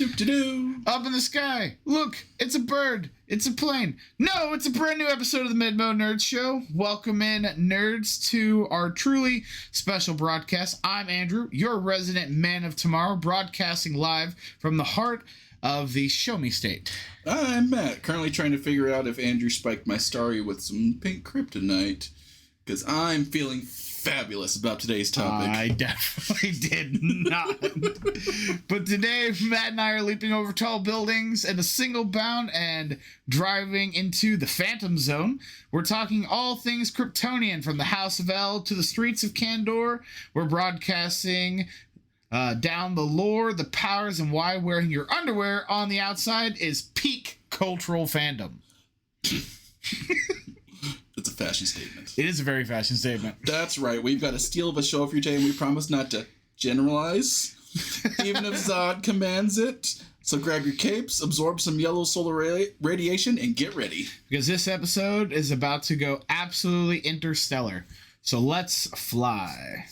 Do-do-do. Up in the sky. Look, it's a bird. It's a plane. No, it's a brand new episode of the MidMO Nerd Show. Welcome in, nerds, to our truly special broadcast. I'm Andrew, your resident man of tomorrow, broadcasting live from the heart of the Show Me State. I'm Matt, currently trying to figure out if Andrew spiked my starry with some pink kryptonite, because I'm feeling fabulous about today's topic. I definitely did not. But today, Matt and I are leaping over tall buildings in a single bound and driving into the Phantom Zone. We're talking all things Kryptonian, from the House of L to the streets of Kandor. We're broadcasting down the lore, the powers, and why wearing your underwear on the outside is peak cultural fandom. It's a fashion statement. It is a very fashion statement. That's right. We've got a steal of a show for you today, and we promise not to generalize, even if Zod commands it. So grab your capes, absorb some yellow solar radiation, and get ready. Because this episode is about to go absolutely interstellar. So let's fly.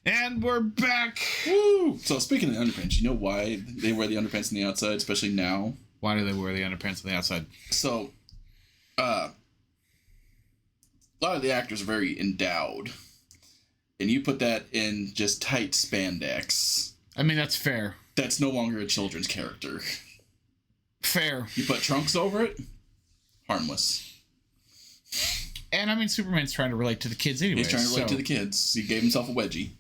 And we're back. Woo! So speaking of the underpants, you know why they wear the underpants on the outside, especially now? Why do they wear the underpants on the outside? So, a lot of the actors are very endowed, and you put that in just tight spandex. I mean, that's fair. That's no longer a children's character. Fair. You put trunks over it, harmless. And I mean, Superman's trying to relate to the kids anyway. He's trying to relate to the kids. He gave himself a wedgie.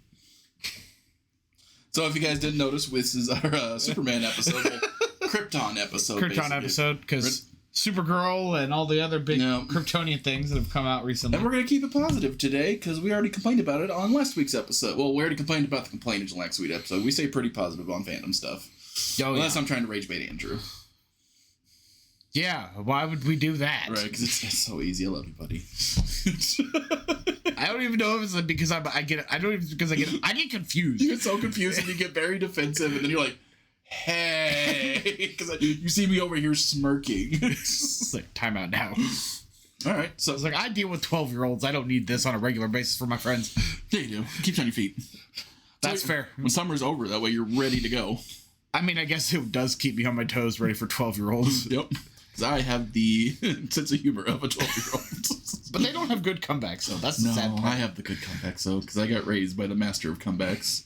So if you guys didn't notice, this is our Superman episode, Krypton episode. Krypton episode, because Supergirl and all the other big Kryptonian things that have come out recently. And we're going to keep it positive today, because we already complained about it on last week's episode. Well, we already complained about the complainers in last week's episode. We say pretty positive on fandom stuff. Oh, Unless I'm trying to rage bait Andrew. Yeah, why would we do that? Right, because it's so easy. I love you, buddy. I don't even know if it's because I get confused. You get so confused and you get very defensive, and then you're like, hey, because you see me over here smirking. It's like, time out now. All right, so it's like, I deal with 12-year-olds. I don't need this on a regular basis for my friends. Yeah, you do. Keep on your feet. That's fair. When summer's over, that way you're ready to go. I mean, I guess it does keep me on my toes, ready for 12-year-olds. Yep. Because I have the sense of humor of a 12-year-old. But they don't have good comebacks, though. That's the sad part. I have the good comebacks, though, because I got raised by the master of comebacks.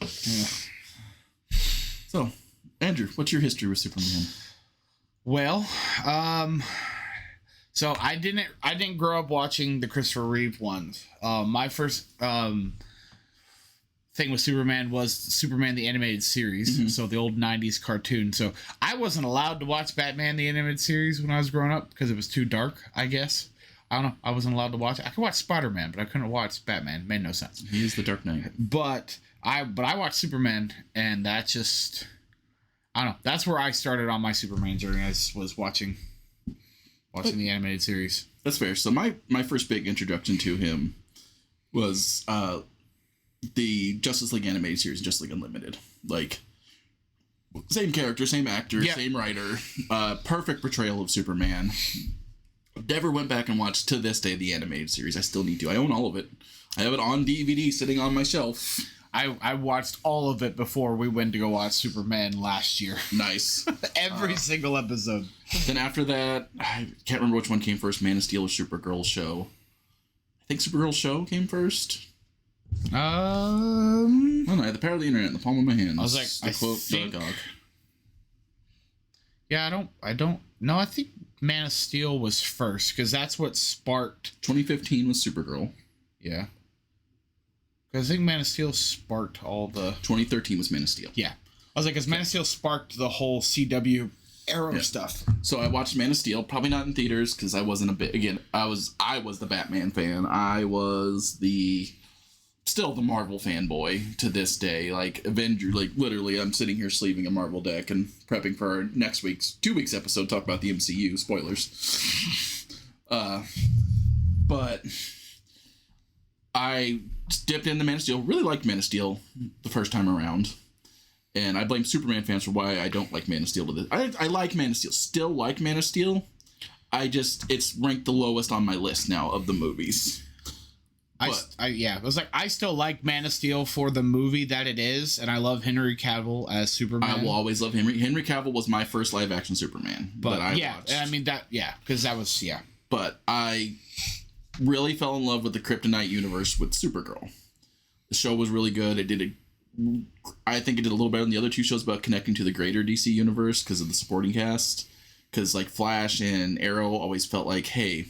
Yeah. So, Andrew, what's your history with Superman? Well, so I didn't grow up watching the Christopher Reeve ones. My first thing with Superman was Superman the Animated Series, so the old 90s cartoon. So I wasn't allowed to watch Batman the Animated Series when I was growing up because it was too dark, I guess. I don't know. I wasn't allowed to watch it. I could watch Spider-Man, but I couldn't watch Batman. It made no sense. He is the Dark Knight. But I watched Superman, and that just, I don't know. That's where I started on my Superman journey. I was watching the animated series. That's fair. So my first big introduction to him was the Justice League animated series, Justice League Unlimited. Like, same character, same actor, same writer, perfect portrayal of Superman. Never went back and watched, to this day, the animated series. I still need to. I own all of it. I have it on DVD sitting on my shelf. I watched all of it before we went to go watch Superman last year. Nice. Every single episode. Then after that, I can't remember which one came first, Man of Steel or Supergirl show. I think Supergirl show came first. Oh no, I had the power of the internet in the palm of my hand. I was like, to quote Doug Ock. Yeah, I don't know. I think Man of Steel was first, because that's what sparked... 2015 was Supergirl. Yeah. Because I think Man of Steel sparked all the... 2013 was Man of Steel. Yeah. I was like, because Man of Steel sparked the whole CW Arrow stuff. So I watched Man of Steel, probably not in theaters, because I wasn't I was the Batman fan. I was the still the Marvel fanboy to this day. Like Avenger, like literally, I'm sitting here sleeving a Marvel deck and prepping for our next week's 2 weeks episode. Talk about the MCU spoilers. But I dipped into Man of Steel. Really liked Man of Steel the first time around, and I blame Superman fans for why I don't like Man of Steel. To this, I like Man of Steel. Still like Man of Steel. It's ranked the lowest on my list now of the movies. I still like Man of Steel for the movie that it is, and I love Henry Cavill as Superman. I will always love Henry. Henry Cavill was my first live action Superman that I watched. Because that was. But I really fell in love with the Kryptonite universe with Supergirl. The show was really good. I think it did a little better than the other 2 shows about connecting to the greater DC universe because of the supporting cast. Because like Flash and Arrow always felt like, hey,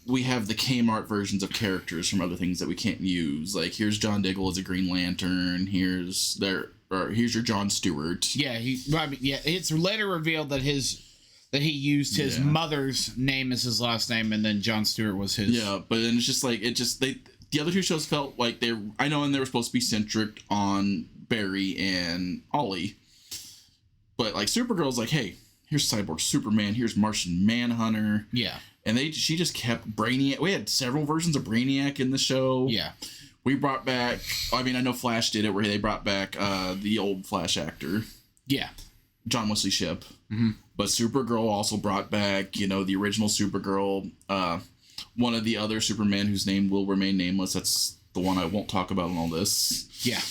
we have the Kmart versions of characters from other things that we can't use. Like here's John Diggle as a Green Lantern. Here's your John Stewart. Yeah, it's later revealed that he used his mother's name as his last name, and then John Stewart was his. Yeah, but then it's just like the other 2 shows felt like they were supposed to be centric on Barry and Ollie, but like Supergirl's like, hey, here's Cyborg Superman, here's Martian Manhunter. Yeah. And she just kept Brainiac. We had several versions of Brainiac in the show. Yeah. We brought back, I know Flash did it, where they brought back the old Flash actor. Yeah. John Wesley Shipp. Mm-hmm. But Supergirl also brought back, the original Supergirl. One of the other Supermen whose name will remain nameless. That's the one I won't talk about in all this. Yeah.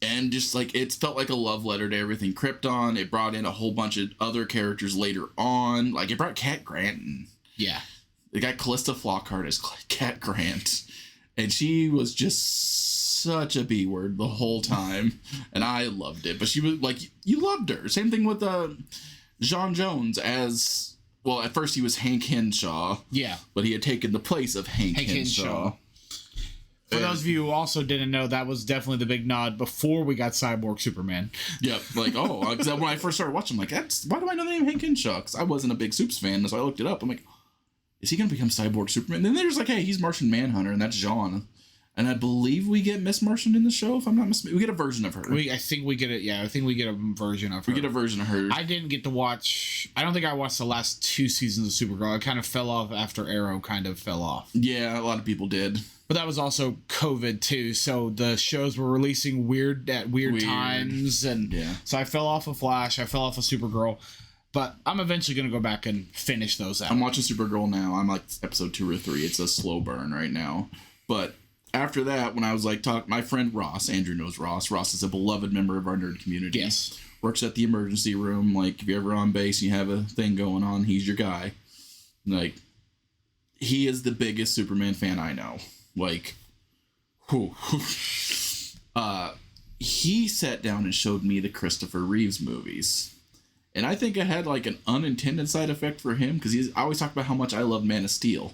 And just like it felt like a love letter to everything Krypton. It brought in a whole bunch of other characters later on. Like it brought Cat Grant in. Yeah. They got Callista Flockhart as Cat Grant. And she was just such a B-word the whole time. And I loved it. But she was like, you loved her. Same thing with John Jones as, well, at first he was Hank Henshaw. Yeah. But he had taken the place of Hank Henshaw. For those of you who also didn't know, that was definitely the big nod before we got Cyborg Superman. Yep. Like, because when I first started watching, I'm like, why do I know the name Hank Henshaw? Because I wasn't a big Supes fan, so I looked it up. I'm like, is he going to become Cyborg Superman? And then there's like, hey, he's Martian Manhunter, and that's Jean. And I believe we get Miss Martian in the show, if I'm not mistaken. We get a version of her. I think we get it. Yeah, I think we get a version of her. We get a version of her. I didn't get to watch. I don't think I watched the last 2 seasons of Supergirl. I kind of fell off after Arrow kind of fell off. Yeah, a lot of people did. But that was also COVID too, so the shows were releasing weird times, and so I fell off of Flash. I fell off of Supergirl. But I'm eventually going to go back and finish those out. I'm watching Supergirl now. I'm like episode 2 or 3. It's a slow burn right now. But after that, when I was like, my friend Ross, Andrew knows Ross. Ross is a beloved member of our nerd community. Yes. Works at the emergency room. Like, if you're ever on base and you have a thing going on, he's your guy. Like, he is the biggest Superman fan I know. Like, he sat down and showed me the Christopher Reeves movies. And I think it had like an unintended side effect for him, because I always talk about how much I love Man of Steel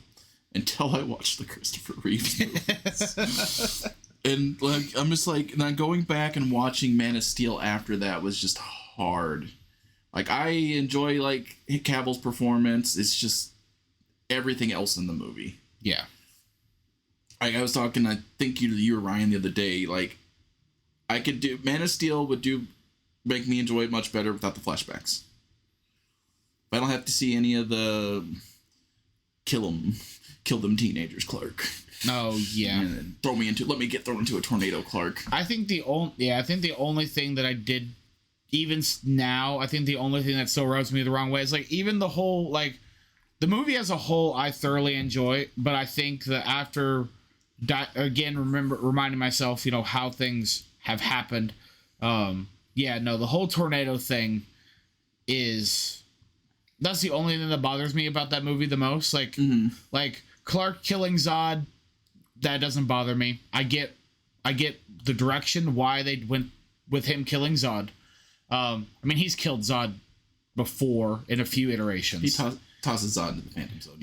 until I watched the Christopher Reeves movies. And like, I'm just like, now going back and watching Man of Steel after that was just hard. Like, I enjoy like Cavill's performance. It's just everything else in the movie. Yeah. I was talking, I think you were Ryan the other day, like, I could do, Man of Steel would make me enjoy it much better without the flashbacks. I don't have to see any of the kill them teenagers Clark. Oh, yeah. And let me get thrown into a tornado Clark. I think the only thing that I did, even now, I think the only thing that still rubs me the wrong way is, like, even the whole, like, the movie as a whole I thoroughly enjoy, but I think that after... again, reminding myself, how things have happened. The whole tornado thing that's the only thing that bothers me about that movie the most. Like, like Clark killing Zod, that doesn't bother me. I get the direction why they went with him killing Zod. He's killed Zod before in a few iterations. He tosses Zod into the Phantom Zone,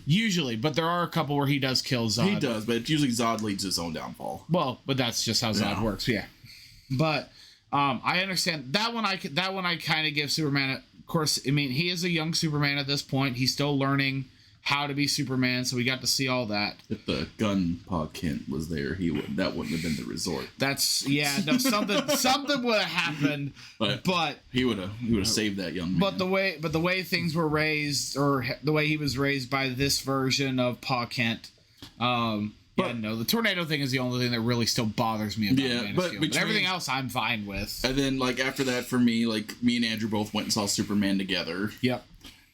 usually. But there are a couple where he does kill Zod. He does, but usually Zod leads his own downfall. Well, but that's just how Zod works, yeah. But I understand that one. I kind of give Superman. Of course, he is a young Superman at this point. He's still learning how to be Superman. So we got to see all that. If the gun Pa Kent was there, that wouldn't have been the resort. That's something would have happened, but he would have saved that young man. But the way things were raised, or the way he was raised by this version of Pa Kent, the tornado thing is the only thing that really still bothers me about Man of Steel. But everything else I'm fine with. And then like after that, for me, like me and Andrew both went and saw Superman together. Yep.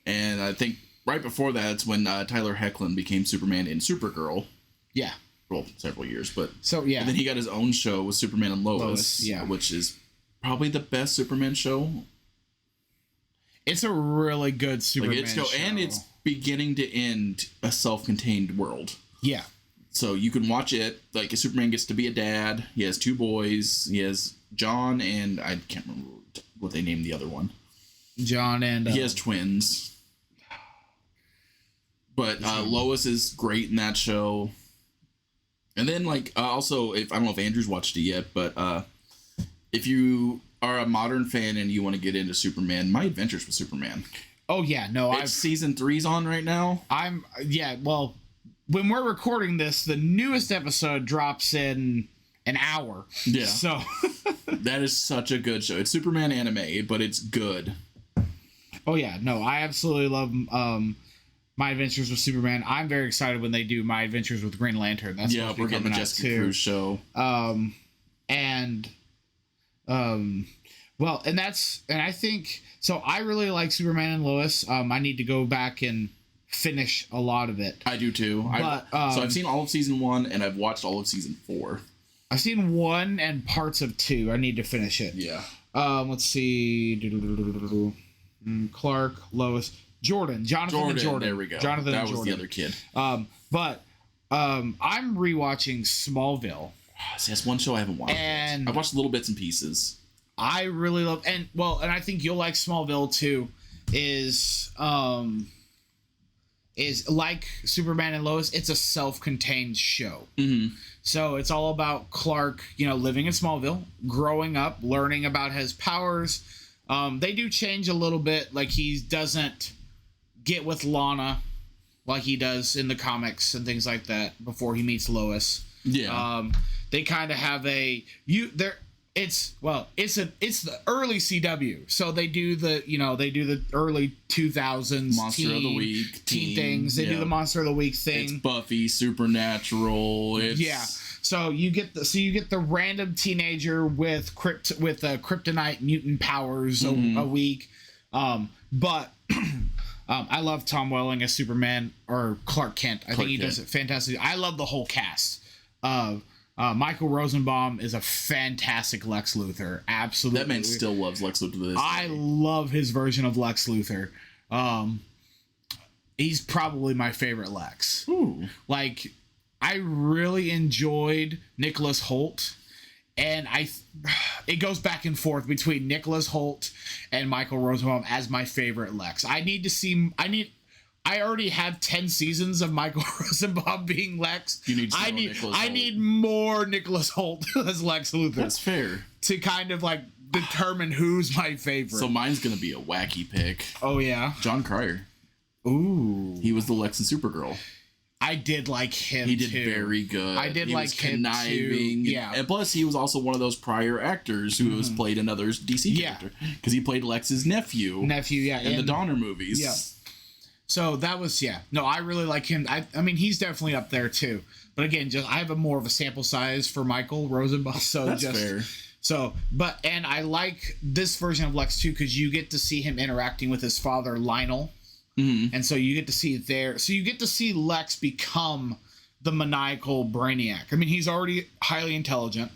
And I think right before that, it's when Tyler Hoechlin became Superman in Supergirl. Yeah. Well, several years, but... So, yeah. And then he got his own show with Superman and Lois, which is probably the best Superman show. It's a really good Superman show. And it's beginning to end a self-contained world. Yeah. So you can watch it, like Superman gets to be a dad, he has 2 boys, he has John and... I can't remember what they named the other one. John and... he has twins. But Lois is great in that show. And then, like, also, I don't know if Andrew's watched it yet, but if you are a modern fan and you want to get into Superman, My Adventures with Superman. Oh, yeah. No, season 3's on right now. Well, when we're recording this, the newest episode drops in an hour. Yeah. So. That is such a good show. It's Superman anime, but it's good. Oh, yeah. No, I absolutely love... My Adventures with Superman. I'm very excited when they do My Adventures with Green Lantern. That's we're getting the Jessica Cruz show. And I think so. I really like Superman and Lois. I need to go back and finish a lot of it. I do too. So I've seen all of season 1 and I've watched all of season 4. I've seen 1 and parts of 2. I need to finish it. Yeah. Let's see. Clark, Lois. Jonathan and Jordan. There we go. Jonathan that and was Jordan. The other kid. I'm rewatching Smallville. See, that's one show I haven't watched. And I've watched little bits and pieces. I really love, and I think you'll like Smallville too. Is like Superman and Lois. It's a self-contained show. Mm-hmm. So it's all about Clark, living in Smallville, growing up, learning about his powers. They do change a little bit. Like he doesn't get with Lana like he does in the comics and things like that before he meets Lois. Yeah. They kind of have it's the early CW. So they do the early 2000s Monster of the Week teen things. They do the Monster of the Week thing. It's Buffy, Supernatural. So you get the random teenager with kryptonite mutant powers a week. But I love Tom Welling as Superman or Clark Kent. I think he does it fantastic. I love the whole cast. Michael Rosenbaum is a fantastic Lex Luthor. Absolutely. That man still loves Lex Luthor to this day. I love his version of Lex Luthor. He's probably my favorite Lex. Ooh. Like, I really enjoyed Nicholas Hoult, and it goes back and forth between Nicholas Hoult and Michael Rosenbaum as my favorite Lex. I already have 10 seasons of Michael Rosenbaum being Lex. I need more Nicholas Hoult as Lex Luthor. That's fair. To kind of like determine who's my favorite. So mine's gonna be a wacky pick. Oh yeah, John Cryer. Ooh, he was the Lex in Supergirl. I did like him. He did very good. I did like him too. Yeah, and plus he was also one of those prior actors who has played another DC character because he played Lex's nephew. In the Donner movies. Yeah. So that was No, I really like him. I mean, he's definitely up there too. But again, I have more of a sample size for Michael Rosenbaum. So that's fair. So, and I like this version of Lex too because you get to see him interacting with his father Lionel. Mm-hmm. And so you get to see Lex become the maniacal brainiac. I mean, he's already highly intelligent,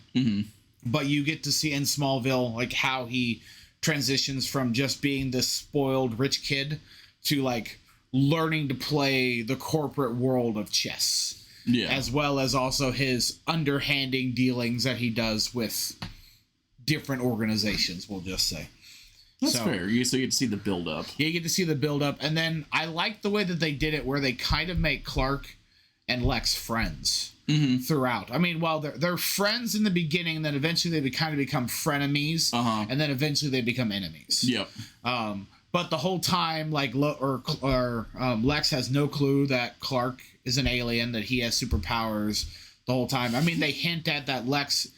but you get to see in Smallville like how he transitions from just being this spoiled rich kid to like learning to play the corporate world of chess. Yeah. As well as also his underhanding dealings that he does with different organizations, we'll just say. That's fair. So you get to see the build-up. Yeah, you get to see the build-up. And then I like the way that they did it where they kind of make Clark and Lex friends throughout. I mean, well, they're friends in the beginning, and then eventually they kind of become frenemies, and then eventually they become enemies. Yep. but the whole time, like, Lex has no clue that Clark is an alien, that he has superpowers the whole time. I mean, they hint at that Lex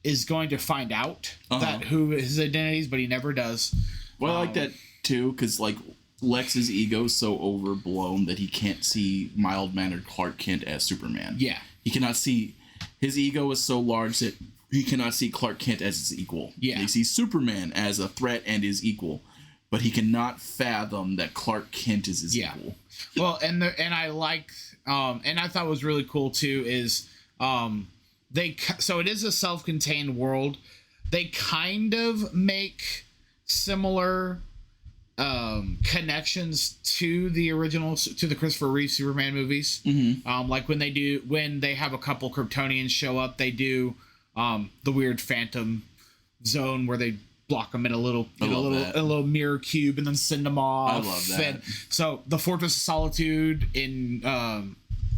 is going to find out that who his identity is, but he never does. Well, I like that too, because like Lex's ego is so overblown that he can't see mild-mannered Clark Kent as Superman. Yeah, he cannot see. His ego is so large that he cannot see Clark Kent as his equal. Yeah, he sees Superman as a threat and his equal, but he cannot fathom that Clark Kent is his equal. Well, and I like, and I thought was really cool too is, so it is a self-contained world. They kind of make similar connections to the original, to the Christopher Reeve Superman movies. Mm-hmm. Like when they have a couple Kryptonians show up, they do the weird phantom zone where they block them in a little mirror cube and then send them off. I love that. And so the Fortress of Solitude in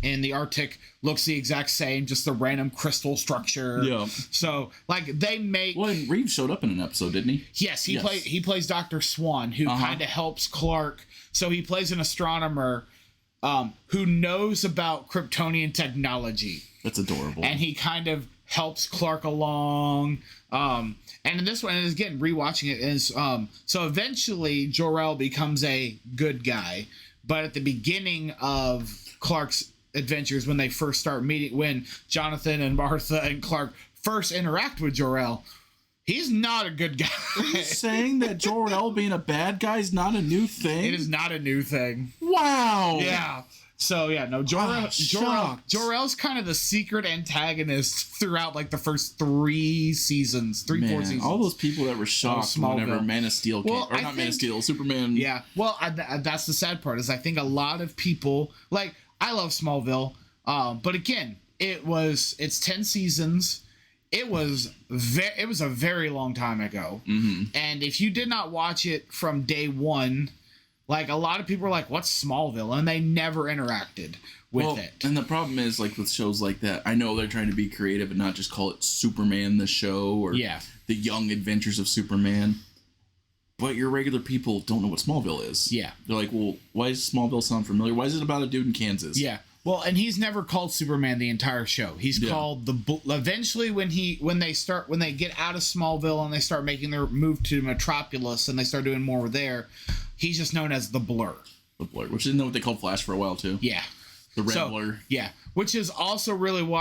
the Arctic looks the exact same, just the random crystal structure. Yeah. So like they make. Well, and Reeves showed up in an episode, didn't he? Yes, he plays Dr. Swan, who kind of helps Clark. So he plays an astronomer who knows about Kryptonian technology. That's adorable. And he kind of helps Clark along. And in this one, is again rewatching it is so eventually Jor-El becomes a good guy, but at the beginning of Clark's adventures, when they first start meeting, when Jonathan and Martha and Clark first interact with Jor-El, he's not a good guy. Are you saying that Jor-El being a bad guy is not a new thing? It is not a new thing. Wow. Yeah. So yeah, no, Jor-El's kind of the secret antagonist throughout like the first 4 seasons. All those people that were shocked whenever Man of Steel came, Man of Steel, Superman. Yeah, well, that's the sad part is I think a lot of people like I love Smallville, but again, it's 10 seasons. It was a very long time ago, and if you did not watch it from day one. Like, a lot of people are like, what's Smallville? And they never interacted with it. And the problem is, like, with shows like that, I know they're trying to be creative and not just call it Superman the Show or The Young Adventures of Superman. But your regular people don't know what Smallville is. Yeah. They're like, well, why does Smallville sound familiar? Why is it about a dude in Kansas? Yeah. Well, and he's never called Superman the entire show. He's called eventually when they get out of Smallville and they start making their move to Metropolis and they start doing more there, he's just known as the Blur. The Blur, which isn't that what they called Flash for a while too? Yeah. The Red Blur. Yeah, which is also really cool.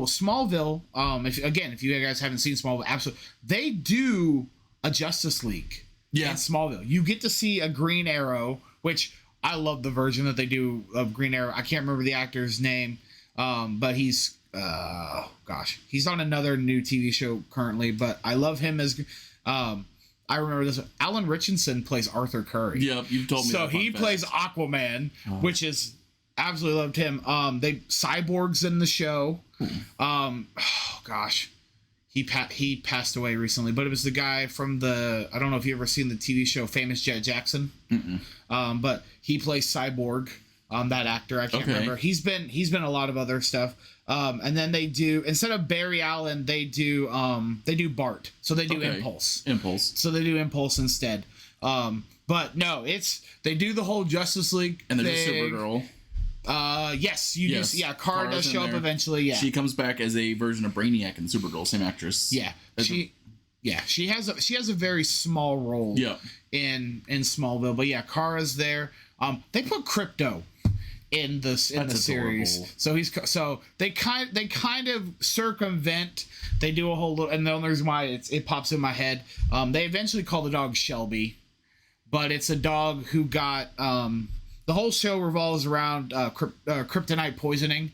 Smallville, if you guys haven't seen Smallville, absolutely, they do a Justice League in Smallville. You get to see a Green Arrow, which I love the version that they do of Green Arrow. I can't remember the actor's name, but he's he's on another new TV show currently. But I love him as. I remember this. Alan Richardson plays Arthur Curry. Yep, you've told me. So he plays Aquaman, which is absolutely loved him. They Cyborg's in the show. He passed away recently, but it was the guy from I don't know if you ever seen the TV show Famous Jet Jackson. But he plays Cyborg. That actor, I can't remember. He's been a lot of other stuff. And then they do, instead of Barry Allen, they do Bart. So they do Impulse. So they do Impulse instead. But no, they do the whole Justice League and thing. there's a Supergirl. Yes, you do. Yeah, Kara does show up eventually. Yeah, she comes back as a version of Brainiac in Supergirl, same actress. Yeah, she has a very small role. In Smallville, but yeah, Kara's there. They put Krypto in the series, so they kind of circumvent. They do a whole little, and the only reason why it pops in my head, they eventually call the dog Shelby, but it's a dog who got the whole show revolves around kryptonite poisoning,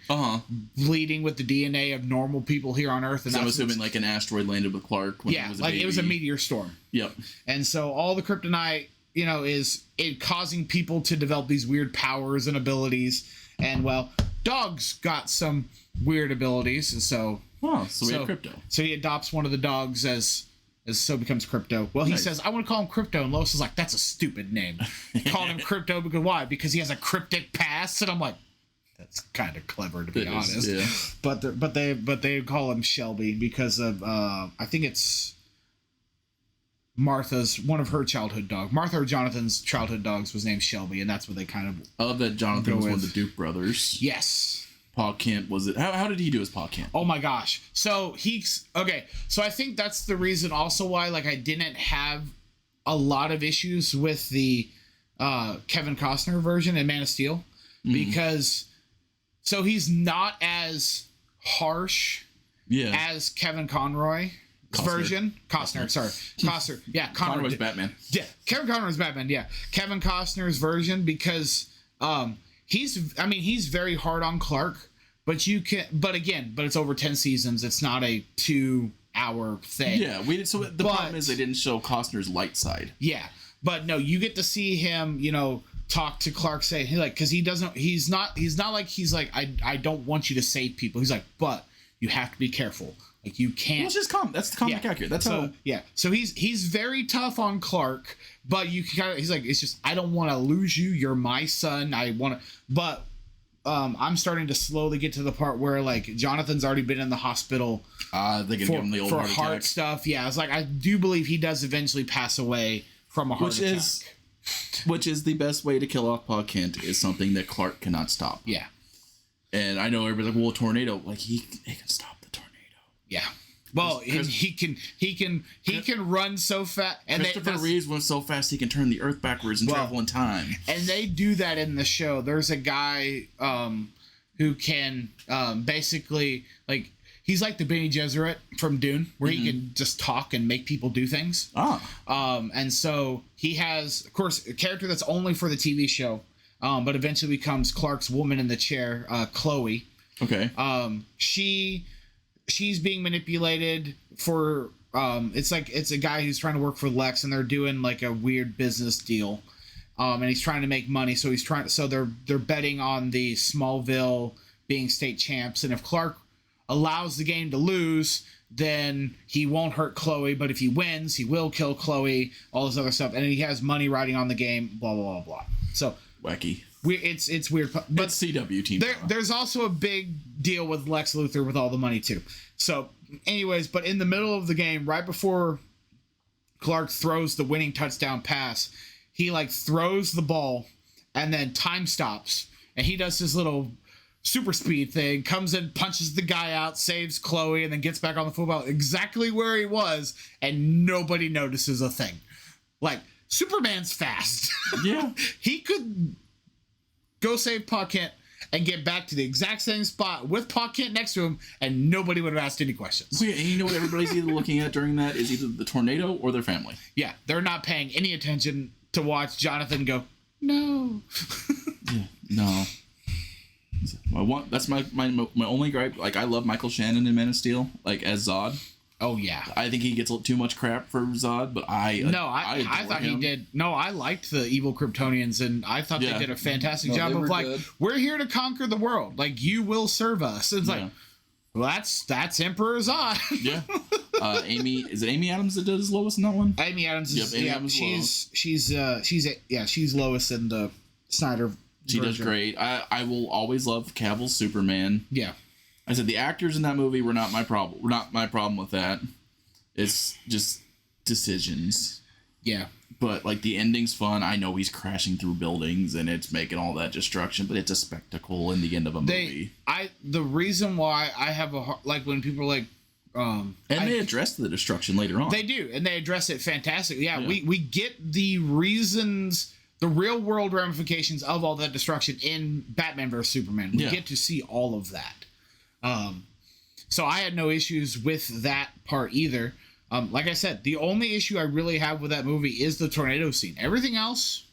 bleeding with the DNA of normal people here on Earth. And so I'm assuming like an asteroid landed with Clark. When he was a baby. It was a meteor storm. Yep. And so all the kryptonite, is it causing people to develop these weird powers and abilities. And well, dogs got some weird abilities, and so we have Krypto. So he adopts one of the dogs as becomes Krypto. Well, he says, I want to call him Krypto, and Lois is like, that's a stupid name. Called him Krypto because why? Because he has a cryptic past, and I'm like, that's kind of clever to be honest. Yeah. But they call him Shelby because of I think it's one of her childhood dogs. Martha or Jonathan's childhood dogs was named Shelby, and that's what they kind of. I love that Jonathan was one of the Duke brothers. Yes. Pa Kent was it? How did he do as Pa Kent? Oh my gosh! So okay. So I think that's the reason also why like I didn't have a lot of issues with the Kevin Costner version in Man of Steel because so he's not as harsh as Kevin Conroy's version. Costner. Yeah, Conroy's Batman. Yeah, Kevin Conroy's Batman. Yeah, Kevin Costner's version because he's very hard on Clark, but it's over 10 seasons. It's not a 2-hour thing. Yeah, the problem is they didn't show Costner's light side. Yeah, but no, you get to see him, talk to Clark, say because he's not like I don't want you to save people. He's like, but you have to be careful. Like you can't. Well, it's just that's the comic accurate. That's how. Yeah. So he's very tough on Clark, but he's like, it's just I don't want to lose you. You're my son. I want to, but I'm starting to slowly get to the part where like Jonathan's already been in the hospital. They can give him the old heart stuff. Yeah, it's like I do believe he does eventually pass away from a heart attack. Which is the best way to kill off Pa Kent is something that Clark cannot stop. Yeah. And I know everybody's like, well, a tornado, like he can stop the tornado. Yeah. Well, he can run so fast. And Christopher Reeves went so fast he can turn the Earth backwards and travel in time. And they do that in the show. There's a guy who can basically like he's like the Bene Gesserit from Dune, where he can just talk and make people do things. And so he has, of course, a character that's only for the TV show, but eventually becomes Clark's woman in the chair, Chloe. Okay. She's being manipulated for it's a guy who's trying to work for Lex, and they're doing like a weird business deal, and he's trying to make money. So they're betting on the Smallville being state champs, and if Clark allows the game to lose, then he won't hurt Chloe, but if he wins, he will kill Chloe. All this other stuff, and he has money riding on the game. Blah blah blah blah. So wacky. It's weird, but it's CW team. There's also a big deal with Lex Luthor with all the money too. So, anyways, but in the middle of the game, right before Clark throws the winning touchdown pass, he like throws the ball, and then time stops, and he does his little super speed thing, comes in, punches the guy out, saves Chloe, and then gets back on the football exactly where he was, and nobody notices a thing. Like Superman's fast. Yeah, he could go save Pa Kent and get back to the exact same spot with Pa Kent next to him, and nobody would have asked any questions. So, yeah, and you know what everybody's either looking at during that is either the tornado or their family. Yeah, they're not paying any attention to watch Jonathan go, no. Yeah, no. That's my only gripe. Like, I love Michael Shannon in Man of Steel, like, as Zod. Oh, yeah. I think he gets too much crap for Zod, but I thought him. He did. No, I liked the evil Kryptonians, and I thought they did a fantastic job of like, good. We're here to conquer the world. Like, you will serve us. It's like, well, that's Emperor Zod. Yeah. Is it Amy Adams that does Lois in that one? Amy Adams is. Amy Adams she's Lois in the Snyder. She does great. I will always love Cavill's Superman. Yeah. I said the actors in that movie were not my problem. Were not my problem with that. It's just decisions. Yeah. But like the ending's fun. I know he's crashing through buildings and it's making all that destruction, but it's a spectacle in the end of a movie. The reason why I have like when people are like they address the destruction later on. They do, and they address it fantastically. Yeah. We get the reasons, the real world ramifications of all that destruction in Batman vs Superman. We get to see all of that. So I had no issues with that part either. Like I said, the only issue I really have with that movie is the tornado scene. Everything else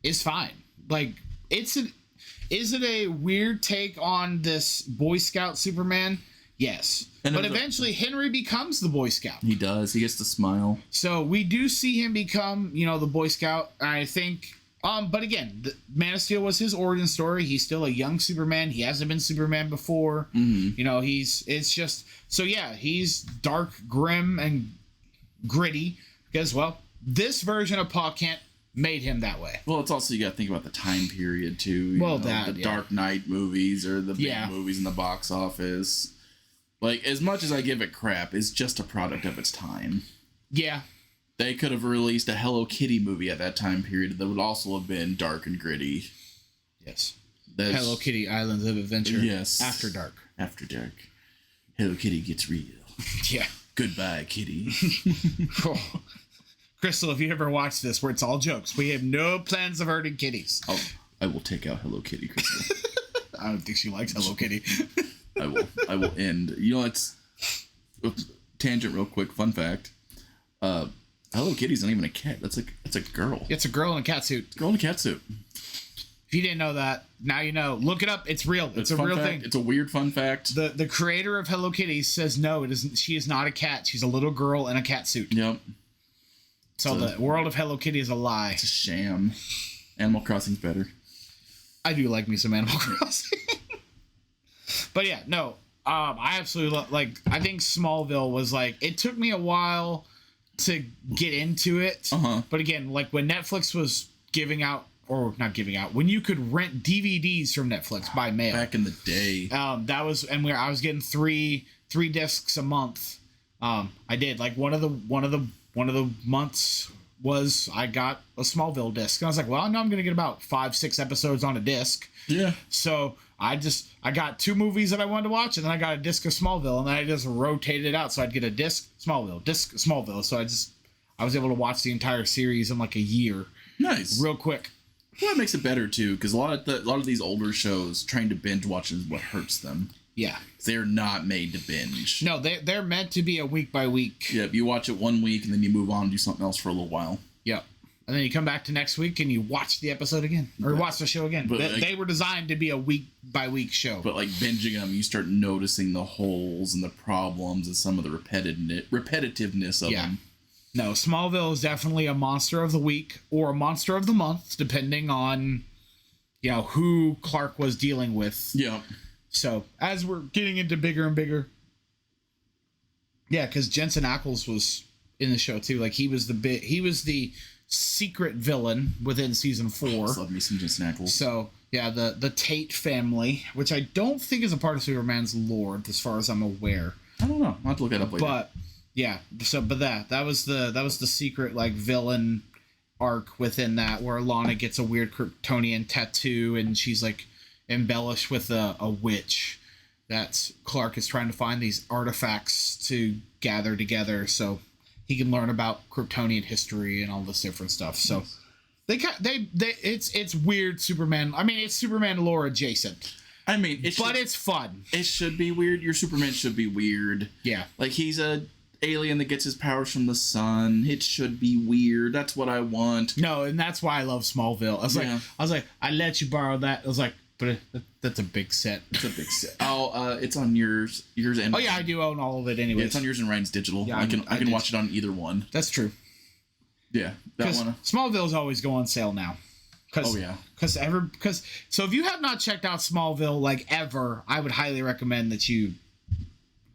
is fine. Like, is it a weird take on this Boy Scout Superman? Yes. But eventually Henry becomes the Boy Scout. He does. He gets to smile. So we do see him become, the Boy Scout. I think, but again, Man of Steel was his origin story. He's still a young Superman. He hasn't been Superman before. Mm-hmm. He's dark, grim, and gritty because, well, this version of Pa Kent made him that way. Well, it's also, you got to think about the time period too. The Dark Knight movies or the big movies in the box office. Like, as much as I give it crap, it's just a product of its time. Yeah. They could have released a Hello Kitty movie at that time period that would also have been dark and gritty. Yes. Hello Kitty Islands of Adventure. Yes. After dark. After dark. Hello Kitty gets real. Yeah. Goodbye, Kitty. Oh. Crystal, if you ever watch this where it's all jokes, we have no plans of hurting kitties. I will take out Hello Kitty, Crystal. I don't think she likes Hello Kitty. I will end. You know, it's tangent real quick. Fun fact. Hello Kitty's not even a cat. That's a girl. It's a girl in a cat suit. Girl in a cat suit. If you didn't know that, now you know. Look it up. It's real. It's a real thing. It's a weird fun fact. The creator of Hello Kitty says no, it isn't. She is not a cat. She's a little girl in a cat suit. Yep. So the world of Hello Kitty is a lie. It's a sham. Animal Crossing's better. I do like me some Animal Crossing. But yeah, no. I absolutely I think Smallville was it took me a while to get into it. Uh-huh. But again, when Netflix was giving out, or not giving out, when you could rent DVDs from Netflix by mail. Back in the day. That was, and I was getting three discs a month. I did one of the months was I got a Smallville disc, and I was like, well, I know I'm gonna get about 5-6 episodes on a disc. Yeah. So I got 2 movies that I wanted to watch, and then I got a disc of Smallville, and then I just rotated it out. So I'd get a disc Smallville. So I was able to watch the entire series in a year. Nice. Real quick. Well, that makes it better too, because a lot of these older shows trying to binge watch is what hurts them. Yeah. They're not made to binge. No, they're meant to be a week by week. Yep. You watch it one week and then you move on and do something else for a little while. Yep. And then you come back to next week and you watch the episode again, or watch the show again. But they were designed to be a week by week show. But binging them, you start noticing the holes and the problems and some of the repetitiveness of them. No, Smallville is definitely a monster of the week or a monster of the month, depending on who Clark was dealing with. Yeah. So as we're getting into bigger and bigger, because Jensen Ackles was in the show too. He was the secret villain within season 4. I love me some Jensen Ackles. So the Tate family, which I don't think is a part of Superman's lore, as far as I'm aware. I don't know. I'll have to look that up later. But yeah, that was the secret villain arc within that, where Lana gets a weird Kryptonian tattoo and she's embellished with a witch. That Clark is trying to find these artifacts to gather together so he can learn about Kryptonian history and all this different stuff. So it's weird Superman. I mean, it's Superman lore adjacent. I mean, it's fun. It should be weird. Your Superman should be weird. Yeah. He's a alien that gets his powers from the sun. It should be weird. That's what I want. No, and that's why I love Smallville. I was like, I let you borrow that. I was like, but that's a big set. It's a big set. Oh, it's on yours and. Oh yeah, I do own all of it anyway. Yeah, it's on yours and Ryan's digital. Yeah, I can watch it on either one. That's true. Yeah, that one. Smallville's always go on sale now. Oh yeah. So if you have not checked out Smallville ever, I would highly recommend that you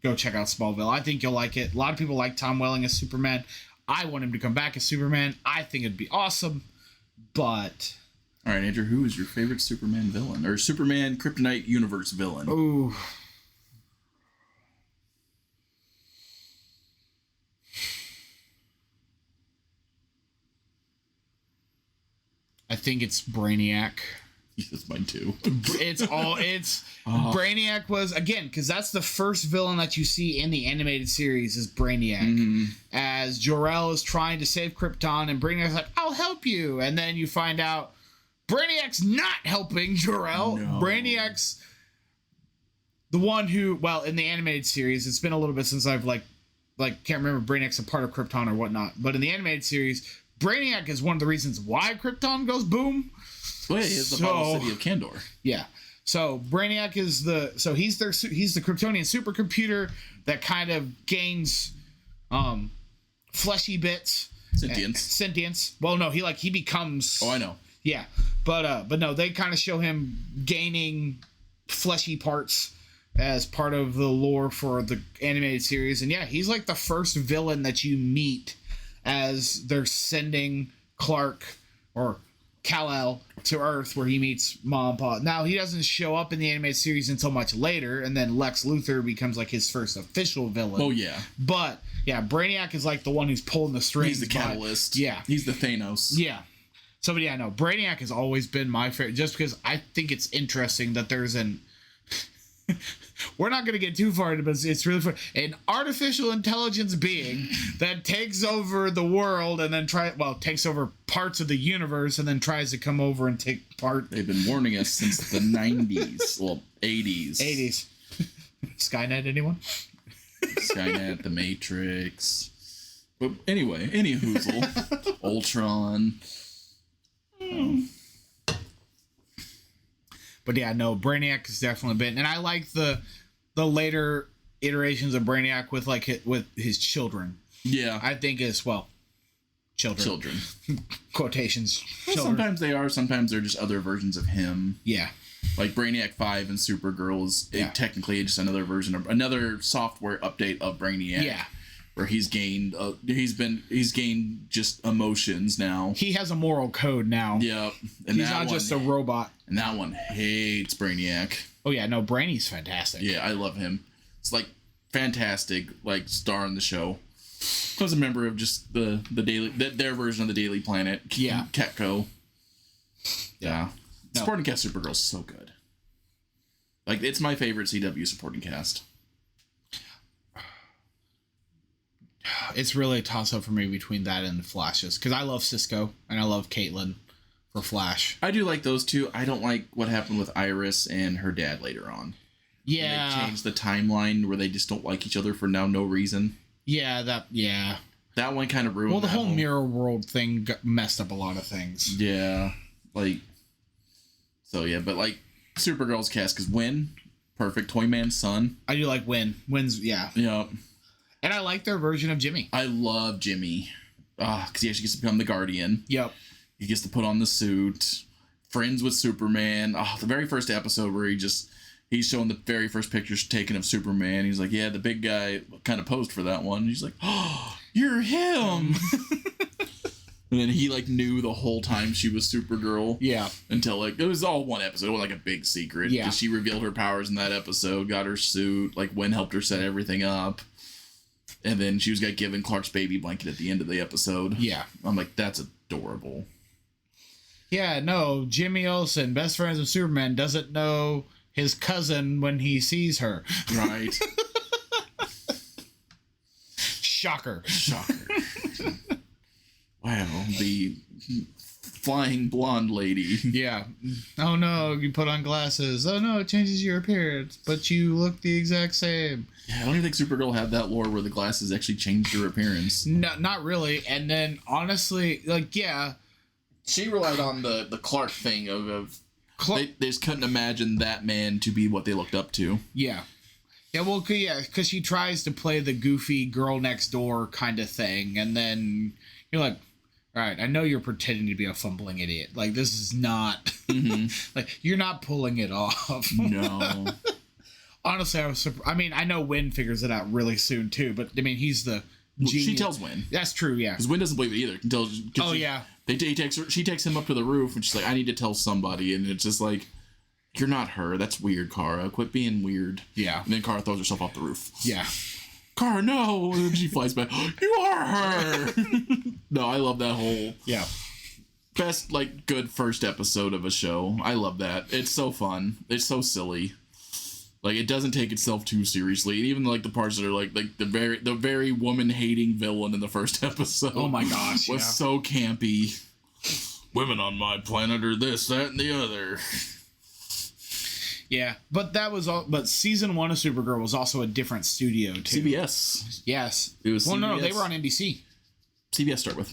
go check out Smallville. I think you'll like it. A lot of people like Tom Welling as Superman. I want him to come back as Superman. I think it'd be awesome. But all right, Andrew, who is your favorite Superman villain or Superman Kryptonite universe villain? Ooh. I think it's Brainiac. That's mine too. Brainiac was, again, because that's the first villain that you see in the animated series is Brainiac. Mm-hmm. As Jor-El is trying to save Krypton and Brainiac's like, I'll help you. And then you find out Brainiac's not helping Jor-El. No. Brainiac's the one who, in the animated series, it's been a little bit since I've can't remember Brainiac's a part of Krypton or whatnot. But in the animated series, Brainiac is one of the reasons why Krypton goes boom. Well, yeah, he's the bottle city of Kandor. Yeah. So Brainiac is he's the Kryptonian supercomputer that kind of gains fleshy bits. Sentience. Well, no, he becomes. Oh, I know. Yeah. But no, they kind of show him gaining fleshy parts as part of the lore for the animated series. And yeah, he's the first villain that you meet as they're sending Clark or Kal-El to Earth, where he meets Mom and Pa. Now, he doesn't show up in the animated series until much later, and then Lex Luthor becomes his first official villain. Oh, yeah. But Yeah, Brainiac is like the one who's pulling the strings. He's the catalyst. Yeah. He's the Thanos. Yeah. So, but yeah, no, Brainiac has always been my favorite, just because I think it's interesting that there's an... We're not going to get too far into it, but it's really fun. An artificial intelligence being that takes over the world and then takes over parts of the universe and then tries to come over and take part. They've been warning us since the 90s. Well, 80s. 80s. Skynet, anyone? Skynet, The Matrix. But anyway, any hoozle. Ultron. But yeah, no, Brainiac has definitely been, and I like the later iterations of Brainiac with his children. Yeah, I think as well. Children. Quotations. Well, Children. sometimes they are. Sometimes they're just other versions of him. Yeah. Like Brainiac 5 and Supergirl is technically just another version of another software update of Brainiac. Yeah. Where he's gained just emotions now. He has a moral code now. Yep. And he's not just a robot. And that one hates Brainiac. Oh yeah, no, Brainy's fantastic. Yeah, I love him. It's like fantastic, like star in the show. I was a member of just the daily their version of the Daily Planet. Yeah. Catco. Yeah. No. Supporting cast Supergirl's so good. Like, it's my favorite CW supporting cast. It's really a toss-up for me between that and the Flashes, because I love Cisco and I love Caitlin for Flash. I do like those two. I don't like what happened with Iris and her dad later on. Yeah. They changed the timeline where they just don't like each other for now no reason. Yeah, that one kind of ruined. Well, the whole mirror world thing messed up a lot of things. Yeah, like, so yeah, but like Supergirl's cast, because Winn, perfect, Toyman's son. I do like Winn. Winn's, yeah. Yeah. And I like their version of Jimmy. I love Jimmy. Because he actually gets to become the Guardian. Yep. He gets to put on the suit. Friends with Superman. The very first episode where he's showing the very first pictures taken of Superman. He's like, yeah, the big guy kind of posed for that one. He's like, oh, you're him. And then he knew the whole time she was Supergirl. Yeah. Until it was all one episode. It was a big secret. Yeah. She revealed her powers in that episode, got her suit. Winn helped her set everything up. And then she got given Clark's baby blanket at the end of the episode. Yeah. I'm like, that's adorable. Yeah, no, Jimmy Olsen, best friends with Superman, doesn't know his cousin when he sees her. Right. Shocker. Wow, the flying blonde lady. Yeah. Oh no, you put on glasses. Oh no, it changes your appearance, but you look the exact same. Yeah, I don't even think Supergirl had that lore where the glasses actually changed her appearance. No, not really. And then, honestly, yeah. She relied on the Clark thing of they just couldn't imagine that man to be what they looked up to. Yeah. Yeah, well, because she tries to play the goofy girl next door kind of thing, and then you're like, all right, I know you're pretending to be a fumbling idiot. This is not... Mm-hmm. You're not pulling it off. No. Honestly, I was surprised. I mean, I know Winn figures it out really soon, too, but, I mean, he's the genius. She tells Winn. That's true, yeah. Because Winn doesn't believe it either. Yeah. She takes him up to the roof, and she's like, I need to tell somebody, and it's just like, you're not her. That's weird, Kara. Quit being weird. Yeah. And then Kara throws herself off the roof. Yeah. Kara, no! And then she flies back. You are her! No, I love that whole... Yeah. Best, good first episode of a show. I love that. It's so fun. It's so silly. It doesn't take itself too seriously. And even, the parts that are, the very woman-hating villain in the first episode. Oh, my gosh, was so campy. Women on my planet are this, that, and the other. Yeah, but that was all. But season 1 of Supergirl was also a different studio too. CBS. Yes. It was. Well, CBS. no, they were on NBC. CBS start with.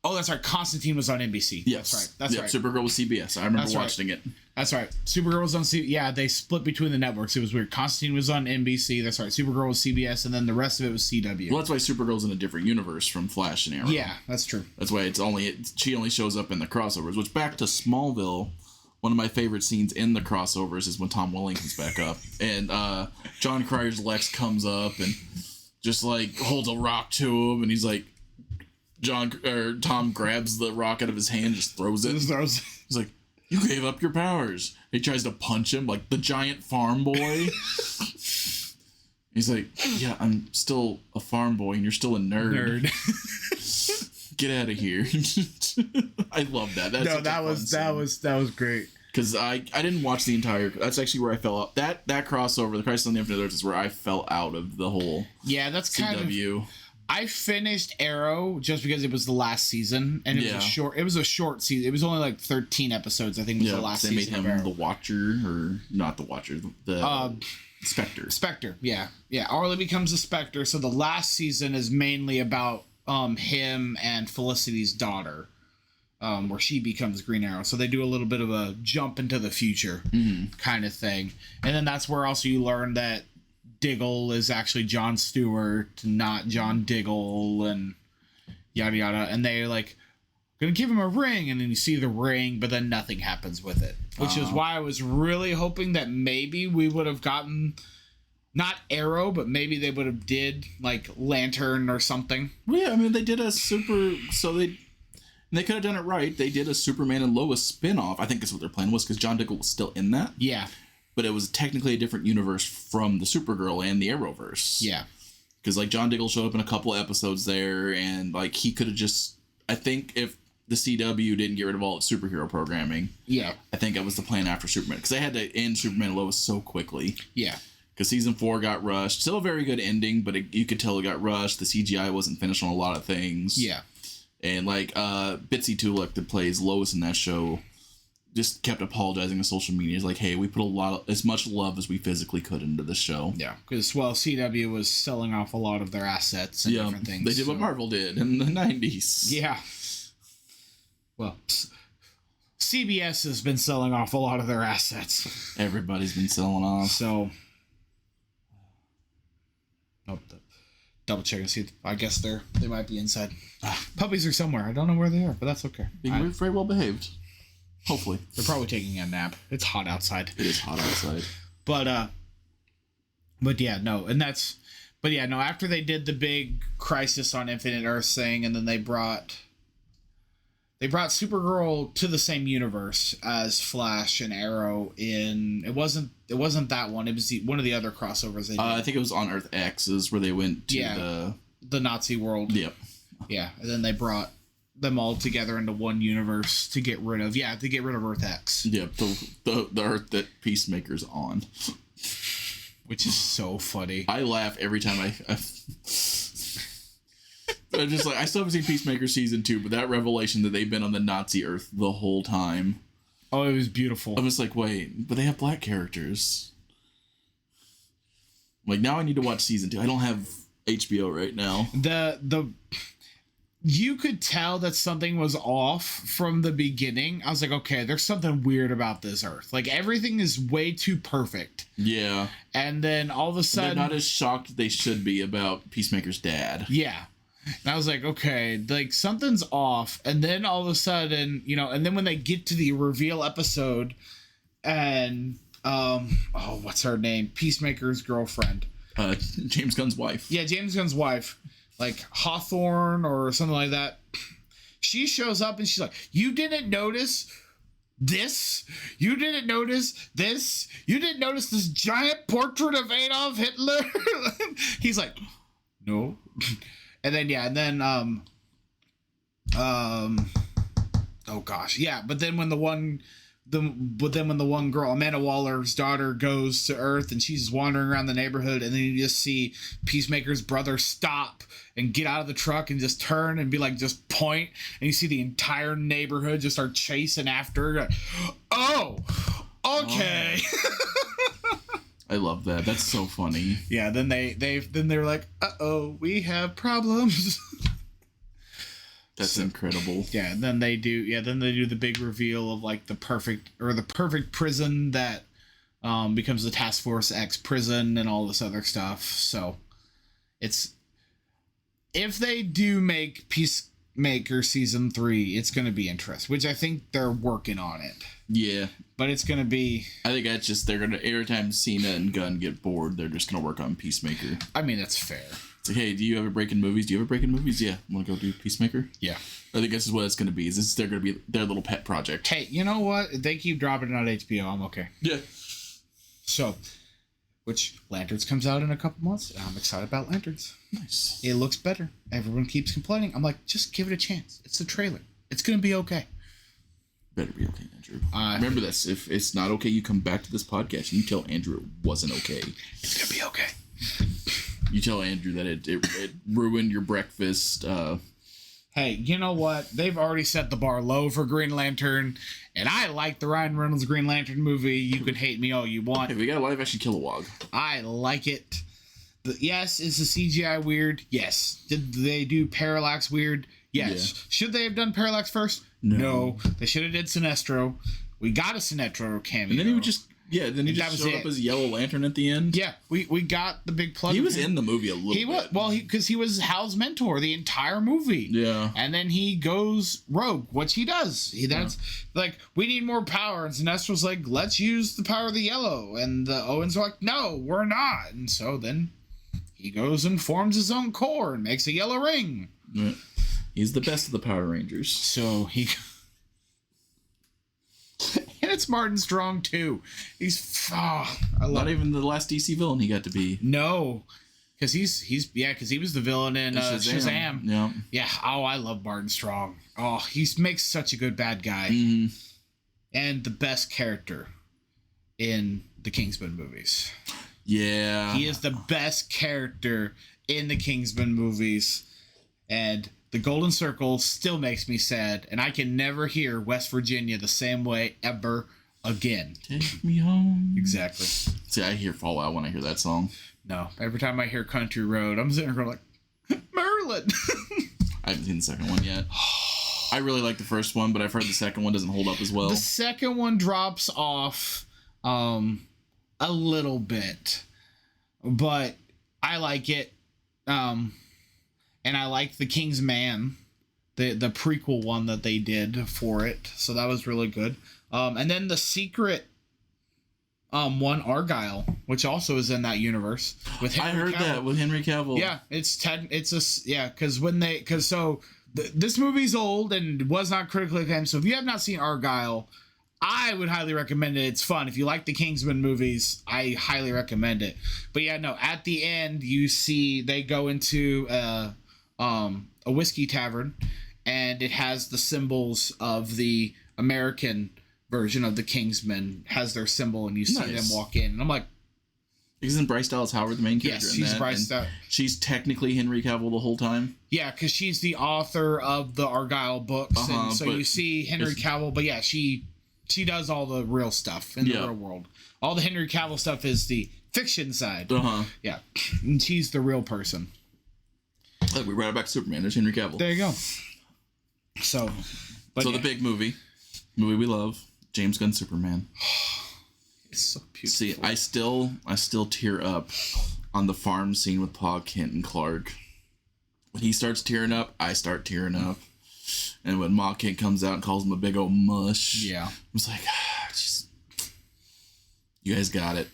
Oh, that's right. Constantine was on NBC. Yes. That's right. That's right. Supergirl was CBS. I remember watching it. That's right. Supergirl was on CBS. Yeah, they split between the networks. It was weird. Constantine was on NBC. That's right. Supergirl was CBS, and then the rest of it was CW. Well, that's why Supergirl's in a different universe from Flash and Arrow. Yeah, that's true. That's why she only shows up in the crossovers. Which, back to Smallville, one of my favorite scenes in the crossovers is when Tom Welling comes back up, and John Cryer's Lex comes up and just holds a rock to him, and he's like, Tom grabs the rock out of his hand, and just throws it. He's like, you gave up your powers. He tries to punch him like the giant farm boy. He's like, yeah, I'm still a farm boy, and you're still a nerd. Get out of here. I love that. That was great. Because I didn't watch the entire. That's actually where I fell out. That crossover, the Crisis on the Infinite Earths, is where I fell out of the whole. Yeah, that's kind CW. of. I finished Arrow just because it was the last season, and it was a short season. It was only like 13 episodes, I think. Was the last season. They made him the Watcher, or not the Watcher, the Spectre. Spectre, yeah. Arlie becomes a Spectre. So the last season is mainly about him and Felicity's daughter, where she becomes Green Arrow. So they do a little bit of a jump into the future kind of thing, and then that's where also you learn that Diggle is actually Jon Stewart, not John Diggle, and yada yada. And they're like, gonna give him a ring, and then you see the ring, but then nothing happens with it, which is why I was really hoping that maybe we would have gotten not Arrow, but maybe they would have did like Lantern or something. Well, yeah, I mean they did a they could have done it right. They did a Superman and Lois spin-off. I think that's what their plan was, because John Diggle was still in that. Yeah. But it was technically a different universe from the Supergirl and the Arrowverse. Yeah. Because, like, John Diggle showed up in a couple episodes there, and, like, he could have just... I think if the CW didn't get rid of all its superhero programming... Yeah. I think that was the plan after Superman. Because they had to end Superman and Lois so quickly. Yeah. Because Season 4 got rushed. Still a very good ending, but you could tell it got rushed. The CGI wasn't finished on a lot of things. Yeah. And, like, Bitsy Tulloch that plays Lois in that show... just kept apologizing to social media. It's like, hey, we put as much love as we physically could into the show. Yeah, because, CW was selling off a lot of their assets and different things. They did what Marvel did in the 90s. Yeah. Well, CBS has been selling off a lot of their assets. Everybody's been selling off. So, double check and see. I guess they might be inside. Puppies are somewhere. I don't know where they are, but that's okay. Being very well behaved. Hopefully. They're probably taking a nap. It's hot outside. It is hot outside. But yeah, no. After they did the big Crisis on Infinite Earths thing, and then they brought Supergirl to the same universe as Flash and Arrow in... It wasn't that one. It was one of the other crossovers they did. I think it was on Earth X is where they went to the Nazi world. Yep. Yeah, and then they brought them all together into one universe to get rid of Earth X. Yep, the Earth that Peacemaker's on. Which is so funny. I laugh every time I'm just like, I still haven't seen Peacemaker Season 2, but that revelation that they've been on the Nazi Earth the whole time. Oh, it was beautiful. I was like, wait, but they have black characters. Like, now I need to watch Season 2. I don't have HBO right now. You could tell that something was off from the beginning. I was like, okay, there's something weird about this Earth. Like, everything is way too perfect. Yeah. And then all of a sudden... They're not as shocked as they should be about Peacemaker's dad. Yeah. And I was like, okay, like, something's off. And then all of a sudden, and then when they get to the reveal episode, and, what's her name? Peacemaker's girlfriend. James Gunn's wife. Yeah, James Gunn's wife. Like Hawthorne or something like that. She shows up and she's like, you didn't notice this? You didn't notice this? You didn't notice this giant portrait of Adolf Hitler? He's like, no. And then, oh gosh. Yeah, but then when the one girl, Amanda Waller's daughter, goes to Earth and she's wandering around the neighborhood, and then you just see Peacemaker's brother stop and get out of the truck and just turn and be like, just point, and you see the entire neighborhood just start chasing after her. Like, oh, okay. Oh. I love that. That's so funny. Yeah. Then they're like, uh-oh, we have problems. That's incredible. Yeah, and then they do the big reveal of like the perfect prison that becomes the Task Force X prison and all this other stuff. So if they do make Peacemaker Season 3, it's going to be interesting, which I think they're working on it. Yeah. But it's going to be... I think that's just, they're going to, every time Cena and Gunn get bored, they're just going to work on Peacemaker. I mean, that's fair. It's like, hey, do you have a break in movies? Do you have a break in movies? Yeah. Want to go do Peacemaker? Yeah. I think this is what it's going to be. They're going to be their little pet project. Hey, you know what? If they keep dropping it on HBO, I'm okay. Yeah. So, which Lanterns comes out in a couple months, and I'm excited about Lanterns. Nice. It looks better. Everyone keeps complaining. I'm like, just give it a chance. It's a trailer. It's going to be okay. Better be okay, Andrew. Remember this. If it's not okay, you come back to this podcast and you tell Andrew it wasn't okay. It's going to be okay. You tell Andrew that it ruined your breakfast. Hey, you know what? They've already set the bar low for Green Lantern, and I like the Ryan Reynolds Green Lantern movie. You can hate me all you want. Hey, we got a live action Kilowog. I like it. Yes, is the CGI weird? Yes. Did they do Parallax weird? Yes. Yeah. Should they have done Parallax first? No. They should have did Sinestro. We got a Sinestro cameo. And then he would just... Yeah, then he just showed up as Yellow Lantern at the end. Yeah, we got the big plug. He was in the movie a little bit. He was, well, because he was Hal's mentor the entire movie. Yeah. And then he goes rogue, which he does. That's like, we need more power. And Sinestro's like, let's use the power of the yellow. And the Owens are like, no, we're not. And so then he goes and forms his own corps and makes a yellow ring. Yeah. He's the best of the Power Rangers. So he... And it's Martin Strong too. He's not even the last DC villain he got to be. No, because because he was the villain in Shazam. Yeah. Oh, I love Martin Strong. Oh, he makes such a good bad guy, and the best character in the Kingsman movies. Yeah, he is the best character in the Kingsman movies, and the Golden Circle still makes me sad, and I can never hear West Virginia the same way ever again. Take me home. Exactly. See, I hear Fallout when I hear that song. No, every time I hear Country Road, I'm sitting there going like, Merlin. I haven't seen the second one yet. I really like the first one, but I've heard the second one doesn't hold up as well. The second one drops off a little bit, but I like it. And I like the King's Man, the prequel one that they did for it. So that was really good. And then the secret one, Argyle, which also is in that universe with Henry I heard Cavill. that with Henry Cavill. Yeah, this movie's old and was not critically acclaimed. So if you have not seen Argyle, I would highly recommend it. It's fun. If you like the Kingsman movies, I highly recommend it. But yeah, no, at the end you see they go into a whiskey tavern, and it has the symbols of the American version of the Kingsmen, has their symbol, and you see them walk in, and I'm like, isn't Bryce Dallas Howard the main character? Yes, she's Bryce Dallas. She's technically Henry Cavill the whole time. Yeah, because she's the author of the Argyle books, and so you see Henry Cavill, but yeah, she does all the real stuff in the real world. All the Henry Cavill stuff is the fiction side. Yeah, and she's the real person. Look, we brought it back to Superman. There's Henry Cavill. There you go. So the big movie we love, James Gunn's Superman. It's so beautiful. See, I still tear up on the farm scene with Pa Kent and Clark. When he starts tearing up, I start tearing up. And when Ma Kent comes out and calls him a big old mush, I was like, just, you guys got it.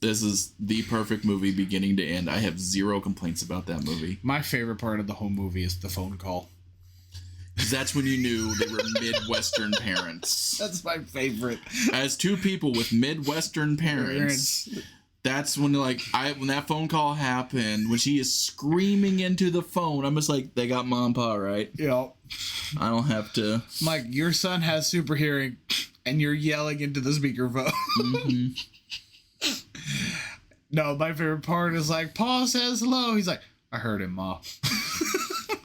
This is the perfect movie beginning to end. I have zero complaints about that movie. My favorite part of the whole movie is the phone call. Because that's when you knew they were Midwestern parents. That's my favorite. As two people with Midwestern parents, that's when when that phone call happened, when she is screaming into the phone, I'm just like, they got Mom and Pa, right? Yep. I don't have to. Mike, your son has super hearing, and you're yelling into the speakerphone. Mm-hmm. No, my favorite part is like, Pa says hello. He's like, I heard him, Ma.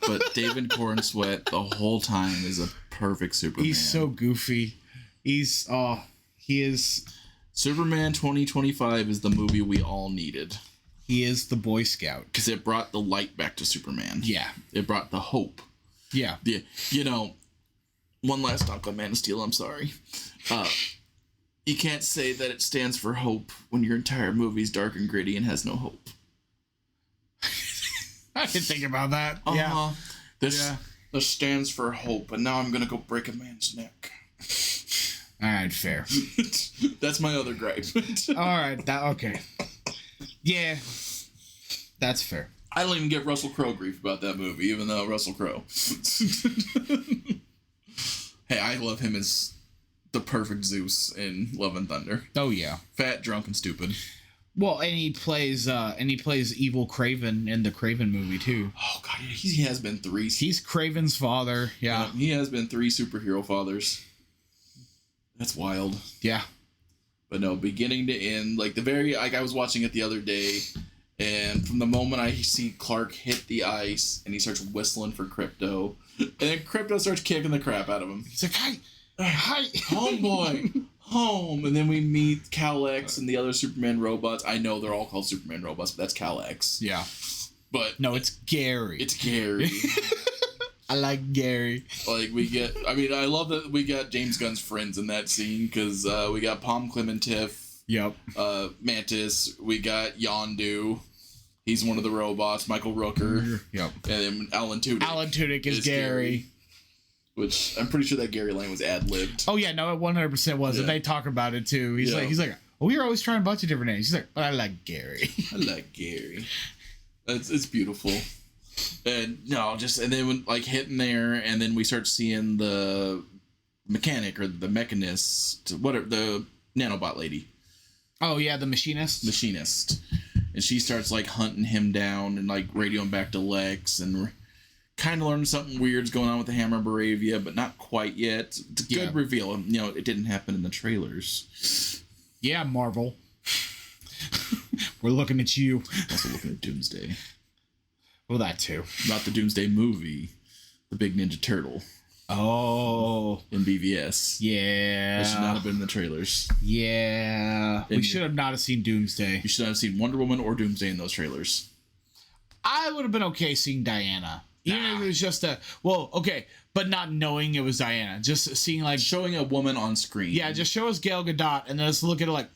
But David Cornsweet the whole time is a perfect Superman. He's so goofy. He is. Superman 2025 is the movie we all needed. He is the Boy Scout. Because it brought the light back to Superman. Yeah. It brought the hope. Yeah. One last talk on Man of Steel, I'm sorry. You can't say that it stands for hope when your entire movie's dark and gritty and has no hope. I didn't think about that. Yeah. This stands for hope, and now I'm going to go break a man's neck. All right, fair. That's my other gripe. All right, okay. Yeah, that's fair. I don't even give Russell Crowe grief about that movie, even though Russell Crowe. Hey, I love him as the perfect Zeus in Love and Thunder. Oh, yeah. Fat, drunk, and stupid. Well, and he plays evil Kraven in the Kraven movie too. Oh god, he has been 3. He's Kraven's father. Yeah. He has been 3 superhero fathers. That's wild. Yeah. But no, beginning to end, like I was watching it the other day, and from the moment I see Clark hit the ice and he starts whistling for Krypto, and then Krypto starts kicking the crap out of him. He's like, hi, homeboy, home. And then we meet Kal-X and the other Superman robots. I know they're all called Superman robots, but that's Kal-X. Yeah. But no, it's Gary. It's Gary. I like Gary. Like I love that we got James Gunn's friends in that scene, because we got Palm Clementif. Yep. Mantis. We got Yondu. He's one of the robots. Michael Rooker. Yep. And then Alan Tudyk. Alan Tudyk is Gary. Which I'm pretty sure that Gary line was ad-libbed. Oh yeah, no, it 100% was. And they talk about it too. He's like, well, we were always trying a bunch of different names. He's like, but I like Gary. I like Gary. It's beautiful. And and then when hitting there, and then we start seeing the mechanic or the mechanist, whatever, the nanobot lady. Oh yeah, the machinist. And she starts hunting him down and radioing back to Lex, and kind of learning something weird's going on with the Hammer Baravia, but not quite yet. It's a good reveal. It didn't happen in the trailers. Yeah, Marvel. We're looking at you. Also looking at Doomsday. Well, that too. Not the Doomsday movie. The Big Ninja Turtle. Oh. In BVS. Yeah. It should not have been in the trailers. Yeah. We should have not seen Doomsday. You should not have seen Wonder Woman or Doomsday in those trailers. I would have been okay seeing Diana. Even if it was just but not knowing it was Diana. Just seeing showing a woman on screen. Yeah, just show us Gal Gadot and then let's look at it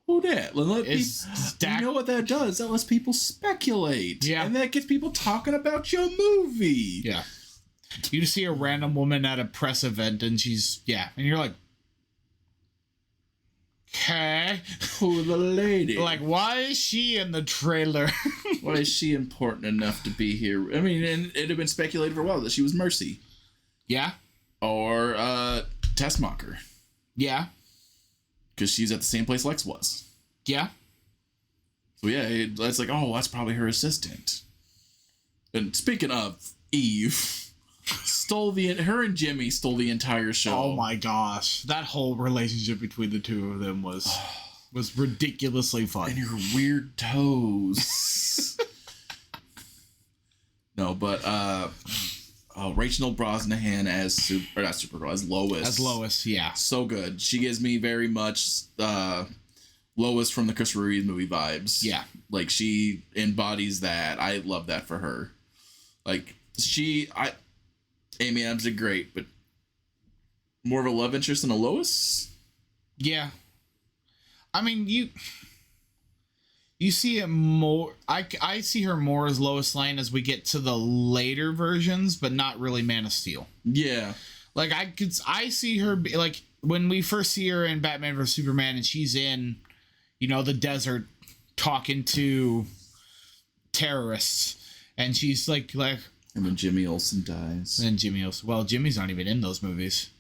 who that? You know what that does? That lets people speculate. Yeah. And that gets people talking about your movie. Yeah. You just see a random woman at a press event and she's, and you're like, okay. Who the lady? Why is she in the trailer? Why is she important enough to be here? I mean, and it had been speculated for a while that she was Mercy. Yeah. Or Tessmacher. Yeah. Because she's at the same place Lex was. Yeah. So it's that's probably her assistant. And speaking of, Eve her and Jimmy stole the entire show. Oh my gosh. That whole relationship between the two of them was ridiculously fun. And her weird toes. No, but Rachel Brosnahan as not Supergirl, as Lois. As Lois, yeah. So good. She gives me very much Lois from the Christopher Reeve movie vibes. Yeah. She embodies that. I love that for her. Amy Adams did great, but more of a love interest than a Lois? Yeah. I mean, you see it more. I see her more as Lois Lane as we get to the later versions, but not really Man of Steel. Yeah. I see her when we first see her in Batman vs Superman, and she's in, the desert talking to terrorists, and she's like. And then Jimmy Olsen dies. And Jimmy Olsen. Well, Jimmy's not even in those movies.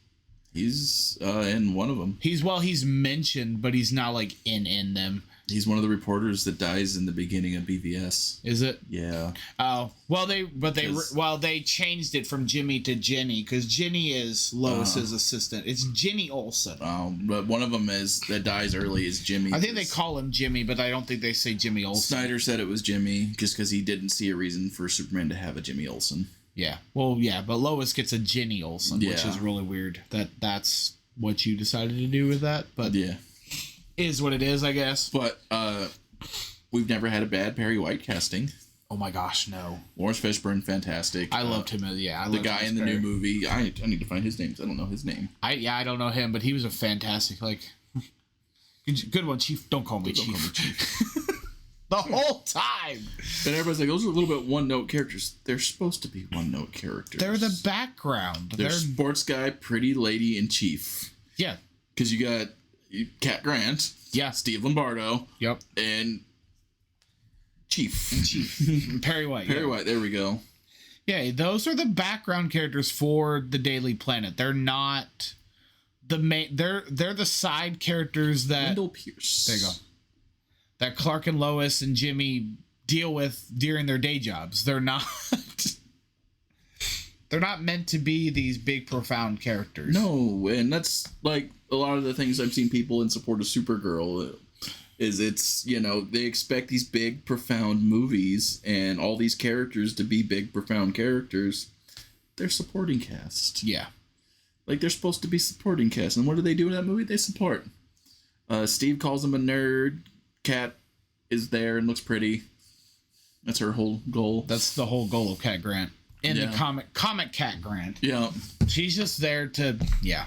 He's in one of them. He's mentioned, but he's not in them. He's one of the reporters that dies in the beginning of BVS. Is it? Yeah. Oh, well, they changed it from Jimmy to Jenny, because Jenny is Lois's assistant. It's Jenny Olsen. Oh, but one of them that dies early is Jimmy. I think they call him Jimmy, but I don't think they say Jimmy Olsen. Snyder said it was Jimmy just because he didn't see a reason for Superman to have a Jimmy Olsen. Yeah. Well, yeah, but Lois gets a Jenny Olsen, which is really weird. That's what you decided to do with that, but yeah. Is what it is, I guess. But we've never had a bad Perry White casting. Oh my gosh, no. Lawrence Fishburne, fantastic. I loved him. The guy in the new movie. I need to find his name. I don't know his name. I don't know him, but he was a fantastic. Good one, Chief. Don't call me Chief. Call me Chief. The whole time. And everybody's like, those are a little bit one-note characters. They're supposed to be one-note characters. They're the background. They're sports guy, pretty lady, and Chief. Yeah. Because you got Cat Grant. Yeah. Steve Lombardo. Yep. And Chief. Perry White. Perry White, there we go. Yeah, those are the background characters for the Daily Planet. They're not the main. They're the side characters that. Wendell Pierce. There you go. that Clark and Lois and Jimmy deal with during their day jobs. They're not they're not meant to be these big profound characters. No, and that's like a lot of the things I've seen people in support of Supergirl is it's, you know, they expect these big profound movies and all these characters to be big profound characters. They're supporting cast. Yeah. Like, they're supposed to be supporting cast. And what do they do in that movie? They support. Steve calls him a nerd. Kat is there and looks pretty. That's her whole goal. That's the whole goal of Cat Grant. In the comic Cat Grant. Yeah. She's just there to, yeah.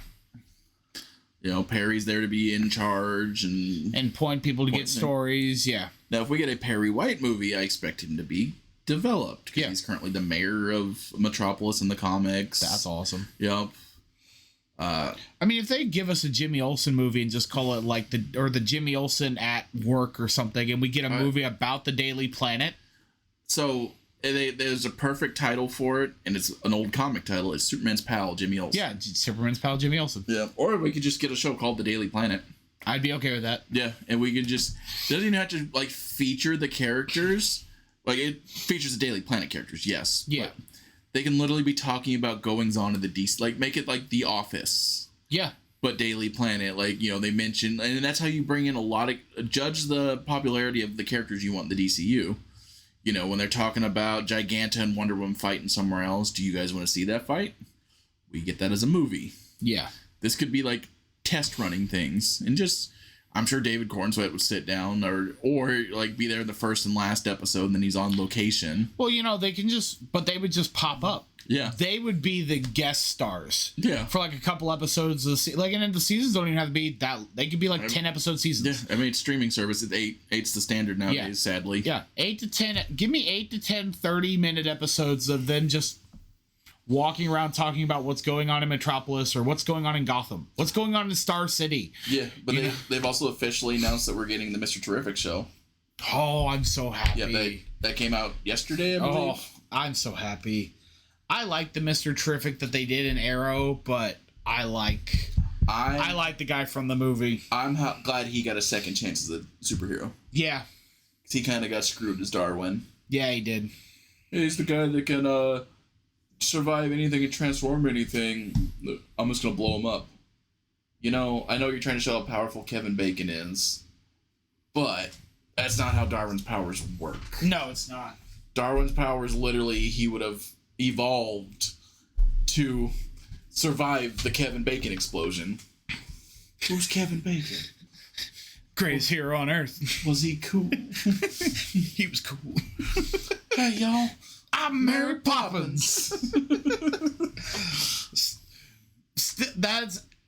You know, Perry's there to be in charge and point people to get stories. Yeah. Now, if we get a Perry White movie, I expect him to be developed. Yeah. He's currently the mayor of Metropolis in the comics. That's awesome. Yep. I mean, if they give us a Jimmy Olsen movie and just call it like the Jimmy Olsen at work or something, and we get a movie about the Daily Planet. So there's a perfect title for it, and it's an old comic title. It's Superman's pal, Jimmy Olsen. Yeah, Superman's pal, Jimmy Olsen. Yeah. Or we could just get a show called The Daily Planet. I'd be okay with that. Yeah, and we could just doesn't even have to like feature the characters. Like, it features the Daily Planet characters, yes. Yeah. But they can literally be talking about goings on in the DC. Like, make it like The Office. Yeah. But Daily Planet, like, you know, they mention, and that's how you bring in a lot of, judge the popularity of the characters you want in the DCU. You know, when they're talking about Giganta and Wonder Woman fighting somewhere else, do you guys want to see that fight? We get that as a movie. Yeah. This could be like test running things, and just, I'm sure David Cornsweet would sit down or like be there in the first and last episode, and then he's on location. Well, you know, they would just pop up. Yeah. They would be the guest stars. Yeah. For like a couple episodes of and the seasons don't even have to be that. They could be like 10 episode seasons. Yeah. I mean, it's streaming service. It's 8. 8's the standard nowadays, sadly. Yeah. 8 to 10. Give me 8 to 10 30-minute episodes of them just walking around talking about what's going on in Metropolis or what's going on in Gotham. What's going on in Star City. Yeah. But they've also officially announced that we're getting the Mr. Terrific show. Oh, I'm so happy. Yeah. That came out yesterday, I believe. Oh, I'm so happy. I like the Mr. Terrific that they did in Arrow, but I like the guy from the movie. I'm glad he got a second chance as a superhero. Yeah. Because he kind of got screwed as Darwin. Yeah, he did. He's the guy that can survive anything and transform anything. I'm just going to blow him up. You know, I know you're trying to show how powerful Kevin Bacon is, but that's not how Darwin's powers work. No, it's not. Darwin's powers, literally, he would have evolved to survive the Kevin Bacon explosion. Who's Kevin Bacon? Greatest hero on earth. Was he cool? He was cool. Hey, y'all. I'm Mary Poppins.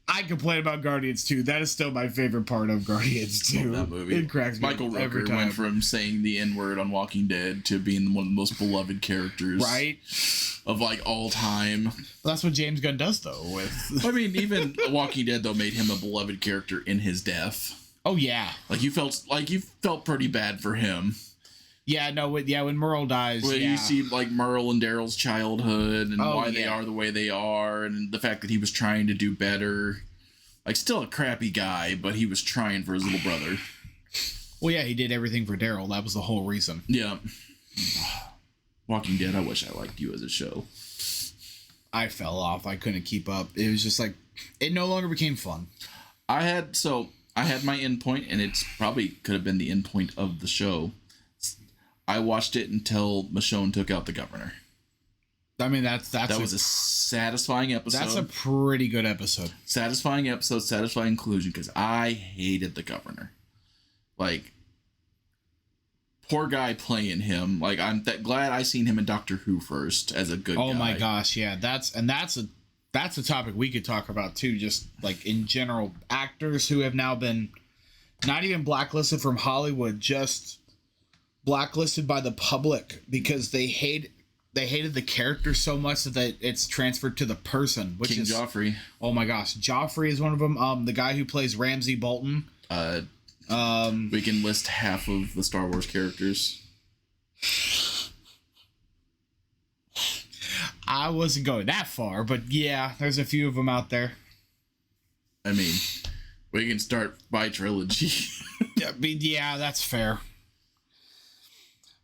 I complain about Guardians 2. That is still my favorite part of Guardians 2. Love that movie. It cracks me Michael every Rooker time. went from saying the N-word on Walking Dead to being one of the most beloved characters, right, of like all time. Well, that's what James Gunn does, though. With I mean, even Walking Dead though made him a beloved character in his death. Oh yeah, you felt pretty bad for him. Yeah, no, when Merle dies, when you see like Merle and Daryl's childhood and why they are the way they are, and the fact that he was trying to do better. Like, still a crappy guy, but he was trying for his little brother. Well, yeah, he did everything for Daryl. That was the whole reason. Yeah. Walking Dead, I wish I liked you as a show. I fell off. I couldn't keep up. It was just like, it no longer became fun. I had my end point, and it's probably could have been the end point of the show. I watched it until Michonne took out the governor. I mean, that was a satisfying episode. That's a pretty good episode. Satisfying episode, satisfying conclusion, because I hated the governor. Like, poor guy playing him. Like, I'm glad I seen him in Doctor Who first as a good guy. Oh my gosh, yeah. That's a topic we could talk about too, just like in general. Actors who have now been not even blacklisted from Hollywood, just blacklisted by the public because they hated the character so much that it's transferred to the person, which is Joffrey. Oh my gosh, Joffrey is one of them. The guy who plays Ramsay Bolton. We can list half of the Star Wars characters. I wasn't going that far, but yeah, there's a few of them out there. I mean, we can start by trilogy. Yeah, mean, yeah, that's fair.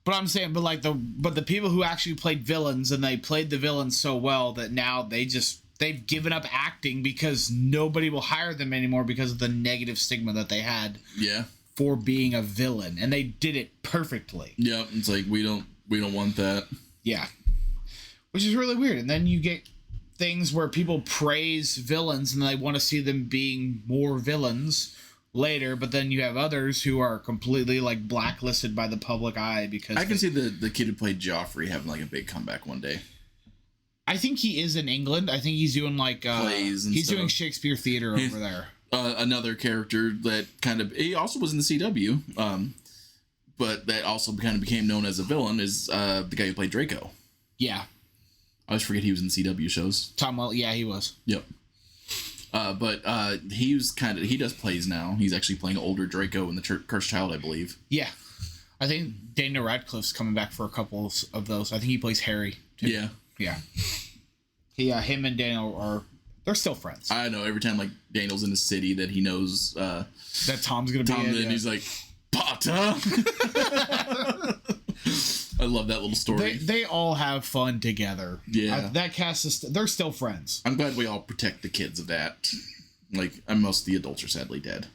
But I'm saying, but the people who actually played villains, and they played the villains so well that now they've given up acting because nobody will hire them anymore because of the negative stigma that they had. Yeah. For being a villain, and they did it perfectly. Yeah, it's like we don't want that. Yeah. Which is really weird. And then you get things where people praise villains and they want to see them being more villains later, but then you have others who are completely like blacklisted by the public eye because I can see the kid who played Joffrey having like a big comeback one day. I think he is in England. I think he's doing like plays and he's stuff. doing Shakespeare theater over there. Another character that he also was in the CW, but that also kind of became known as a villain is the guy who played Draco. Yeah. I always forget he was in CW shows. Tom Well, yeah, he was. Yep. But he does plays now. He's actually playing older Draco in the Cursed Child, I believe. Yeah. I think Daniel Radcliffe's coming back for a couple of those. I think he plays Harry, too. Yeah. Yeah. Him and Daniel they're still friends. I know. Every time like Daniel's in the city that he knows that Tom's gonna be in, and he's like, Potter. I love that little story. They all have fun together. Yeah. That cast is they're still friends. I'm glad we all protect the kids of that. Like, most of the adults are sadly dead.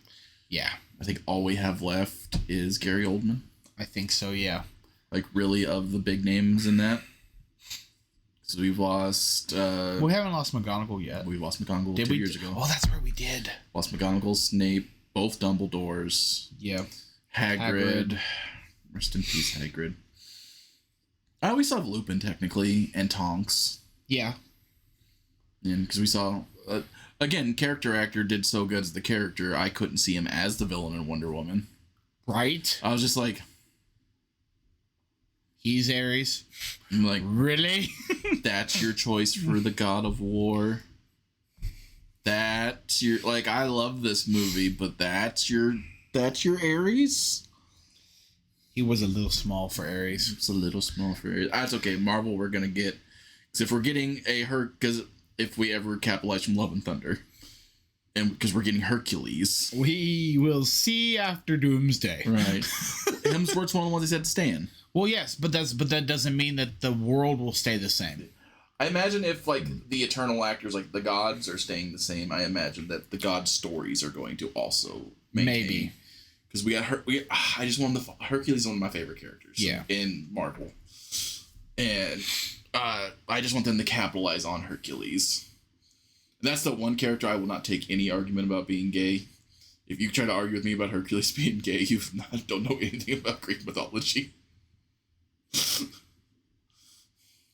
Yeah. I think all we have left is Gary Oldman. I think so, yeah. Like, really, of the big names in that. So we've lost... we haven't lost McGonagall yet. We lost McGonagall did 2 years ago. Oh, that's right, we did. Lost McGonagall, Snape, both Dumbledores. Yeah. Hagrid. Rest in peace, Hagrid. We still have Lupin, technically, and Tonks. Yeah. And because we saw... again, character actor did so good as the character, I couldn't see him as the villain in Wonder Woman. Right? I was just like... He's Ares. I'm like... Really? That's your choice for the God of War? That's your... Like, I love this movie, but that's your Ares? He was a little small for Ares. It's a little small for Ares. That's okay. Marvel, we're going to get... Because if we're getting because if we ever capitalize from Love and Thunder, and because we're getting Hercules... We will see after Doomsday. Right. Hemsworth's one of the ones they said to stand. Well, yes, but that doesn't mean that the world will stay the same. I imagine if, like, the Eternal actors, like, the gods are staying the same, I imagine that the god stories are going to also maintain. Maybe. Because I just want Hercules is one of my favorite characters. Yeah. In Marvel. And I just want them to capitalize on Hercules. And that's the one character I will not take any argument about being gay. If you try to argue with me about Hercules being gay, you don't know anything about Greek mythology.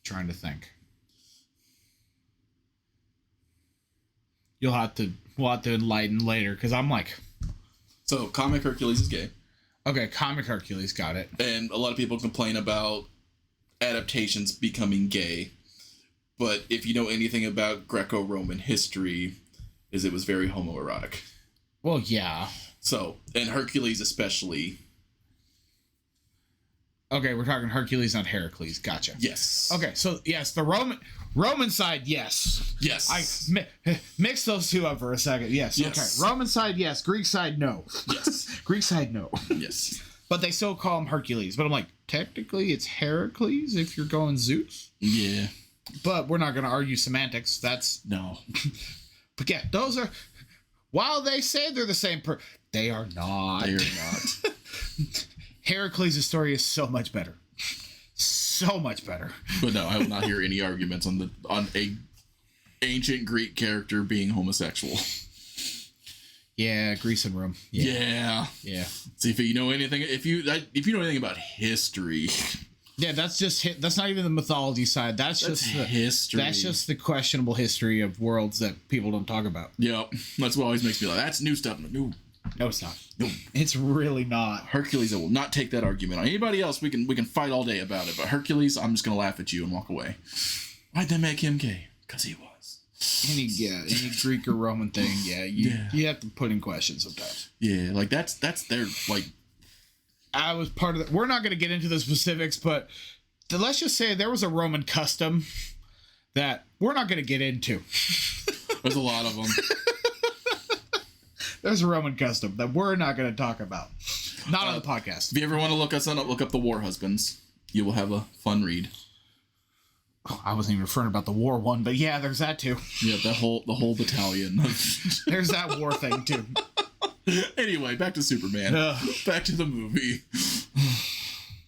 Trying to think. We'll have to enlighten later, because I'm like... So, comic Hercules is gay. Okay, comic Hercules, got it. And a lot of people complain about adaptations becoming gay. But if you know anything about Greco-Roman history, it was very homoerotic. Well, yeah. So, and Hercules especially... Okay, we're talking Hercules, not Heracles. Gotcha. Yes. Okay, so yes, the Roman side, yes. Yes. I mix those two up for a second. Yes. Yes. Okay. Roman side, yes. Greek side, no. Yes. Greek side, no. Yes. But they still call him Hercules. But I'm like, technically, it's Heracles if you're going Zeus. Yeah. But we're not going to argue semantics. That's no. But yeah, those are. While they say they're the same they are not. They are not. Heracles' story is so much better. So much better. But no, I will not hear any arguments on a ancient Greek character being homosexual. Yeah, Greece and Rome. Yeah. See, if you know anything, if you know anything about history. Yeah, that's not even the mythology side. That's just the history. That's just the questionable history of worlds that people don't talk about. Yep. That's what always makes me like, that's new stuff. No, it's not. No, it's really not. Hercules, I will not take that argument on anybody else. We can fight all day about it, but Hercules, I'm just gonna laugh at you and walk away. Why'd they make him gay? Because he was. Any Greek or Roman thing, you have to put in questions sometimes. Yeah, like that's their like. I was part of that. We're not going to get into the specifics, but let's just say there was a Roman custom that we're not going to get into. There's a lot of them. There's a Roman custom that we're not going to talk about. Not on the podcast. If you ever want to look us up, look up The War Husbands. You will have a fun read. Oh, I wasn't even referring about the war one, but yeah, there's that too. Yeah, the whole battalion. There's that war thing too. Anyway, back to Superman. Back to the movie.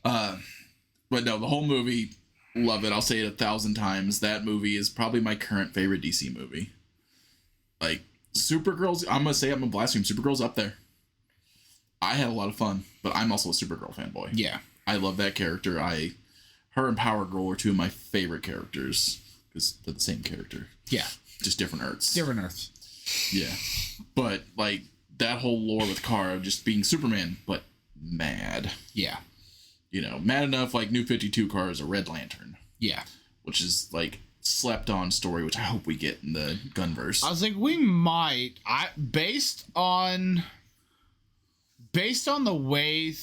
But no, the whole movie, love it. I'll say it 1,000 times. That movie is probably my current favorite DC movie. Like, Supergirl's, I'm going to say I'm a blaspheme. Supergirl's up there. I had a lot of fun, but I'm also a Supergirl fanboy. Yeah. I love that character. Her and Power Girl are two of my favorite characters. Because they're the same character. Yeah. Just different Earths. Different Earths. Yeah. But, like, that whole lore with Kara just being Superman, but mad. Yeah. You know, mad enough, like, New 52 Kara is a Red Lantern. Yeah. Which is, like, slept on story, which I hope we get in the Gunverse. I was like, we might. Based on the way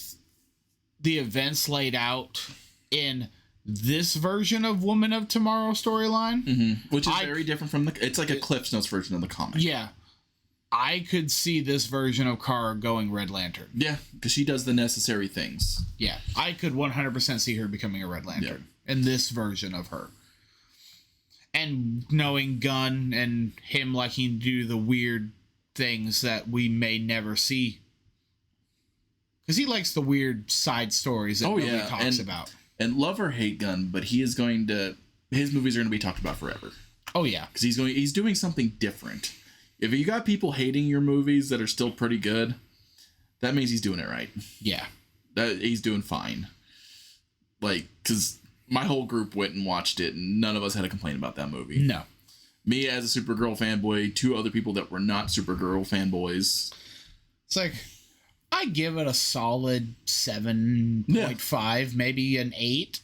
the events laid out in this version of Woman of Tomorrow storyline, which is very different from it's like a Cliff's Notes version of the comic. Yeah, I could see this version of Kara going Red Lantern. Yeah, because she does the necessary things. Yeah, I could 100% see her becoming a Red Lantern in this version of her. And knowing Gunn and him liking to do the weird things that we may never see. Because he likes the weird side stories that nobody talks about. And love or hate Gunn, but his movies are going to be talked about forever. Oh, yeah. Because he's doing something different. If you got people hating your movies that are still pretty good, that means he's doing it right. Yeah. He's doing fine. Like, because my whole group went and watched it, and none of us had a complaint about that movie. No. Me as a Supergirl fanboy, 2 other people that were not Supergirl fanboys. It's like, I give it a solid 7.5, maybe an 8.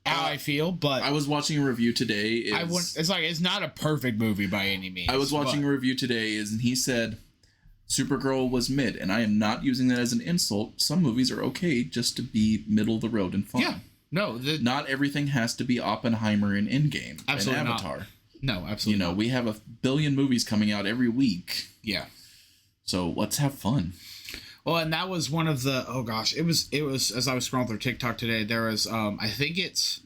How I feel, but I was watching a review today. It's not a perfect movie by any means. I was watching a review today, and he said Supergirl was mid, and I am not using that as an insult. Some movies are okay just to be middle of the road and fun. Yeah, no, not everything has to be Oppenheimer and Endgame and Avatar. Not. No, absolutely. You know, we have 1 billion movies coming out every week. Yeah, so let's have fun. Well, and that was one of the it was as I was scrolling through TikTok today, there was I think it's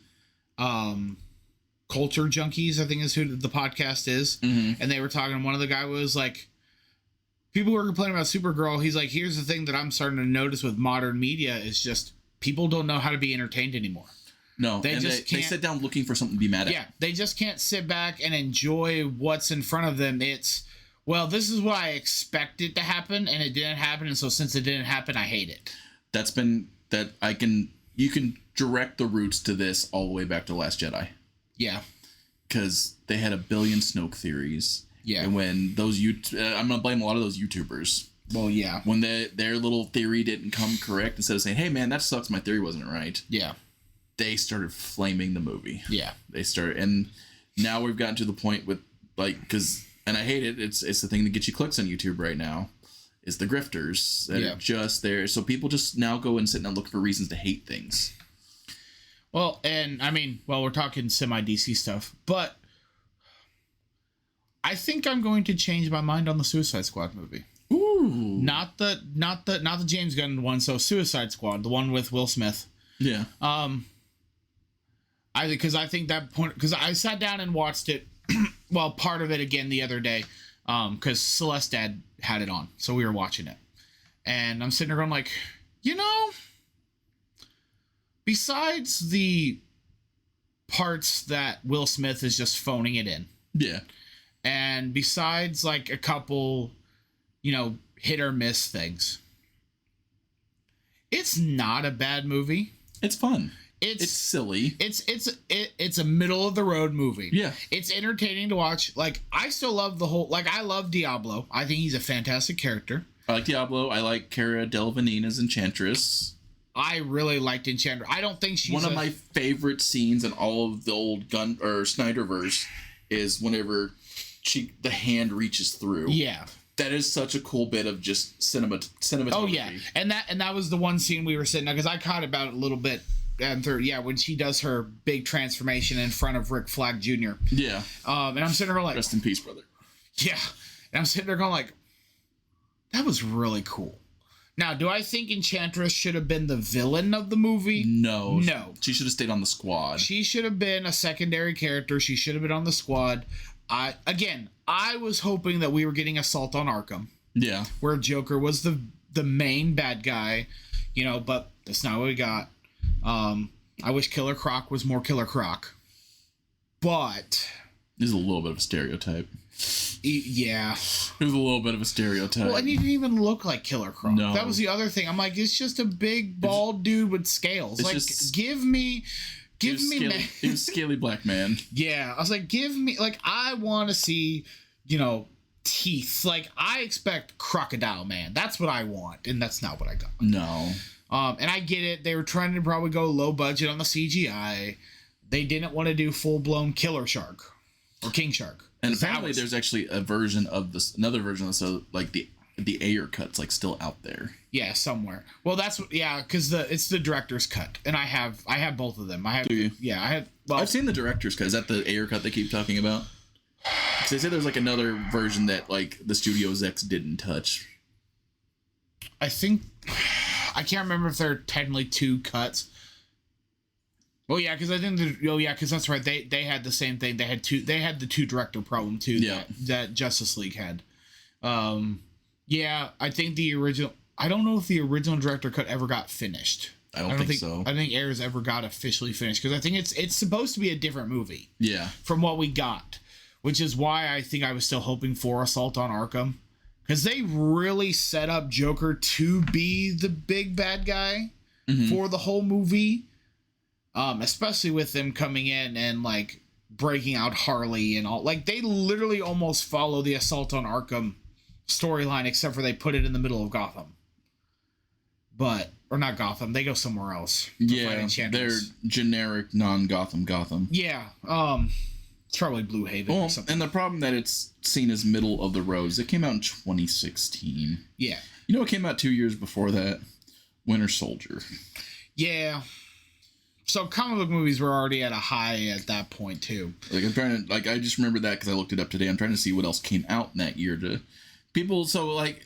Culture Junkies, I think is who the podcast is. And they were talking, one of the guy was like, people were complaining about Supergirl. He's like, here's the thing that I'm starting to notice with modern media is just people don't know how to be entertained anymore. No, they sit down looking for something to be mad at. Yeah, they just can't sit back and enjoy what's in front of them. It's, well, this is what I expected to happen, and it didn't happen, and so since it didn't happen, I hate it. You can direct the roots to this all the way back to Last Jedi. Yeah. Because they had 1 billion Snoke theories. Yeah. And when those I'm going to blame a lot of those YouTubers. Well, yeah. When their little theory didn't come correct, instead of saying, hey, man, that sucks, my theory wasn't right. Yeah. They started flaming the movie. Yeah. And now we've gotten to the point with, like, and I hate it, it's the thing that gets you clicks on YouTube right now, is the grifters that are just there. So people just now go and sit and look for reasons to hate things. Well, and I mean, we're talking semi-DC stuff, but I think I'm going to change my mind on the Suicide Squad movie. Ooh. Not the James Gunn one, so Suicide Squad, the one with Will Smith. Yeah. Because I think that point, because I sat down and watched it, well, part of it again the other day, because Celeste Dad had it on, so we were watching it, and I'm sitting there going like, besides the parts that Will Smith is just phoning it in, yeah, and besides like a couple, hit or miss things, it's not a bad movie. It's fun. It's silly. It's a middle of the road movie. Yeah. It's entertaining to watch. Like, I still love I love Diablo. I think he's a fantastic character. I like Diablo. I like Cara Delevingne as Enchantress. I really liked Enchantress. I don't think she's one of my favorite scenes in all of the old Snyderverse is whenever the hand reaches through. Yeah. That is such a cool bit of just cinematography. Oh yeah, and that was the one scene we were sitting there, because I caught about a little bit. And when she does her big transformation in front of Rick Flag Jr. Yeah. And I'm sitting there like, rest in peace, brother. Yeah. And I'm sitting there going like, that was really cool. Now, do I think Enchantress should have been the villain of the movie? No. No. She should have stayed on the squad. She should have been a secondary character. She should have been on the squad. I was hoping that we were getting Assault on Arkham. Yeah. Where Joker was the main bad guy, but that's not what we got. I wish Killer Croc was more Killer Croc. But He's a little bit of a stereotype. Yeah. He was a little bit of a stereotype. Well, and he didn't even look like Killer Croc. No. That was the other thing. I'm like, it's just a big bald dude with scales. Like, give me he was a scaly black man. Yeah. I was like, I want to see, teeth. Like, I expect Crocodile Man. That's what I want. And that's not what I got. No. And I get it. They were trying to probably go low budget on the CGI. They didn't want to do full-blown Killer Shark or King Shark. And apparently there's actually another version of this, so like the Ayer cut's like still out there. Yeah, somewhere. Well, because it's the director's cut, and I have both of them. Do you? Yeah, I have. Well, I've seen the director's cut. Is that the Ayer cut they keep talking about? Because they say there's like another version that like the studio execs didn't touch. I can't remember if there are technically two cuts. Oh yeah, because because that's right. They had the same thing. They had the two director problem too. Yeah. That Justice League had. Yeah, I think the original. I don't know if the original director cut ever got finished. I don't think so. I think Ayers ever got officially finished because I think it's supposed to be a different movie. Yeah. From what we got, which is why I think I was still hoping for Assault on Arkham, because they really set up Joker to be the big bad guy for the whole movie. Especially with them coming in and like breaking out Harley and all, like they literally almost follow the Assault on Arkham storyline, except for they put it in the middle of Gotham. Or not Gotham, they go somewhere else. Yeah, they're generic non-Gotham. Yeah, it's probably Blue Haven or something. And the problem that it's seen as middle of the road is it came out in 2016. Yeah. You know what came out 2 years before that? Winter Soldier. Yeah. So comic book movies were already at a high at that point too. Like I'm trying to I just remember that because I looked it up today. I'm trying to see what else came out in that year to people. So like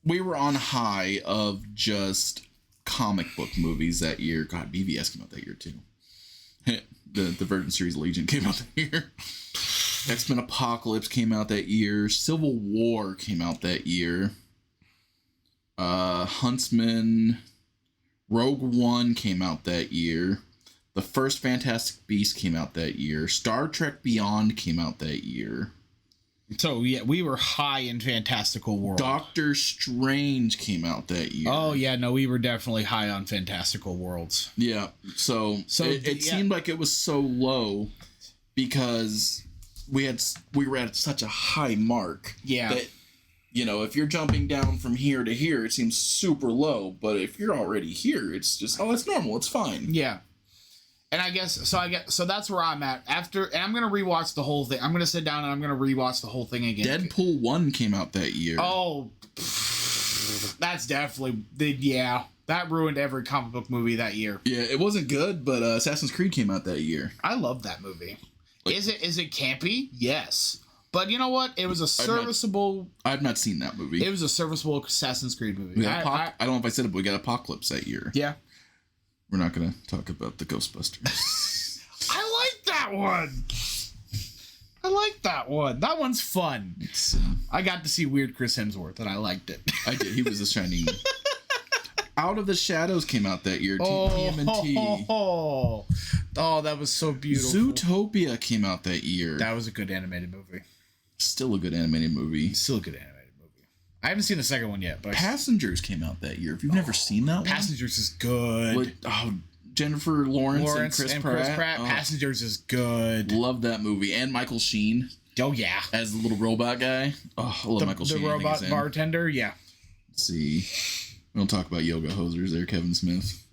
we were on high of just comic book movies that year. God, BVS came out that year too. The Virgin Series Legion came out that year. X-Men Apocalypse came out that year. Civil War came out that year. Huntsman. Rogue One came out that year. The first Fantastic Beast came out that year. Star Trek Beyond came out that year. So, yeah, we were high in Fantastical World. Doctor Strange came out that year. Oh, yeah, no, we were definitely high on Fantastical Worlds. Yeah, so it seemed like it was so low because we were at such a high mark. Yeah. That, if you're jumping down from here to here, it seems super low. But if you're already here, it's just, it's normal. It's fine. Yeah. And so that's where I'm at. And I'm going to rewatch the whole thing. I'm going to sit down and I'm going to rewatch the whole thing again. Deadpool 1 came out that year. Oh, that's definitely, that ruined every comic book movie that year. Yeah, it wasn't good, but Assassin's Creed came out that year. I love that movie. Is it campy? Yes. But you know what? It was a serviceable... I've not seen that movie. It was a serviceable Assassin's Creed movie. I don't know if I said it, but we got Apocalypse that year. Yeah. We're not going to talk about the Ghostbusters. I like that one. That one's fun. I got to see Weird Chris Hemsworth, and I liked it. I did. He was a shining... Out of the Shadows came out that year. TMNT. Oh, that was so beautiful. Zootopia came out that year. That was a good animated movie. Still a good animated movie. I haven't seen the second one yet. But Passengers came out that year. If you've never seen that one. Passengers is good. Jennifer Lawrence and Chris Pratt. Passengers is good. Love that movie. And Michael Sheen. Oh, yeah. As the little robot guy. Oh, I love Michael Sheen. The robot bartender, yeah. Let's see. We don't talk about yoga hosers there, Kevin Smith.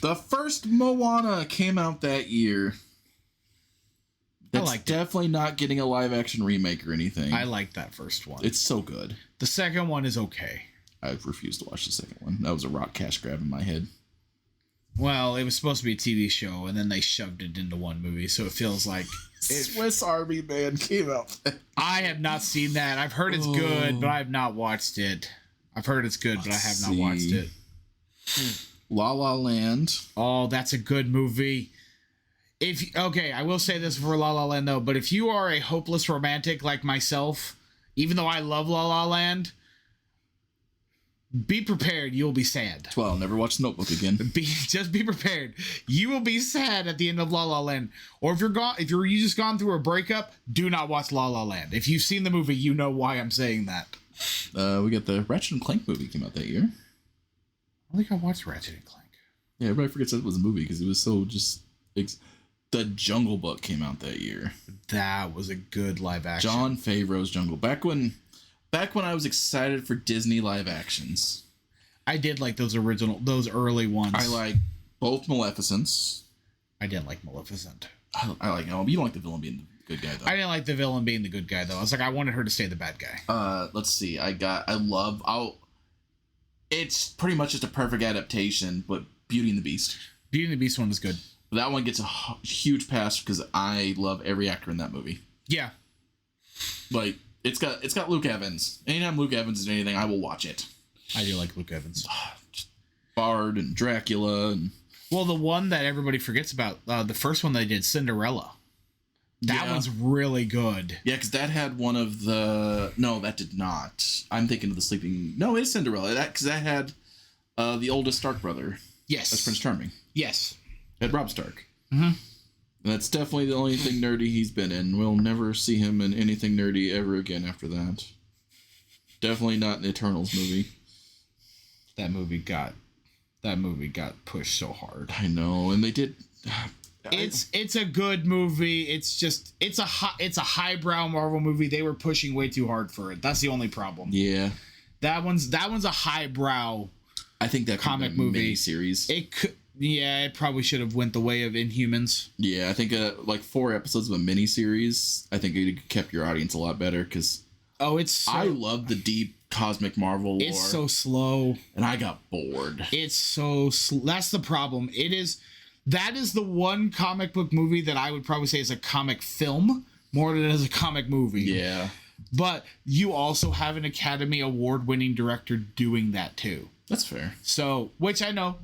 The first Moana came out that year. That's definitely not getting a live action remake or anything. I like that first one. It's so good. The second one is okay. I refuse to watch the second one. That was a rock cash grab in my head. Well, it was supposed to be a TV show, and then they shoved it into one movie, so it feels like... Swiss Army Man came out. I have not seen that. I've heard it's good, but I have not watched it. I've heard it's good, but I have not watched it. La La Land. Oh, that's a good movie. I will say this for La La Land though, but if you are a hopeless romantic like myself, even though I love La La Land, be prepared, you'll be sad. Well, I'll never watch Notebook again. Just be prepared. You will be sad at the end of La La Land. Or if you just gone through a breakup, do not watch La La Land. If you've seen the movie, you know why I'm saying that. We got the Ratchet and Clank movie came out that year. I think I watched Ratchet and Clank. Yeah, everybody forgets that it was a movie because it was so just... The Jungle Book came out that year. That was a good live action. Jon Favreau's Jungle. Back when I was excited for Disney live actions. I did like those early ones. I like both Maleficents. I didn't like Maleficent. I like, you don't like the villain being the good guy though. I didn't like the villain being the good guy though. I was like, I wanted her to stay the bad guy. Let's see. It's pretty much just a perfect adaptation, but Beauty and the Beast. Beauty and the Beast one was good. That one gets a huge pass because I love every actor in that movie. Yeah. Like, it's got Luke Evans. Anytime Luke Evans is in anything, I will watch it. I do like Luke Evans. Bard and Dracula and... Well, the one that everybody forgets about, the first one they did, Cinderella. That one's really good. Yeah, because that had one of the... No, that did not. I'm thinking of the Sleeping... No, it's Cinderella. Because that had the oldest Stark brother. Yes. That's Prince Charming. Yes. Had Rob Stark. Mm-hmm. That's definitely the only thing nerdy he's been in. We'll never see him in anything nerdy ever again after that. Definitely not an Eternals movie. That movie got pushed so hard. I know, and they did. It's a good movie. It's a highbrow Marvel movie. They were pushing way too hard for it. That's the only problem. Yeah, that one's a highbrow. I think that comic movie series. It could. Yeah, it probably should have went the way of Inhumans. Yeah, I think like 4 episodes of a miniseries. I think it kept your audience a lot better because. I love the deep cosmic Marvel lore. It's so slow, and I got bored. It's so that's the problem. That is the one comic book movie that I would probably say is a comic film more than as a comic movie. Yeah, but you also have an Academy Award-winning director doing that too. That's fair. So, which I know.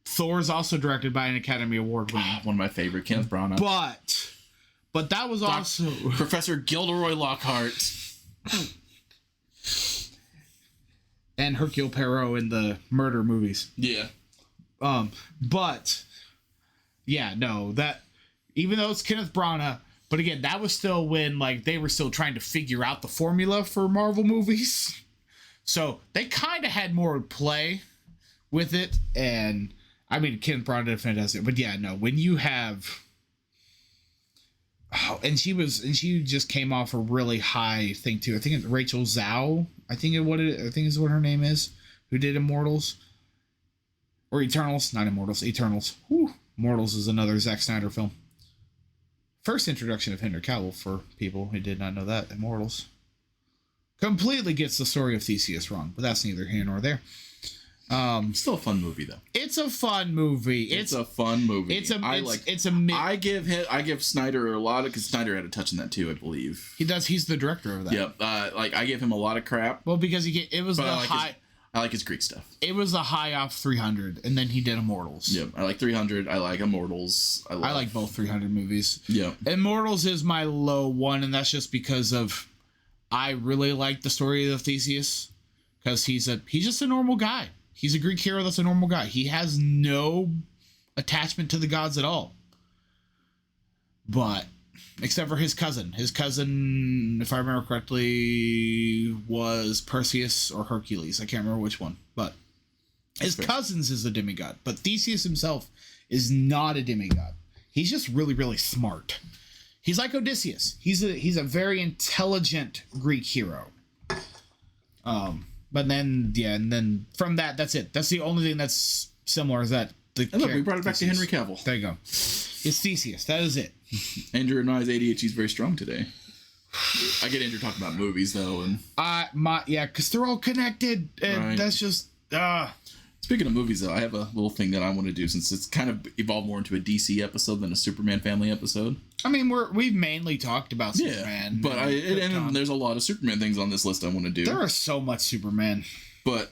Thor is also directed by an Academy Award winner. One of my favorite, Kenneth Branagh. But that was also Professor Gilderoy Lockhart and Hercule Poirot in the murder movies. Yeah. But yeah, no, that even though it's Kenneth Branagh, but again, that was still when like they were still trying to figure out the formula for Marvel movies. So they kind of had more play with it, and I mean, Kenneth Branagh did fantastic, but yeah, no, when you have, and she just came off a really high thing too. I think it's Rachel Zhao. I think is what her name is, who did Immortals or Eternals, not Immortals, Eternals. Whew. Immortals is another Zack Snyder film. First introduction of Henry Cavill for people who did not know that. Immortals completely gets the story of Theseus wrong, but that's neither here nor there. Still a fun movie though. It's a fun movie. It's a fun movie. I give Snyder a lot of, because Snyder had a touch in that too, I believe. He does. He's the director of that. Yep. I give him a lot of crap. Well, because I like his Greek stuff. It was the high off 300, and then he did Immortals. Yep. I like 300. I like Immortals. I like both 300 movies. Yeah. Immortals is my low one, and that's just because of I really like the story of Theseus, because he's just a normal guy. He's a Greek hero that's a normal guy. He has no attachment to the gods at all. But, except for his cousin. His cousin, if I remember correctly, was Perseus or Hercules. I can't remember which one. But his cousin's is a demigod. But Theseus himself is not a demigod. He's just really, really smart. He's like Odysseus. He's a very intelligent Greek hero. But then, yeah, and then from that's it. That's the only thing that's similar is that. And look, we brought it back to Henry Cavill. There you go. It's Theseus. That is it. Andrew and I's ADHD is very strong today. I get Andrew talking about movies, though. And because they're all connected. And right. That's just... Speaking of movies, though, I have a little thing that I want to do, since it's kind of evolved more into a DC episode than a Superman family episode. I mean, we've mainly talked about Superman. But and there's a lot of Superman things on this list I want to do. There is so much Superman. But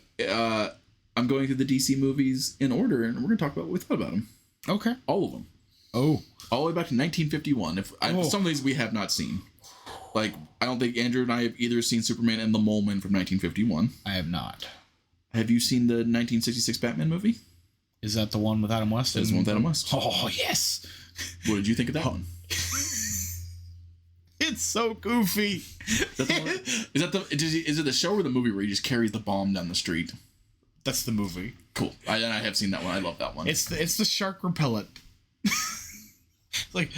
I'm going through the DC movies in order, and we're going to talk about what we thought about them. Okay. All of them. Oh. All the way back to 1951. Some of these we have not seen. Like, I don't think Andrew and I have either seen Superman and the Mole Man from 1951. I have not. Have you seen the 1966 Batman movie? Is that the one with Adam West? That's the one with Adam West. Oh, yes. What did you think of that one? It's so goofy. Is it the show or the movie where he just carries the bomb down the street? That's the movie. Cool. I have seen that one. I love that one. It's the shark repellent. Like,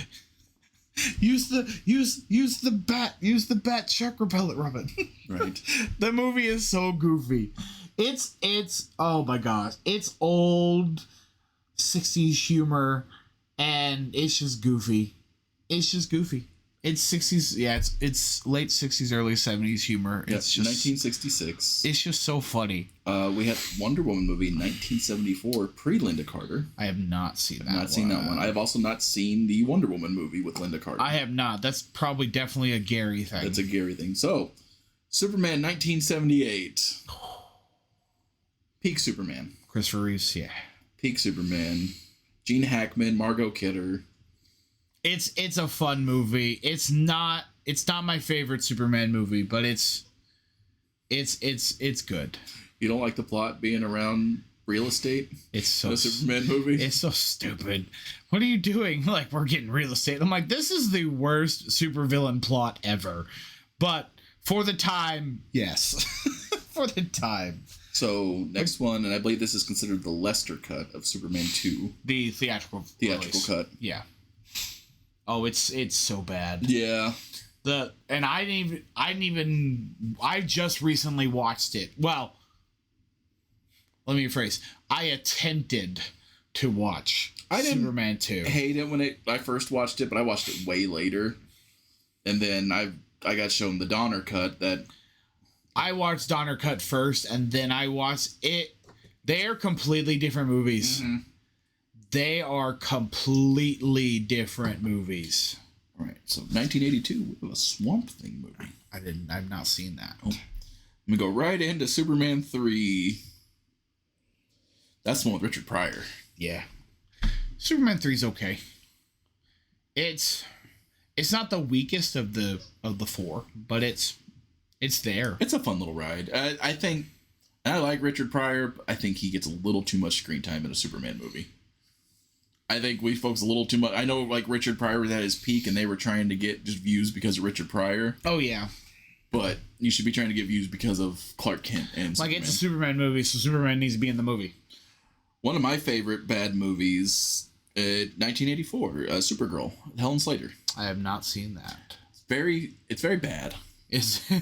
use the bat shark repellent, Robin. Right. The movie is so goofy. It's oh my gosh. It's old 60s humor, and it's just goofy. It's 60s, yeah, it's late 60s, early 70s humor. It's just 1966. It's just so funny. We had Wonder Woman movie in 1974, pre-Linda Carter. I have not seen that one. Not seen that one. I have also not seen the Wonder Woman movie with Linda Carter. I have not. That's probably definitely a Gary thing. That's a Gary thing. So, Superman 1978. Peak Superman. Christopher Reeves, yeah. Peak Superman. Gene Hackman, Margot Kidder. It's a fun movie. It's not my favorite Superman movie, but it's good. You don't like the plot being around real estate? It's so a Superman movie. It's so stupid. What are you doing? Like, we're getting real estate. I'm like, this is the worst supervillain plot ever. But for the time, yes. For the time. So, next one, and I believe this is considered the Lester cut of Superman 2. The theatrical release. Cut. Yeah. Oh, it's so bad. Yeah. I just recently watched it. Well, let me rephrase. I attempted to watch Superman 2. I hate it when I first watched it, but I watched it way later. And then I got shown the Donner cut that... I watched Donner cut first, and then I watched it. They are completely different movies. Mm-hmm. They are completely different movies. All right, so 1982, we have a Swamp Thing movie. I've not seen that. Oh. Let me go right into Superman 3. That's the one with Richard Pryor. Yeah. Superman 3 is okay. It's not the weakest of the four, but it's there. It's a fun little ride. I think, and I like Richard Pryor, but I think he gets a little too much screen time in a Superman movie. I think we folks a little too much. I know, like, Richard Pryor was at his peak, and they were trying to get just views because of Richard Pryor. Oh, yeah. But you should be trying to get views because of Clark Kent and Superman. Like, it's a Superman movie, so Superman needs to be in the movie. One of my favorite bad movies, 1984, Supergirl, Helen Slater. I have not seen that. It's very bad.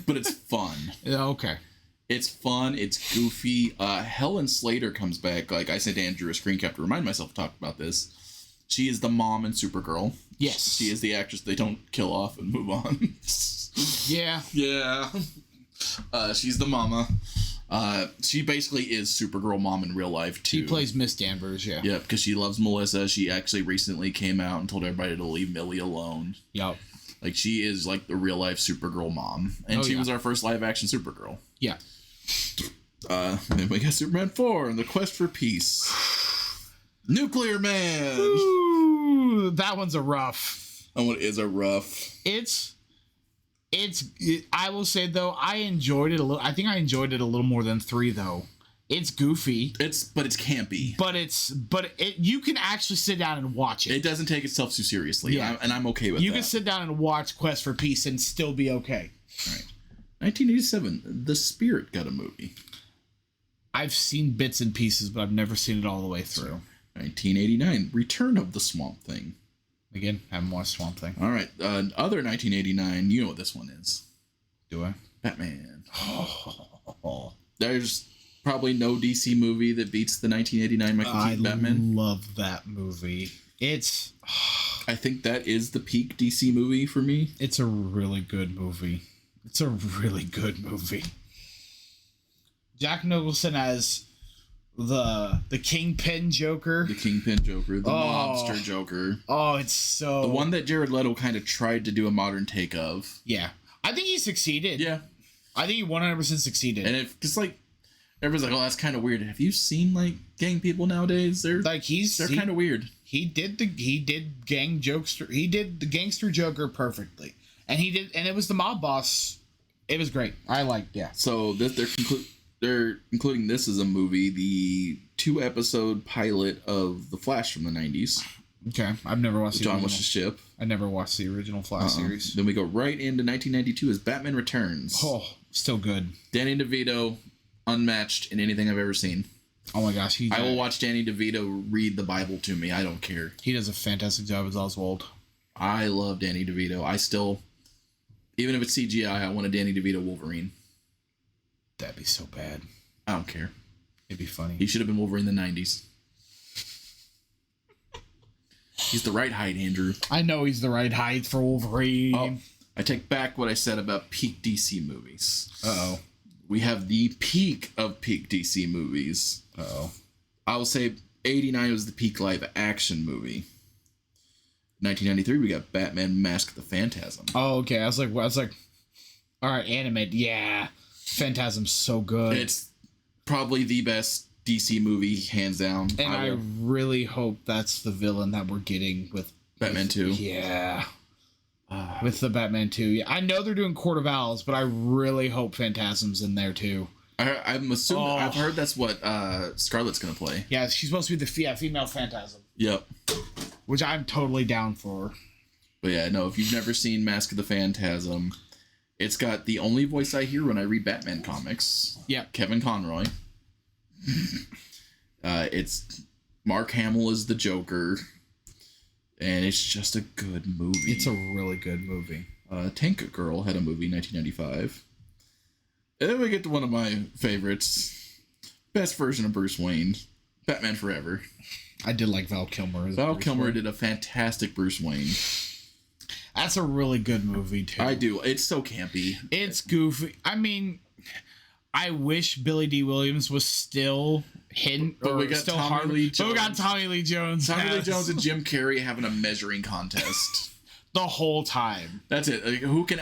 But it's fun. Okay. It's fun. It's goofy. Helen Slater comes back. Like I sent Andrew a screen cap to remind myself to talk about this. She is the mom in Supergirl. Yes. She is the actress they don't kill off and move on. Yeah. Yeah. She's the mama. She basically is Supergirl mom in real life too. She plays Miss Danvers, yeah. Yeah, because she loves Melissa. She actually recently came out and told everybody to leave Millie alone. Yep. Like, she is like the real life Supergirl mom. And she was our first live action Supergirl. Yeah. Then we got Superman 4 and the Quest for Peace. Nuclear Man. Ooh, that one's a rough. That one is a rough. I will say though, I enjoyed it a little. I think I enjoyed it a little more than 3 though. It's goofy. But it's campy. But you can actually sit down and watch it. It doesn't take itself too seriously. Yeah. And I'm okay with that. You can sit down and watch Quest for Peace and still be okay. All right. 1987, The Spirit got a movie. I've seen bits and pieces, but I've never seen it all the way through. 1989, Return of the Swamp Thing. Again, haven't watched Swamp Thing. All right. Other 1989, you know what this one is. Do I? Batman. There's probably no DC movie that beats the 1989 Michael Keaton Batman. I love that movie. I think that is the peak DC movie for me. It's a really good movie. Jack Nicholson as the Kingpin Joker. The Kingpin Joker. The mobster Joker. Oh, it's so... The one that Jared Leto kind of tried to do a modern take of. Yeah. I think he succeeded. Yeah. I think he 100% succeeded. And because, like, Everyone's like, oh, that's kind of weird. Have you seen like gang people nowadays? They're kind of weird. He did the gangster Joker perfectly, and it was the mob boss. It was great. I liked, yeah. So they're including this as a movie, the 2-episode pilot of The Flash from the 90s. Okay, I've never watched the John original. Wash's ship. I never watched the original Flash series. Then we go right into 1992 as Batman Returns. Oh, still good. Danny DeVito, unmatched in anything I've ever seen. Oh my gosh, I will watch Danny DeVito read the Bible to me. I don't care. He does a fantastic job as Oswald. I love Danny DeVito. I still, even if it's CGI, I want a Danny DeVito Wolverine. That'd be so bad. I don't care. It'd be funny. He should have been Wolverine in the 90s. He's the right height, Andrew. I know he's the right height for Wolverine. Oh, I take back what I said about peak DC movies. Uh-oh. We have the peak of peak DC movies. Uh-oh. I will say 89 was the peak live action movie. 1993, we got Batman Mask of the Phantasm. Oh, okay. I was like, all right, animated. Yeah. Phantasm's so good. It's probably the best DC movie, hands down. And I really hope that's the villain that we're getting with Batman 2. Yeah. With the Batman 2. Yeah, I know they're doing Court of Owls, but I really hope Phantasm's in there too. I'm assuming. Oh. I've heard that's what Scarlett's gonna play. Yeah, she's supposed to be the female Phantasm. Yep. Which I'm totally down for. But yeah, no, if you've never seen Mask of the Phantasm, it's got the only voice I hear when I read Batman comics. Yeah. Kevin Conroy. It's Mark Hamill is the Joker. And it's just a good movie. It's a really good movie. Tank Girl had a movie in 1995. And then we get to one of my favorites. Best version of Bruce Wayne. Batman Forever. I did like Val Kilmer. Val Kilmer did a fantastic Bruce Wayne. That's a really good movie, too. I do. It's so campy. It's goofy. I mean, I wish Billy D. Williams was still hidden. But we got Tommy Lee Jones. But we got Tommy Lee Jones. Tommy Lee Jones and Jim Carrey having a measuring contest. The whole time. That's it. Like, who can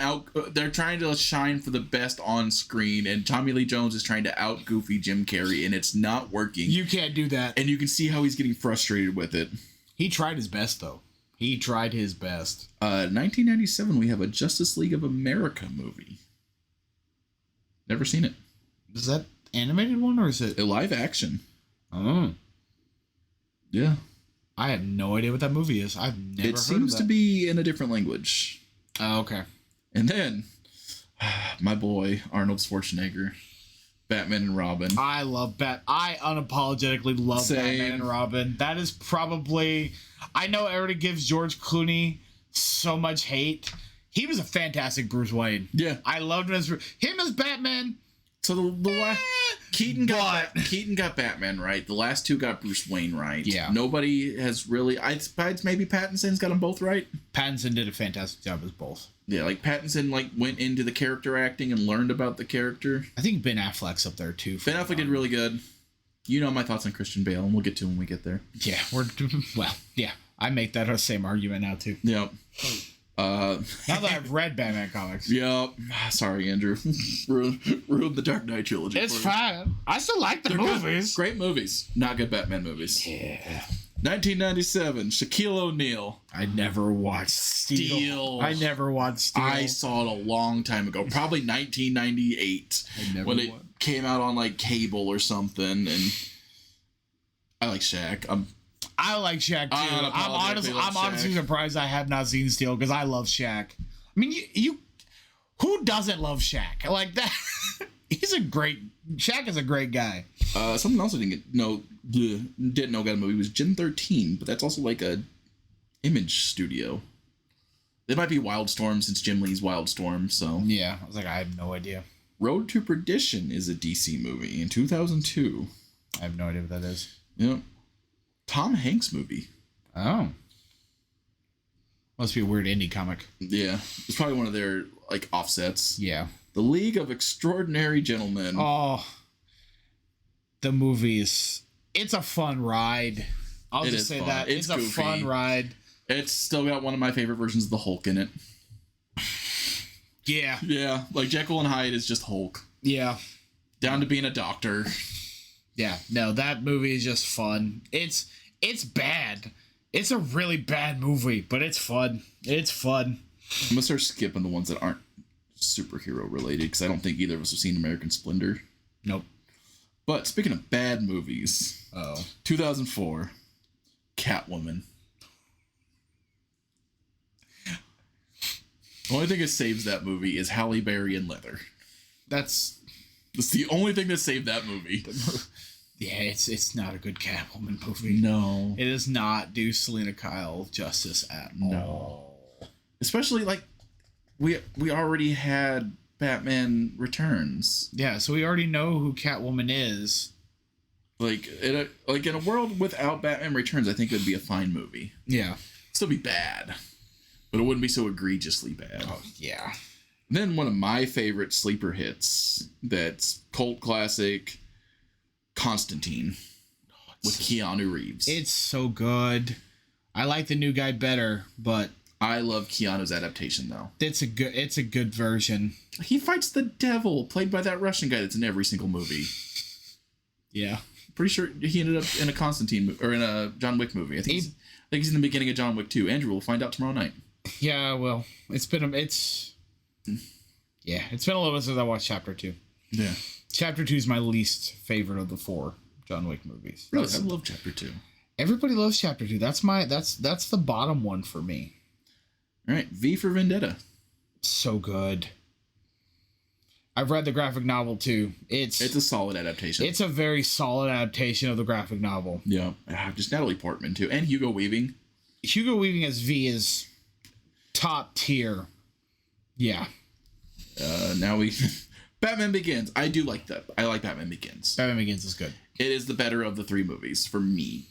they're trying to shine for the best on screen, and Tommy Lee Jones is trying to out goofy Jim Carrey, and it's not working. You can't do that. And you can see how he's getting frustrated with it. He tried his best, though. He tried his best. 1997, we have a Justice League of America movie. Never seen it. Is that animated one, or is it a live action? Oh. Yeah. I have no idea what that movie is. I've never heard of that. It seems to be in a different language. Oh, okay. And then, my boy, Arnold Schwarzenegger, Batman and Robin. I love I unapologetically love Batman and Robin. That is probably... I know everybody gives George Clooney so much hate. He was a fantastic Bruce Wayne. Yeah. I loved him as Batman. So the last... Keaton got Batman right. The last two got Bruce Wayne right. Yeah. Nobody has really... maybe Pattinson's got them both right. Pattinson did a fantastic job as both. Yeah, like Pattinson went into the character acting and learned about the character. I think Ben Affleck's up there too. Ben Affleck did really good. You know my thoughts on Christian Bale, and we'll get to him when we get there. Yeah, yeah. I make that same argument now too. Yep. Now that I've read Batman comics. Yep. Sorry, Andrew. Ruined the Dark Knight trilogy. It's fine. I still like the movies. Good. Great movies. Not good Batman movies. Yeah. 1997, Shaquille O'Neal. I never watched Steel. I never watched Steel. I saw it a long time ago, probably 1998, when it came out on like cable or something. And I like Shaq. I like Shaq too. I'm honestly surprised I have not seen Steel because I love Shaq. I mean, you who doesn't love Shaq like that? Shaq is a great guy. Something else I didn't know got a movie was Gen 13, but that's also like a Image studio. It might be Wildstorm since Jim Lee's Wildstorm. So yeah, I was like, I have no idea. Road to Perdition is a DC movie in 2002. I have no idea what that is. Yep. Tom Hanks movie. Oh. Must be a weird indie comic. Yeah. It's probably one of their like offsets. Yeah. The League of Extraordinary Gentlemen. Oh. The movies. It's a fun ride. I'll just say that. It's a fun ride. It's still got one of my favorite versions of the Hulk in it. Yeah. Yeah. Like Jekyll and Hyde is just Hulk. Yeah. down to being a doctor. Yeah, no, that movie is just fun. It's bad. It's a really bad movie, but it's fun. It's fun. I'm gonna start skipping the ones that aren't superhero related because I don't think either of us have seen American Splendor. Nope. But speaking of bad movies, 2004, Catwoman. The only thing that saves that movie is Halle Berry and leather. That's the only thing that saved that movie. Yeah, it's not a good Catwoman movie. No. It does not do Selena Kyle justice at all. No. Especially, like, we already had Batman Returns. Yeah, so we already know who Catwoman is. Like, in a world without Batman Returns, I think it would be a fine movie. Yeah. Still be bad. But it wouldn't be so egregiously bad. Oh, yeah. Then one of my favorite sleeper hits that's cult classic, Constantine with Keanu Reeves. It's so good. I like the new guy better, but I love Keanu's adaptation though. It's a good version. He fights the devil, played by that Russian guy that's in every single movie. Yeah. Pretty sure he ended up in a Constantine or in a John Wick movie. I think he's in the beginning of John Wick 2. Andrew will find out tomorrow night. Yeah, well, it's been a little bit since I watched Chapter 2. Yeah. Chapter 2 is my least favorite of the 4 John Wick movies. Really, I love Chapter 2. Everybody loves Chapter 2. That's the bottom one for me. All right, V for Vendetta. So good. I've read the graphic novel too. It's a solid adaptation. It's a very solid adaptation of the graphic novel. Yeah, just Natalie Portman too, and Hugo Weaving. Hugo Weaving as V is top tier. Yeah. Now we Batman Begins. I do like that. I like Batman Begins. Batman Begins is good. It is the better of the 3 movies for me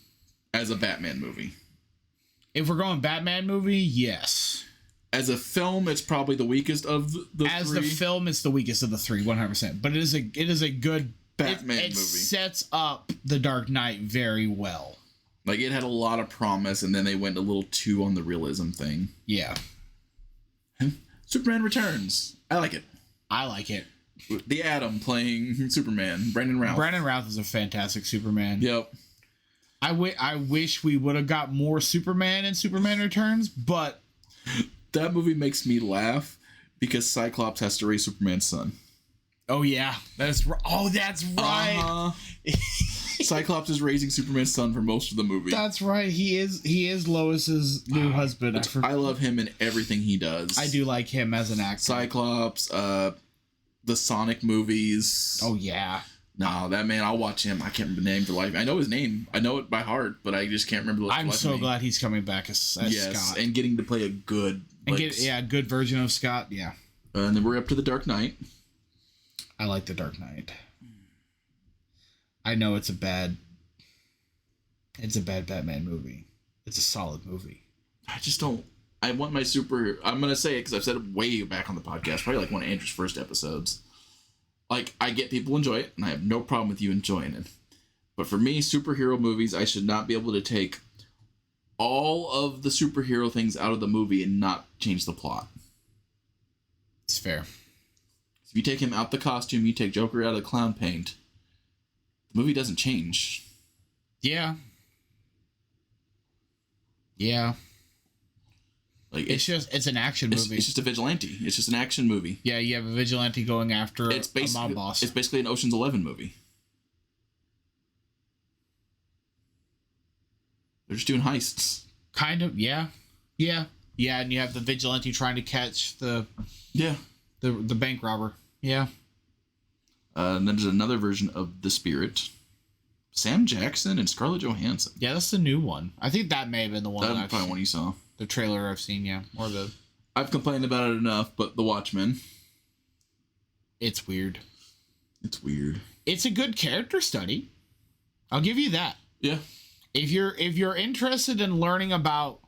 as a Batman movie. If we're going Batman movie, yes. As a film, it's probably the weakest of the As 3. the film, it's the weakest of the 3, 100%. But it is a good Batman movie. It sets up The Dark Knight very well. Like, it had a lot of promise, and then they went a little too on the realism thing. Yeah. Superman Returns. I like it. I like it. The Atom playing Superman. Brandon Routh. Brandon Routh is a fantastic Superman. Yep. I wish we would have got more Superman in Superman Returns, but that movie makes me laugh because Cyclops has to raise Superman's son. Oh yeah, that's right. Cyclops is raising Superman's son for most of the movie. That's right. He is Lois's new husband. I love him in everything he does. I do like him as an actor. Cyclops, the Sonic movies. Oh yeah. No, that man, I'll watch him. I can't remember the name for life. I know his name. I know it by heart, but I just can't remember the I'm so glad he's coming back as Scott. And getting to play a good good version of Scott. Yeah. And then we're up to The Dark Knight. I like The Dark Knight. I know it's a bad Batman movie. It's a solid movie. I just don't. I want my I'm gonna say it because I've said it way back on the podcast, probably like one of Andrew's first episodes. Like, I get people enjoy it, and I have no problem with you enjoying it. But for me, superhero movies, I should not be able to take all of the superhero things out of the movie and not change the plot. It's fair. If you take him out the costume, you take Joker out of the clown paint, the movie doesn't change. Yeah. Yeah. Like it's an action movie. It's just a vigilante. It's just an action movie. Yeah, you have a vigilante going after a mob boss. It's basically an Ocean's 11 movie. They're just doing heists. Kind of, yeah. Yeah. Yeah, and you have the vigilante trying to catch the bank robber. Yeah. And then there's another version of The Spirit. Sam Jackson and Scarlett Johansson. Yeah, that's the new one. I think that may have been the one. That's probably one you saw. The trailer I've seen, yeah. I've complained about it enough, but The Watchmen. It's weird. It's weird. It's a good character study. I'll give you that. Yeah. If you're interested in learning about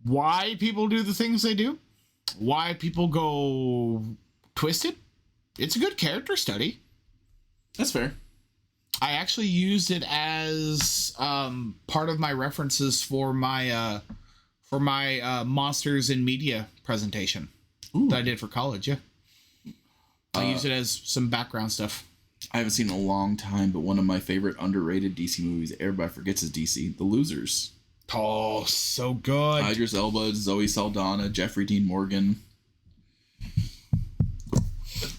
why people do the things they do, why people go twisted, it's a good character study. That's fair. I actually used it as part of my references for my Monsters in Media presentation that I did for college. Yeah, I used it as some background stuff. I haven't seen it in a long time, but one of my favorite underrated DC movies everybody forgets is DC, The Losers. Oh, so good. Idris Elba, Zoe Saldana, Jeffrey Dean Morgan.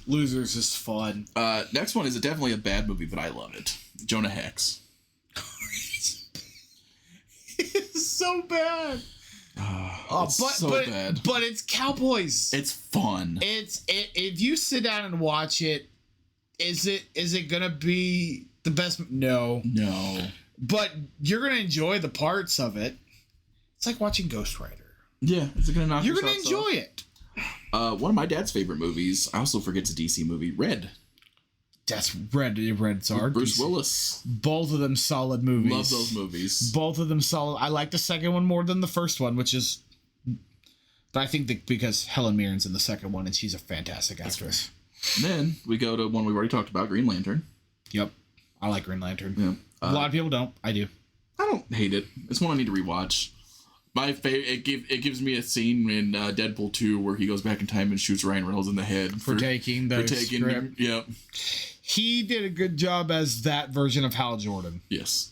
Losers is fun. Next one is definitely a bad movie, but I love it. Jonah Hex. It's so bad. Bad. But it's cowboys. It's fun. If you sit down and watch it, is it gonna be the best? No. But you're gonna enjoy the parts of it. It's like watching Ghost Rider. Yeah, is it gonna knock? You're gonna enjoy it. One of my dad's favorite movies. I also forget it's a DC movie. Red. That's Red's are Bruce DC. Willis. Both of them solid movies. Love those movies. Both of them solid. I like the second one more than the first one, which is. But I think that because Helen Mirren's in the second one, and she's a fantastic actress. And then we go to one we've already talked about, Green Lantern. Yep, I like Green Lantern. Yeah. A lot of people don't. I do. I don't hate it. It's one I need to rewatch. My favorite. It gives me a scene in Deadpool 2 where he goes back in time and shoots Ryan Reynolds in the head for taking the script. Yeah. He did a good job as that version of Hal Jordan. Yes.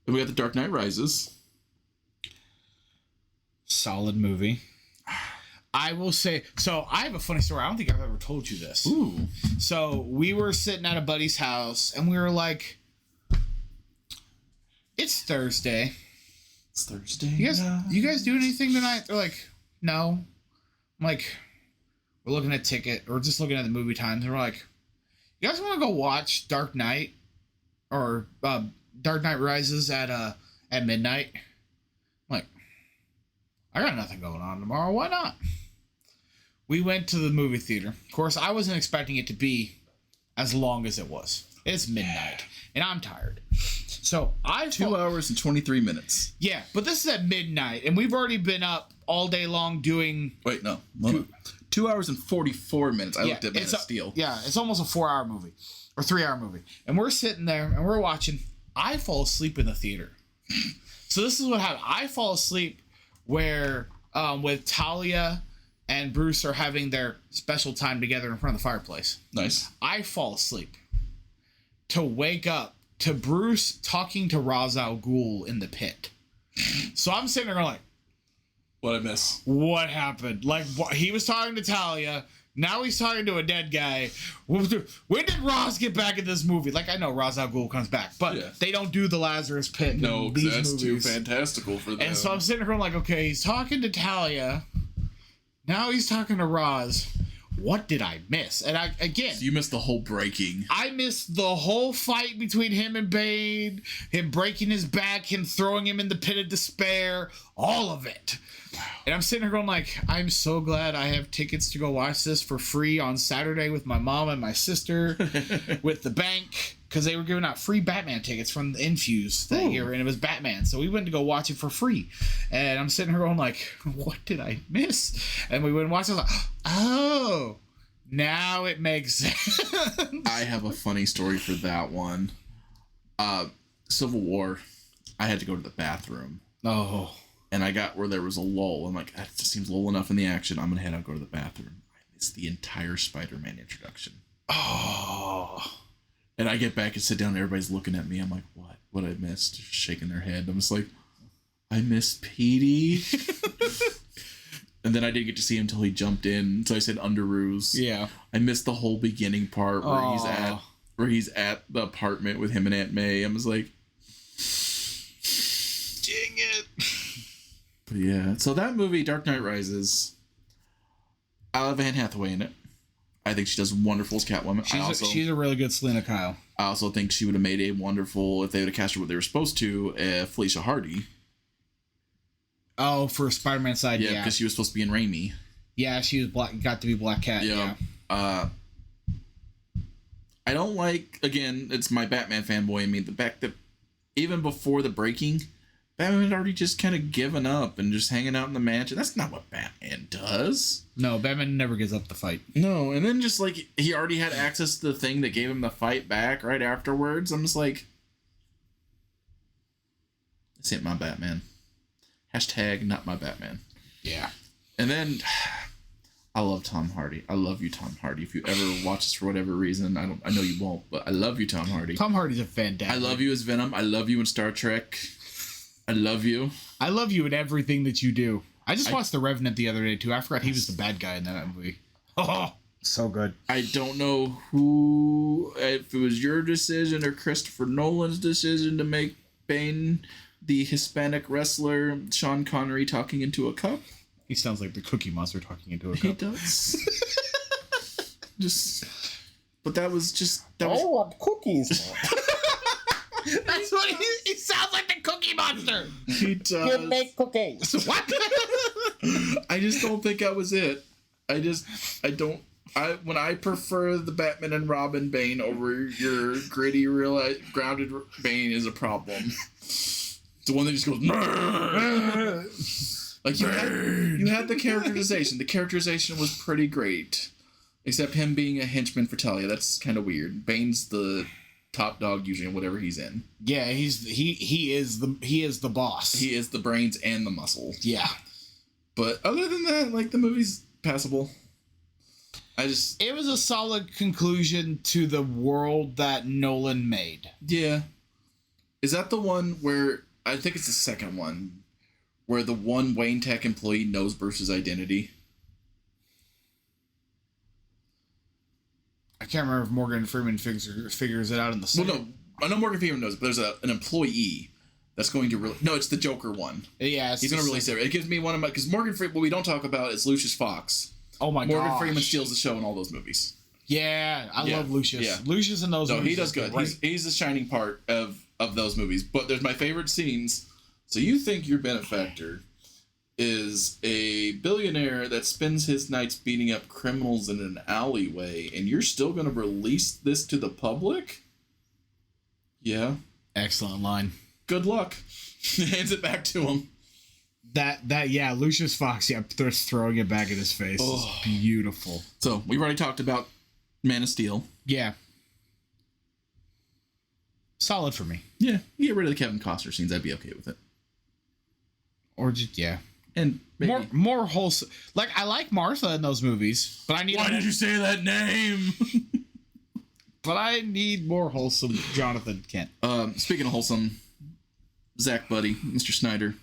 Then we got The Dark Knight Rises. Solid movie. I will say, so I have a funny story. I don't think I've ever told you this. Ooh. So we were sitting at a buddy's house and we were like, it's Thursday. It's Thursday. You guys do anything tonight? They're like, no. I'm like, we're looking at ticket. We're just looking at the movie times. And we're like, you guys want to go watch Dark Knight or Dark Knight Rises at midnight? I'm like, I got nothing going on tomorrow. Why not? We went to the movie theater. Of course, I wasn't expecting it to be as long as it was. It's midnight, and I'm tired. So 2 hours and 23 minutes. Yeah, but this is at midnight, and we've already been up all day long doing... Wait, no. 2 hours and 44 minutes. I looked at Man of Steel. Yeah, it's almost a 4-hour movie. Or 3-hour movie. And we're sitting there, and we're watching. I fall asleep in the theater. So this is what happened. I fall asleep where with Talia and Bruce are having their special time together in front of the fireplace. Nice. I fall asleep to wake up to Bruce talking to Ra's al Ghul in the pit. So I'm sitting there going like, what'd I miss? What happened? Like, he was talking to Talia. Now he's talking to a dead guy. When did Ra's get back in this movie? Like, I know Ra's al Ghul comes back, but they don't do the Lazarus Pit. No, because that's movies. Too fantastical for them. And so I'm sitting here like, okay, he's talking to Talia. Now he's talking to Ra's. What did I miss? And so you missed the whole breaking. I missed the whole fight between him and Bane, him breaking his back, him throwing him in the pit of despair, all of it. Wow. And I'm sitting here going like, I'm so glad I have tickets to go watch this for free on Saturday with my mom and my sister with the bank, because they were giving out free Batman tickets from the Infuse that year, and it was Batman. So we went to go watch it for free. And I'm sitting here going like, what did I miss? And we went and watched it. I was like, oh, now it makes sense. I have a funny story for that one. Civil War, I had to go to the bathroom. Oh. And I got where there was a lull. I'm like, that just seems low enough in the action. I'm going to head out and go to the bathroom. I missed the entire Spider-Man introduction. Oh. And I get back and sit down and everybody's looking at me. I'm like, what? What I missed? Shaking their head. I'm just like, I missed Petey. And then I didn't get to see him until he jumped in. So I said Underoos. Yeah. I missed the whole beginning part where he's at the apartment with him and Aunt May. I was like, dang it. But yeah, so that movie, Dark Knight Rises, I love Anne Hathaway in it. I think she does wonderful as Catwoman. She's a really good Selena Kyle. I also think she would have made a wonderful, if they would have cast her what they were supposed to, Felicia Hardy. Oh, for Spider-Man side, yeah. because she was supposed to be in Raimi. Yeah, she was got to be Black Cat, yeah. I don't like, again, it's my Batman fanboy. I mean, the fact that even before the breaking, Batman had already just kind of given up and just hanging out in the mansion. That's not what Batman does. No, Batman never gives up the fight. No, and then just like he already had access to the thing that gave him the fight back right afterwards. I'm just like, this ain't my Batman. Hashtag not my Batman. Yeah. And then I love Tom Hardy. I love you, Tom Hardy. If you ever watch this for whatever reason, I know you won't, but I love you, Tom Hardy. Tom Hardy's a fantastic. I love you as Venom. I love you in Star Trek. I love you. I love you in everything that you do. I just watched The Revenant the other day, too. I forgot he was the bad guy in that movie. Oh, so good. I don't know if it was your decision or Christopher Nolan's decision to make Bane the Hispanic wrestler Sean Connery talking into a cup. He sounds like the Cookie Monster talking into a cup. He does. But that was just... I want cookies. That's what he sounds like, the Cookie Monster. He does. You make cookies. What? I just don't think that was it. When I prefer the Batman and Robin Bane over your gritty, grounded Bane is a problem. The one that just goes... Like, you had the characterization. The characterization was pretty great. Except him being a henchman for Talia. That's kind of weird. Bane's the top dog usually in whatever he's in. Yeah, he is the boss. He is the brains and the muscle. Yeah. But other than that, like, the movie's passable. It was a solid conclusion to the world that Nolan made. Yeah. Is that the one where... I think it's the second one. Where the one Wayne Tech employee knows Bruce's identity? I can't remember if Morgan Freeman figures it out in the second. Well, no. I know Morgan Freeman knows it, but there's an employee that's going to... No, it's the Joker one. Yeah. He's going to release it. It gives me one of my... Because Morgan Freeman... What we don't talk about is Lucius Fox. Oh my god. Morgan Freeman steals the show in all those movies. Yeah, I love Lucius. Yeah. Lucius in those movies. No, he does good. He's the shining part of those movies. But there's my favorite scenes. So you think your benefactor is a billionaire that spends his nights beating up criminals in an alleyway, and you're still going to release this to the public? Yeah. Excellent line. Good luck. Hands it back to him. Yeah, Lucius Fox, they're throwing it back in his face. Oh. It's beautiful. So, we've already talked about Man of Steel. Yeah. Solid for me. Yeah, you get rid of the Kevin Costner scenes, I'd be okay with it. Or just, yeah. And maybe. More wholesome. Like, I like Martha in those movies, but I need... Why did you say that name? But I need more wholesome Jonathan Kent. Speaking of wholesome, Zach Buddy, Mr. Snyder.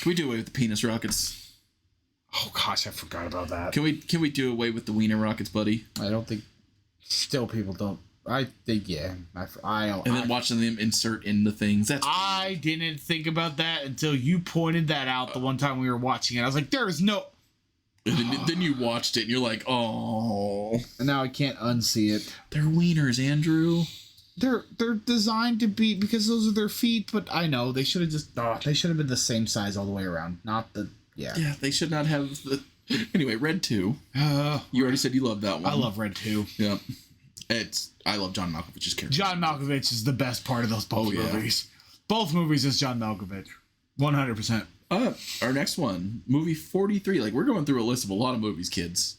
Can we do away with the penis rockets? Oh gosh, I forgot about that. Can we do away with the wiener rockets, buddy? I don't think. Still, people don't. I think yeah. And then watching them insert in the things. I didn't think about that until you pointed that out the one time we were watching it. I was like, there is no. And then you watched it and you're like, oh. And now I can't unsee it. They're wieners, Andrew. They're designed to be because those are their feet, but I know they should have they should have been the same size all the way around, not the Yeah, they should not have the. Anyway, Red 2. You already said you loved that one. I love Red 2. Yeah, I love John Malkovich's character. John Malkovich is the best part of those movies. Both movies is John Malkovich, 100%. Our next one, movie 43. Like, we're going through a list of a lot of movies, kids.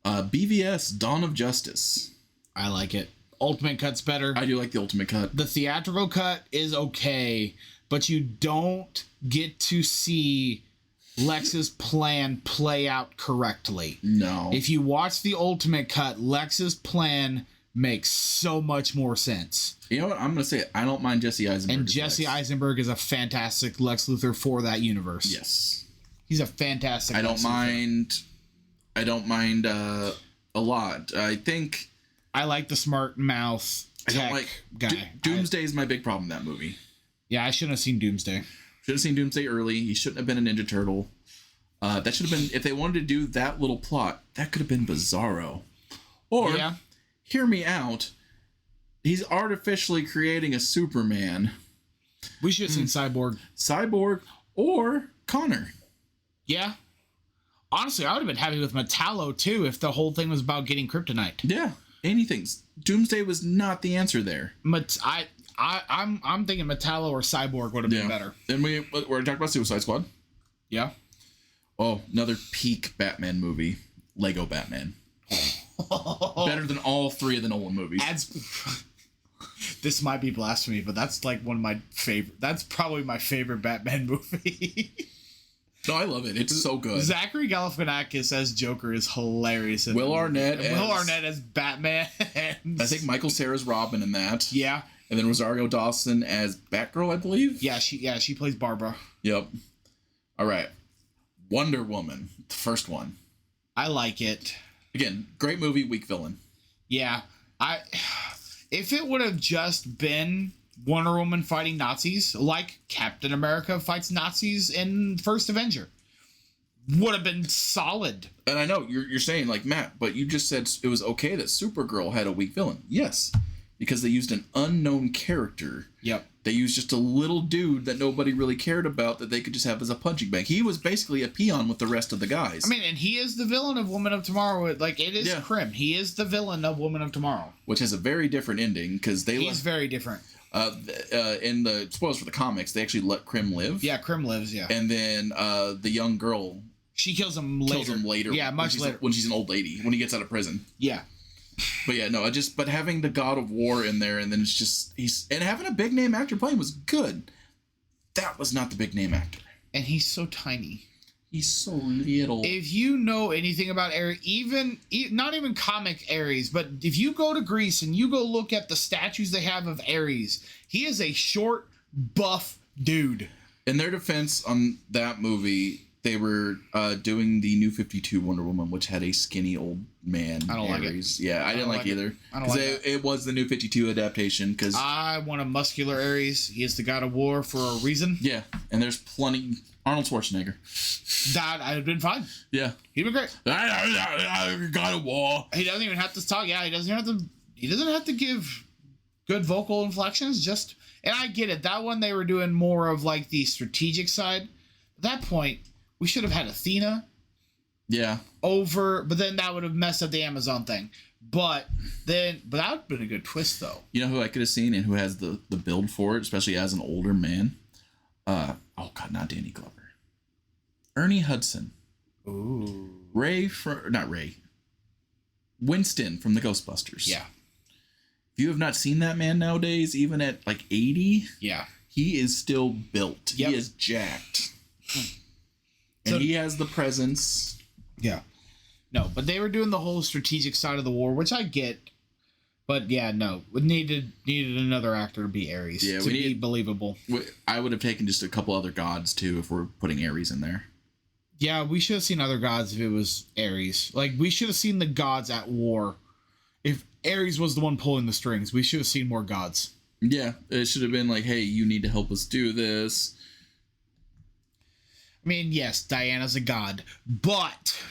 BVS: Dawn of Justice. I like it. Ultimate Cut's better. I do like the Ultimate Cut. The theatrical cut is okay, but you don't get to see Lex's plan play out correctly. No. If you watch the Ultimate Cut, Lex's plan makes so much more sense. You know what? I'm going to say it. I don't mind Jesse Eisenberg. And Jesse Eisenberg is a fantastic Lex Luthor for that universe. Yes. He's a fantastic I don't mind a lot. I think... I like the smart mouth tech guy. Doomsday is my big problem in that movie. Yeah, I shouldn't have seen Doomsday. Should have seen Doomsday early. He shouldn't have been a Ninja Turtle. That should have been... If they wanted to do that little plot, that could have been Bizarro. Or, hear me out, he's artificially creating a Superman. We should have seen Cyborg. Cyborg or Connor. Yeah. Honestly, I would have been happy with Metallo, too, if the whole thing was about getting kryptonite. Yeah. Anything. Doomsday was not the answer there. I'm thinking Metallo or Cyborg would have been better. Then we're talking about Suicide Squad. Yeah. Oh, another peak Batman movie. Lego Batman. Better than all three of the Nolan movies. This might be blasphemy, but that's like one of my favorite. That's probably my favorite Batman movie. No, I love it. It's so good. Zachary Galifianakis as Joker is hilarious. Will Arnett as Batman. I think Michael Cera's Robin in that. Yeah. And then Rosario Dawson as Batgirl, I believe. Yeah, she plays Barbara. Yep. All right. Wonder Woman, the first one. I like it. Again, great movie, weak villain. Yeah. If it would have just been Wonder Woman fighting Nazis, like Captain America fights Nazis in First Avenger, would have been solid. And I know you're saying, like, Matt, but you just said it was okay that Supergirl had a weak villain. Yes, because they used an unknown character. Yep. They used just a little dude that nobody really cared about that they could just have as a punching bag. He was basically a peon with the rest of the guys. I mean, and he is the villain of Woman of Tomorrow. Like, it is Krim. He is the villain of Woman of Tomorrow. Which has a very different ending, because they... He's very different. In the... Spoilers for the comics, they actually let Krim live. Yeah, Krim lives, yeah. And then the young girl... She kills him later. Yeah, much later. When she's an old lady, when he gets out of prison. Yeah. But yeah, no, but having the God of War in there, and then it's just and having a big name actor playing was good. That was not the big name actor, and he's so tiny. He's so little. If you know anything about Ares, not even comic Ares, but if you go to Greece and you go look at the statues they have of Ares, he is a short, buff dude. In their defense on that movie, they were doing the New 52 Wonder Woman, which had a skinny old man. I don't Ares. like it. Yeah, I didn't like it either. I don't like it. It was the New 52 adaptation. Because I want a muscular Ares. He is the God of War for a reason. Yeah, and there's plenty. Arnold Schwarzenegger. That I'd have been fine. Yeah, he'd been great. God of War. He doesn't even have to talk. Yeah, he doesn't have to give good vocal inflections. Just, and I get it. That one they were doing more of like the strategic side. At that point, we should have had Athena. Yeah. But then that would have messed up the Amazon thing. But that would have been a good twist, though. You know who I could have seen and who has the build for it, especially as an older man? Not Danny Glover. Ernie Hudson. Ooh. Winston from the Ghostbusters. Yeah. If you have not seen that man nowadays, even at like 80, yeah, he is still built. Yep. He is jacked. And he has the presence. Yeah. No, but they were doing the whole strategic side of the war, which I get. But yeah, no, we needed another actor to be Ares to be believable. I would have taken just a couple other gods too if we're putting Ares in there. Yeah, we should have seen other gods if it was Ares. Like, we should have seen the gods at war. If Ares was the one pulling the strings, we should have seen more gods. Yeah, it should have been like, hey, you need to help us do this. I mean, yes, Diana's a god, but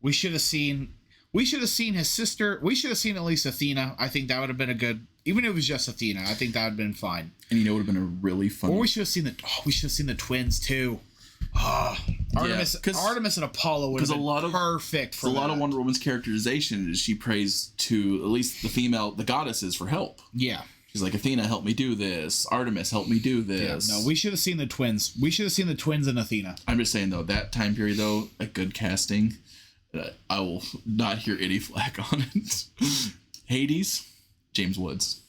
we should have seen his sister. We should have seen at least Athena. I think that would have been a good, even if it was just Athena, I think that would have been fine. And it would have been a really fun. Or we should have seen the twins too. Artemis and Apollo would have been perfect for that. A lot of Wonder Woman's characterization is she prays to at least the goddesses for help. Yeah. She's like, Athena, help me do this. Artemis, help me do this. Yeah, no, we should have seen the twins. We should have seen the twins and Athena. I'm just saying, though, that time period, though, a good casting, I will not hear any flack on it. Hades, James Woods.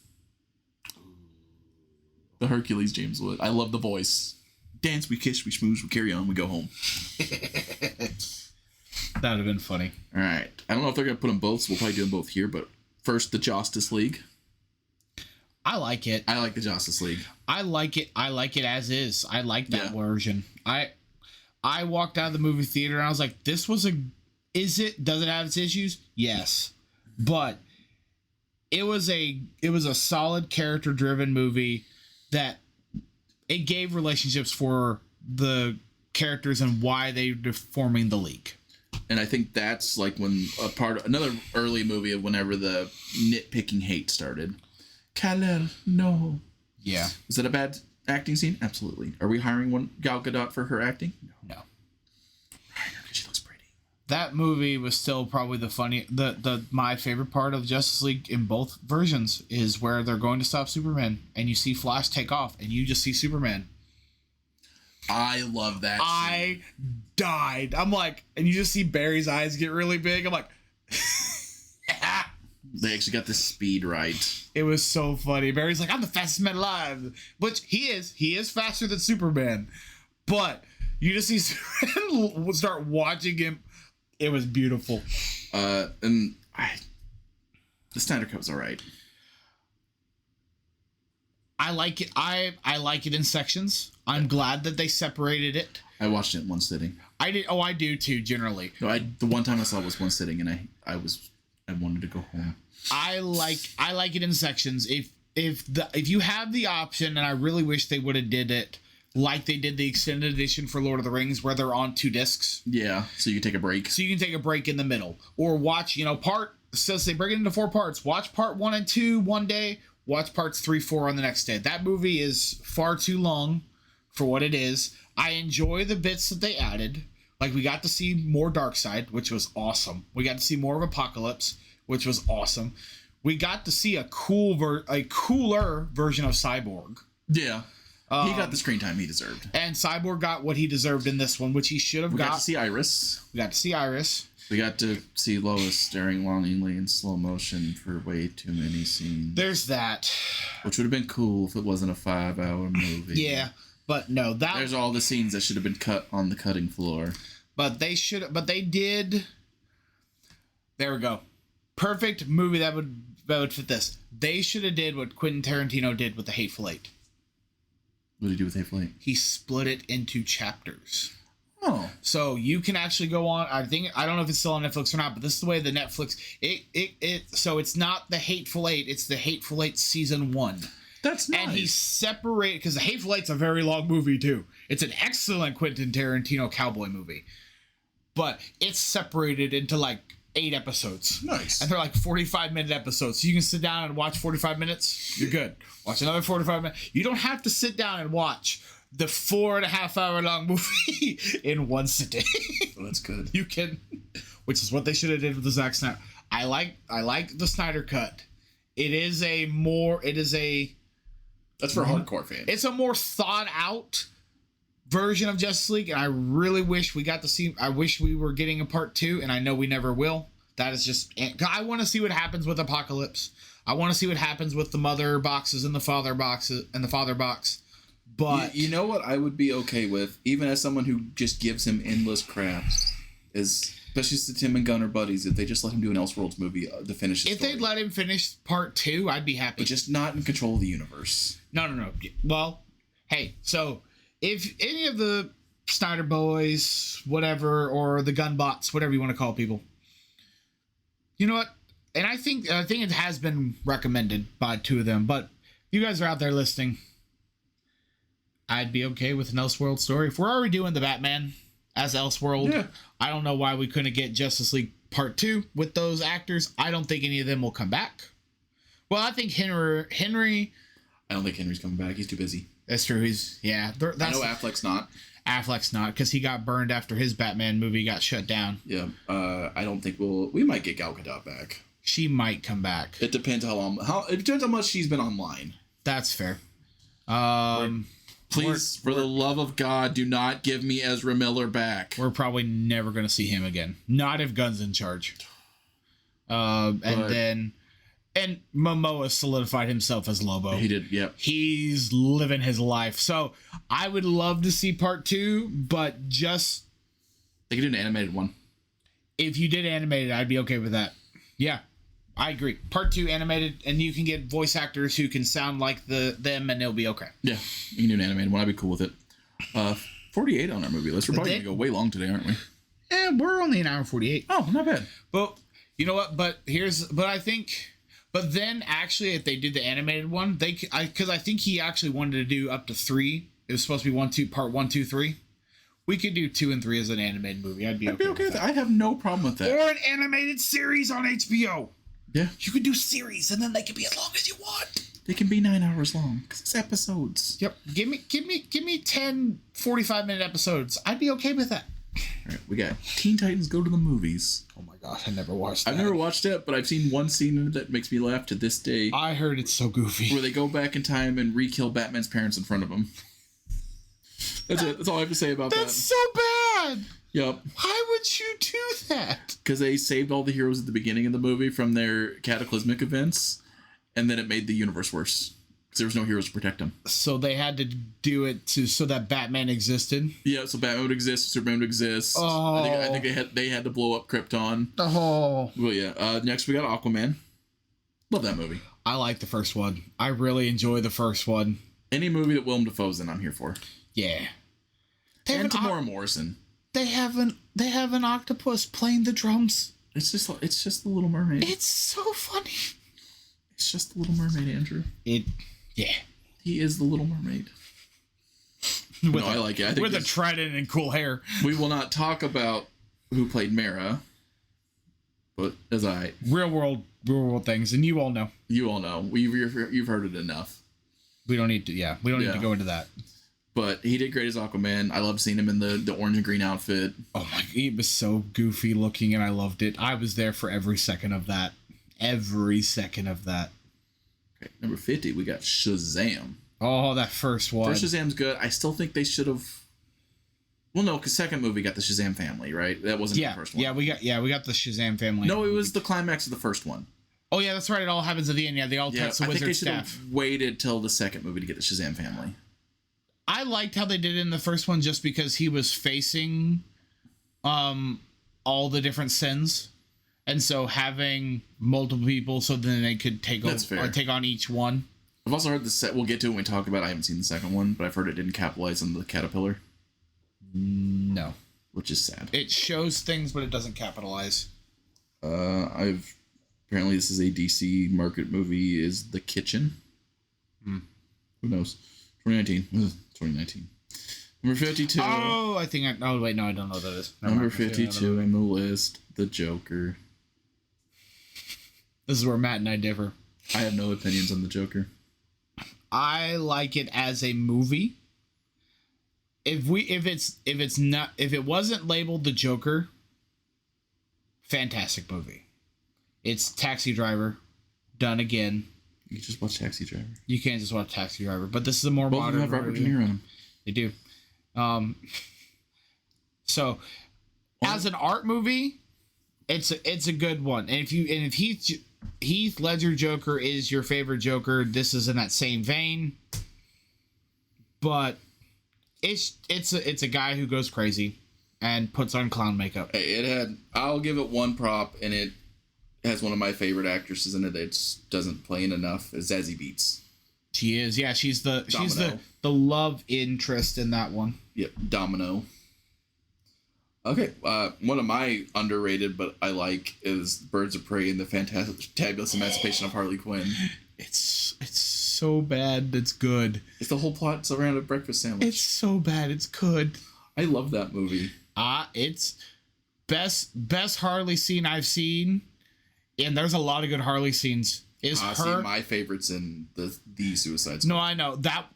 The Hercules, James Woods. I love the voice. Dance, we kiss, we schmooze, we carry on, we go home. That would have been funny. All right. I don't know if they're going to put them both, so we'll probably do them both here. But first, the Justice League. I like it. I like the Justice League. I like it as is. I like that version. I walked out of the movie theater and I was like, does it have its issues? Yes. But it was a solid character driven movie that it gave relationships for the characters and why they're forming the League. And I think that's like when another early movie of whenever the nitpicking hate started. Kal-El, no. Yeah. Was that a bad acting scene? Absolutely. Are we hiring Gal Gadot for her acting? No. Hire her because she looks pretty. That movie was still probably my favorite part of Justice League in both versions is where they're going to stop Superman and you see Flash take off and you just see Superman. I love that scene. I died. I'm like, and you just see Barry's eyes get really big. I'm like, they actually got the speed right. It was so funny. Barry's like, I'm the fastest man alive. Which he is. He is faster than Superman. But You just see Superman start watching him. It was beautiful. And the Snyder Cut was all right. I like it. I like it in sections. I'm glad that they separated it. I watched it in one sitting. I did. Oh, I do too. Generally, No, the one time I saw it was one sitting, and I wanted to go home. I like it in sections. If you have the option, and I really wish they would have did it like they did the extended edition for Lord of the Rings, where they're on 2 discs. Yeah, so you can take a break. So you can take a break in the middle, or watch. Says they break it into 4 parts. Watch part 1 and 2 one day. Watch parts 3, 4 on the next day. That movie is far too long for what it is. I enjoy the bits that they added. Like, we got to see more Darkseid, which was awesome. We got to see more of Apocalypse, which was awesome. We got to see a cooler version of Cyborg. Yeah. He got the screen time he deserved. And Cyborg got what he deserved in this one, which he should have got. We got to see Iris. We got to see Iris. We got to see Lois staring longingly in slow motion for way too many scenes. There's that. Which would have been cool if it wasn't a 5-hour movie. Yeah, but no. There's all the scenes that should have been cut on the cutting floor. But they did. There we go. Perfect movie that would fit this. They should have did what Quentin Tarantino did with The Hateful Eight. What did he do with Hateful Eight? He split it into chapters. Oh. So you can actually go on. I don't know if it's still on Netflix or not, but this is the way the Netflix. So it's not The Hateful Eight. It's The Hateful Eight Season 1. That's nice. And he's separated, because The Hateful Eight's a very long movie too. It's an excellent Quentin Tarantino cowboy movie. But it's separated into like 8 episodes. Nice. And they're like 45-minute episodes. So you can sit down and watch 45 minutes. You're good. Watch another 45 minutes. You don't have to sit down and watch the 4.5-hour long movie in one sitting. Well, that's good. You can, which is what they should have did with the Zack Snyder. I like the Snyder Cut. That's for hardcore fans. It's a more thought out version of Justice League, and I really wish we got to see. I wish we were getting a part 2, and I know we never will. That is just. I want to see what happens with Apocalypse. I want to see what happens with the mother boxes and the father boxes and the father box. But you know what I would be okay with, even as someone who just gives him endless crap, is especially since Tim and Gunn are buddies, if they just let him do an Elseworlds movie to finish the story. If they'd let him finish part 2, I'd be happy. But just not in control of the universe. No. Well, hey, so if any of the Snyder boys, whatever, or the gun bots, whatever you want to call people, you know what? And I think it has been recommended by 2 of them, but you guys are out there listening. I'd be okay with an Elseworld story. If we're already doing the Batman as Elseworld, yeah. I don't know why we couldn't get Justice League Part 2 with those actors. I don't think any of them will come back. Well, I think Henry. I don't think Henry's coming back. He's too busy. That's true. I know Affleck's not. Affleck's not, because he got burned after his Batman movie got shut down. Yeah. I don't think we might get Gal Gadot back. She might come back. It depends it depends how much she's been online. That's fair. Please, for the love of God, do not give me Ezra Miller back. We're probably never going to see him again. Not if Gunn's in charge. And Momoa solidified himself as Lobo. He did, yep. He's living his life. So I would love to see part 2, but just... They could do an animated one. If you did animated, I'd be okay with that. Yeah, I agree. Part 2 animated, and you can get voice actors who can sound like them, and it'll be okay. Yeah, you can do an animated one. I'd be cool with it. 48 on our movie list. We're probably going to go way long today, aren't we? Yeah, we're only an hour and 48. Oh, not bad. But you know what? But then actually, if they did the animated one, because I think he actually wanted to do up to 3. It was supposed to be part 1, 2, 3. We could do 2 and 3 as an animated movie. I'd be okay with that. I have no problem with that. Or an animated series on HBO. Yeah. You could do series, and then they can be as long as you want. They can be 9 hours long, because it's episodes. Yep. Give me 10 45-minute episodes. I'd be okay with that. All right, we got Teen Titans Go to the Movies. Oh my gosh, I never watched that. I've never watched it, but I've seen one scene in it that makes me laugh to this day. I heard it's so goofy. Where they go back in time and re-kill Batman's parents in front of him. That's it. That's all I have to say about that. That's so bad. Yep. Why would you do that? Because they saved all the heroes at the beginning of the movie from their cataclysmic events, and then it made the universe worse. because there was no heroes to protect him. So they had to do it so that Batman existed. Yeah, so Batman would exist, Superman would exist. Oh. I think they had to blow up Krypton. Oh. Well, yeah. Next we got Aquaman. Love that movie. I like the first one. I really enjoy the first one. Any movie that Willem Dafoe's in, I'm here for. Yeah. And Tamora Morrison. They have an octopus playing the drums. It's just the Little Mermaid. It's so funny. It's just the Little Mermaid, Andrew. Yeah. He is the Little Mermaid. I like it. I think with a trident and cool hair. We will not talk about who played Mara, but real world things, and you all know. You all know. You've heard it enough. We don't need to. Yeah, we don't need to go into that. But he did great as Aquaman. I loved seeing him in the orange and green outfit. Oh my! He was so goofy looking, and I loved it. I was there for every second of that. Every second of that. Okay, number 50, we got Shazam. Oh, that first one. First Shazam's good. I still think they should have. Well, no, because second movie got the Shazam family, right? That wasn't the first one. Yeah, we got the Shazam family. No, it was the climax of the first one. Oh yeah, that's right. It all happens at the end. Yeah, they all touch the wizard staff. I think they should have waited till the second movie to get the Shazam family. I liked how they did it in the first one just because he was facing all the different sins. And so having multiple people so then they could take on each one. I've also heard we'll get to it when we talk about it. I haven't seen the second one, but I've heard it didn't capitalize on the caterpillar. No. Which is sad. It shows things, but it doesn't capitalize. Apparently this is a DC market movie, is The Kitchen. Who knows? 2019. Number 52. Oh, I think no, I don't know what that is. Number 52 on the list, The Joker. This is where Matt and I differ. I have no opinions on The Joker. I like it as a movie. If it wasn't labeled The Joker, fantastic movie. It's Taxi Driver, done again. You can just watch Taxi Driver. You can't just watch Taxi Driver, but this is a more Both modern. Both have Robert De Niro in them. They do. So, as an art movie, it's a good one. And if Heath Ledger Joker is your favorite Joker, this is in that same vein. But it's a guy who goes crazy and puts on clown makeup. I'll give it one prop, and it has one of my favorite actresses in it that doesn't play in enough, is Zazie Beetz. She is, yeah. She's the love interest in that one. Yep, Domino. Okay, one of my underrated, but I like, is Birds of Prey and the Fabulous Emancipation of Harley Quinn. It's so bad, it's good. It's the whole plot around a breakfast sandwich. It's so bad, it's good. I love that movie. It's best Harley scene I've seen, and there's a lot of good Harley scenes. See, my favorites in the Suicide Squad. No, I know that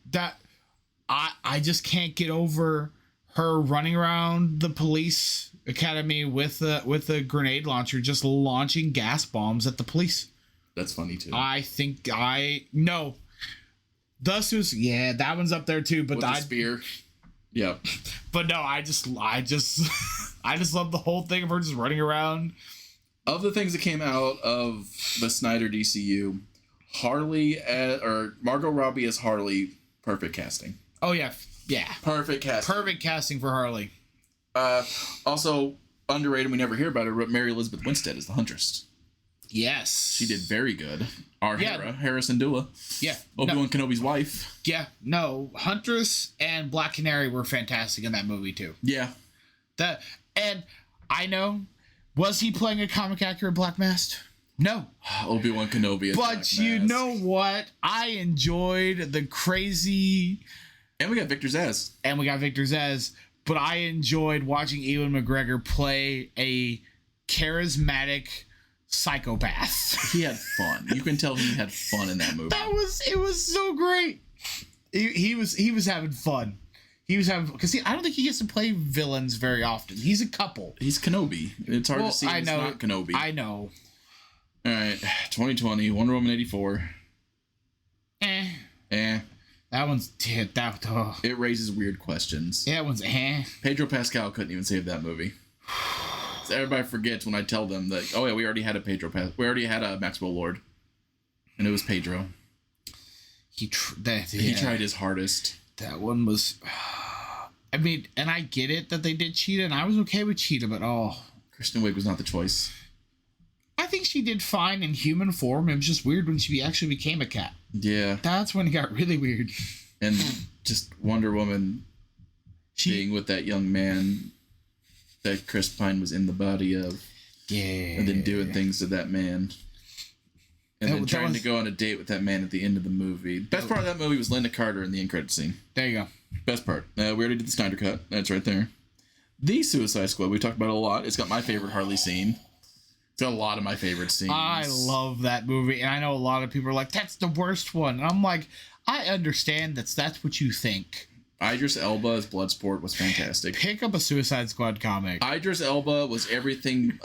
I just can't get over her running around the police academy with a grenade launcher, just launching gas bombs at the police. That's funny too. No. Thus was that one's up there too. But with the spear. Yep. But no, I just I just love the whole thing of her just running around. Of the things that came out of the Snyder DCU, Harley or Margot Robbie as Harley, perfect casting. Oh yeah. Perfect casting. Perfect casting for Harley. Also underrated, we never hear about her, but Mary Elizabeth Winstead is the Huntress. Yes. She did very good. Hera, Harrison Dula. Yeah. Obi-Wan Kenobi's wife. Yeah. No, Huntress and Black Canary were fantastic in that movie too. Yeah. And I know, was he playing a comic accurate Black Mask? No. Obi-Wan Kenobi is But you know what? I enjoyed the crazy... And we got Victor Zsasz. But I enjoyed watching Ewan McGregor play a charismatic psychopath. He had fun. You can tell he had fun in that movie. It was so great. He was having fun. He was having, because I don't think he gets to play villains very often. He's a couple. He's Kenobi. It's hard to see he's not Kenobi. I know. All right, 2020, Wonder Woman 84. That one's that. Oh. It raises weird questions. Yeah, that one's Pedro Pascal couldn't even save that movie. So everybody forgets when I tell them that. Oh yeah, we already had a Maxwell Lord, and it was Pedro. He He tried his hardest. That one was. I mean, and I get it that they did Cheetah, and I was okay with Cheetah, but Kristen Wiig was not the choice. I think she did fine in human form. It was just weird when she actually became a cat. Yeah. That's when it got really weird. And just Wonder Woman being with that young man that Chris Pine was in the body of. Yeah. And then doing things to that man. And then trying to go on a date with that man at the end of the movie. Best part of that movie was Linda Carter in the end credit scene. There you go. Best part. We already did the Snyder Cut. That's right there. The Suicide Squad. We talked about it a lot. It's got my favorite Harley scene. It's got a lot of my favorite scenes. I love that movie. And I know a lot of people are like, that's the worst one. And I'm like, I understand that's what you think. Idris Elba as Bloodsport was fantastic. Pick up a Suicide Squad comic. Idris Elba was everything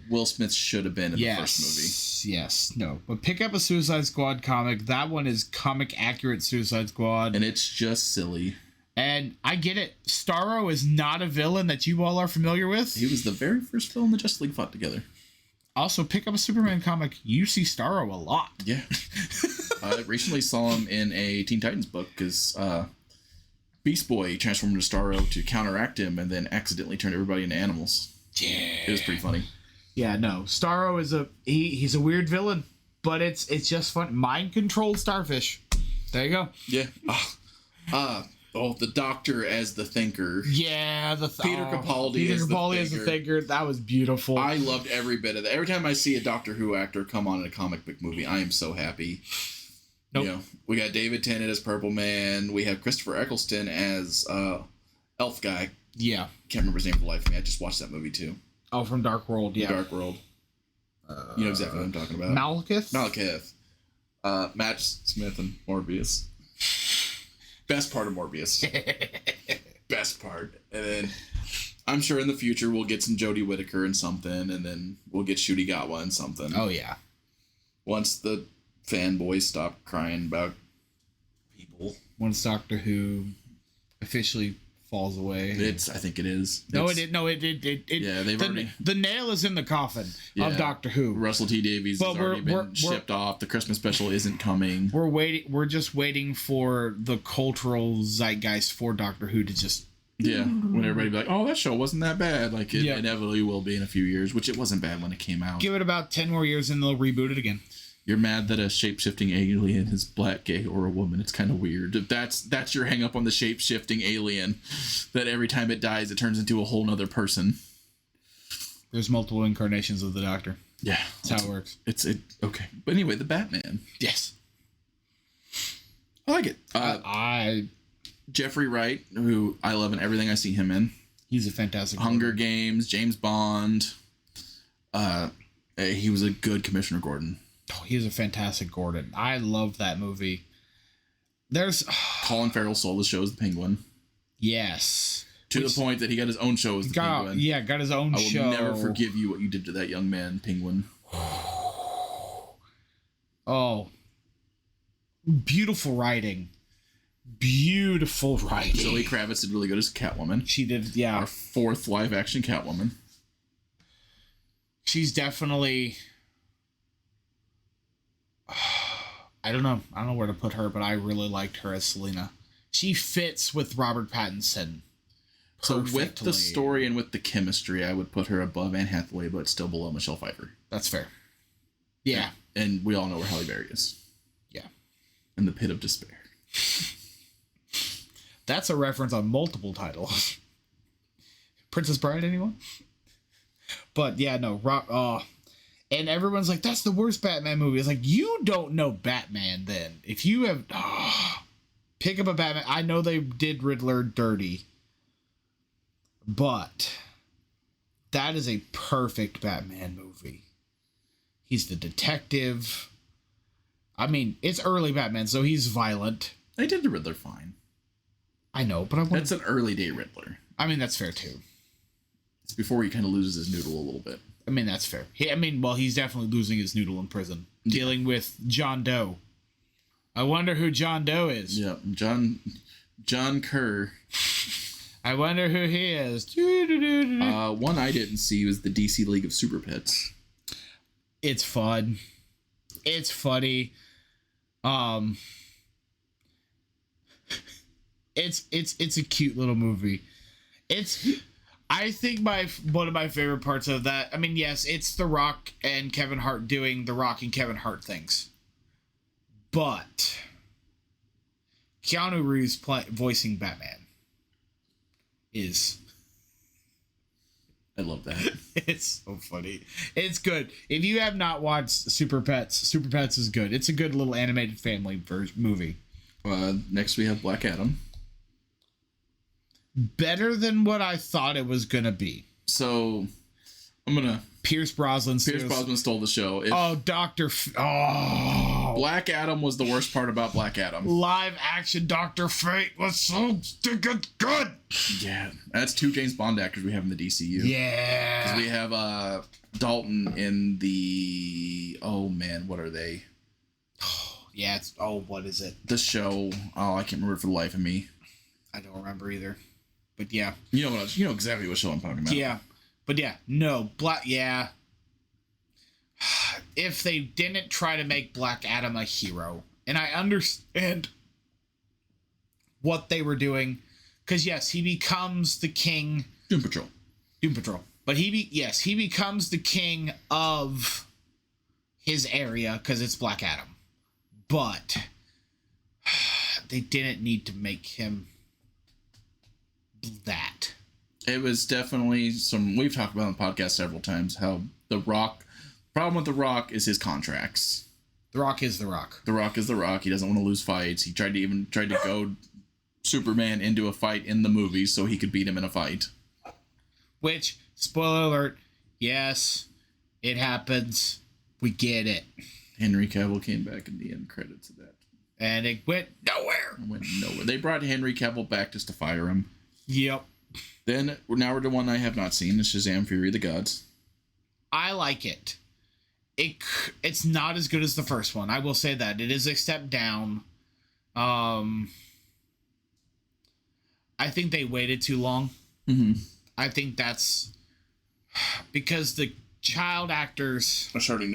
Will Smith should have been in the first movie. Yes, no. But pick up a Suicide Squad comic. That one is comic accurate Suicide Squad. And it's just silly. And I get it. Starro is not a villain that you all are familiar with. He was the very first villain the Justice League fought together. Also, pick up a Superman comic. You see Starro a lot. Yeah. I recently saw him in a Teen Titans book because Beast Boy transformed into Starro to counteract him and then accidentally turned everybody into animals. Yeah. It was pretty funny. Yeah, no. Starro is he's a weird villain, but it's just fun. Mind-controlled starfish. There you go. Yeah. The Doctor as the Thinker. Yeah, Peter Capaldi as the Thinker. That was beautiful. I loved every bit of that. Every time I see a Doctor Who actor come on in a comic book movie, I am so happy. Nope. You know, we got David Tennant as Purple Man. We have Christopher Eccleston as Elf Guy. Yeah. Can't remember his name for the life of me. I just watched that movie too. Oh, from Dark World. Yeah. Dark World. You know exactly what I'm talking about. Malekith. Matt Smith and Morbius. Best part of Morbius. Best part. And then I'm sure in the future we'll get some Jodie Whittaker and something, and then we'll get Ncuti Gatwa and something. Oh, yeah. Once the fanboys stop crying about people. Once Doctor Who officially falls away. I think it is. Yeah, they've already... The nail is in the coffin of Doctor Who. Russell T Davies has already been shipped off. The Christmas special isn't coming. We're just waiting for the cultural zeitgeist for Doctor Who to just... Yeah, when everybody be like, oh, that show wasn't that bad. Like, it inevitably will be in a few years, which it wasn't bad when it came out. Give it about 10 more years and they'll reboot it again. You're mad that a shape-shifting alien is black, gay, or a woman. It's kind of weird. That's your hang-up on the shape-shifting alien. That every time it dies, it turns into a whole nother person. There's multiple incarnations of the Doctor. Yeah. That's how it works. Okay. But anyway, the Batman. Yes. I like it. Jeffrey Wright, who I love in everything I see him in. He's a fantastic Hunger Games, James Bond. He was a good Commissioner Gordon. Oh, he's a fantastic Gordon. I love that movie. There's Colin Farrell stole the show as the Penguin. Yes. To the point that he got his own show as the Penguin. Yeah, got his own show. I will never forgive you what you did to that young man, Penguin. Oh. Beautiful writing. Beautiful writing. Zoe Kravitz did really good as Catwoman. She did, yeah. Our fourth live-action Catwoman. She's definitely... I don't know where to put her, but I really liked her as Selena. She fits with Robert Pattinson. So with the story and with the chemistry, I would put her above Anne Hathaway, but still below Michelle Pfeiffer. That's fair. Yeah. And we all know where Halle Berry is. Yeah. In the pit of despair. That's a reference on multiple titles. Princess Bride, anyone? But yeah, no, and everyone's like, that's the worst Batman movie. It's like, you don't know Batman then. If you have... pick up a Batman. I know they did Riddler dirty. But that is a perfect Batman movie. He's the detective. I mean, it's early Batman, so he's violent. They did the Riddler fine. I know, but That's an early day Riddler. I mean, that's fair, too. It's before he kind of loses his noodle a little bit. I mean, that's fair. He's definitely losing his noodle in prison. Yeah. Dealing with John Doe. I wonder who John Doe is. Yeah, John Kerr. I wonder who he is. One I didn't see was the DC League of Super Pets. It's fun. It's funny. It's a cute little movie. I think one of my favorite parts of that. I mean, yes, it's The Rock and Kevin Hart doing The Rock and Kevin Hart things, but Keanu Reeves voicing Batman is. I love that. It's so funny. It's good. If you have not watched Super Pets is good. It's a good little animated family movie. Next we have Black Adam. Better than what I thought it was gonna be. So I'm gonna Pierce Brosnan stole the show. Black Adam was the worst part about Black Adam. Live action Dr. Fate was so good. Yeah, that's 2 James Bond actors we have in the DCU. Yeah, because we have Dalton in the what are they? Yeah, what is it? The show. I can't remember for the life of me. I don't remember either. But yeah, you know exactly what show I'm talking about. Yeah, but yeah, no Yeah. If they didn't try to make Black Adam a hero, and I understand what they were doing, because yes, he becomes the king. Doom Patrol. But he becomes the king of his area because it's Black Adam. But they didn't need to make him that. It was definitely we've talked about on the podcast several times how The Rock, problem with The Rock is his contracts. The Rock is The Rock. The Rock is The Rock. He doesn't want to lose fights. He tried to goad Superman into a fight in the movie so he could beat him in a fight. Which, spoiler alert, yes, it happens. We get it. Henry Cavill came back in the end credits of that. And it went nowhere. They brought Henry Cavill back just to fire him. Yep. Then, now we're to one I have not seen, is Shazam! Fury of the Gods. I like it. It's not as good as the first one. I will say that. It is a step down. I think they waited too long. Mm-hmm. I think that's because the child actors were starting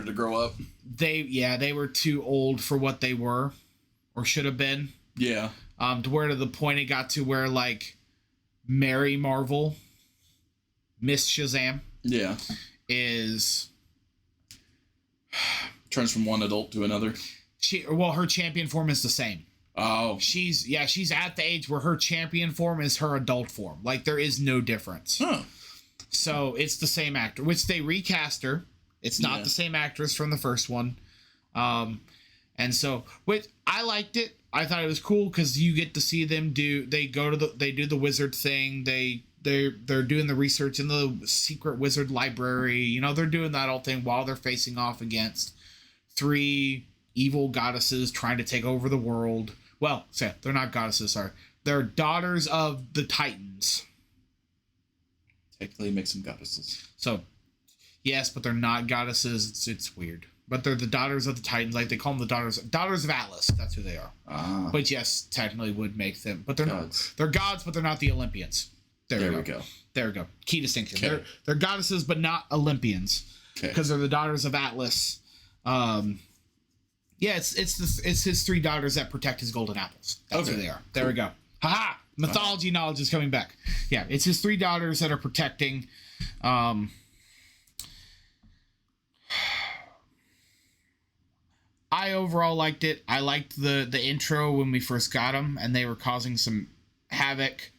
to grow up. They were too old for what they were or should have been. Yeah. To the point it got to where like Mary Marvel, Miss Shazam, is turns from one adult to another. Her champion form is the same. Oh. She's at the age where her champion form is her adult form. Like there is no difference. Huh. So it's the same actor, which they recast her. It's not the same actress from the first one. And so I liked it. I thought it was cool because you get to see them do the wizard thing. They're doing the research in the secret wizard library. You know, they're doing that whole thing while they're facing off against 3 evil goddesses trying to take over the world. Well, they're not goddesses, sorry. They're daughters of the Titans. Technically makes them goddesses. So, yes, but they're not goddesses. It's weird. But they're the daughters of the Titans. Like, they call them the daughters of Atlas. That's who they are. Ah. But yes, technically would make them. But they're gods. Not. They're gods, but they're not the Olympians. There we go. There we go. Key distinction. Okay. They're goddesses, but not Olympians. Because they're the daughters of Atlas. Yeah, it's his 3 daughters that protect his golden apples. That's who they are. There we go. Haha! Mythology knowledge is coming back. Yeah, it's his 3 daughters that are protecting. I overall liked it. I liked the intro when we first got them, and they were causing some havoc.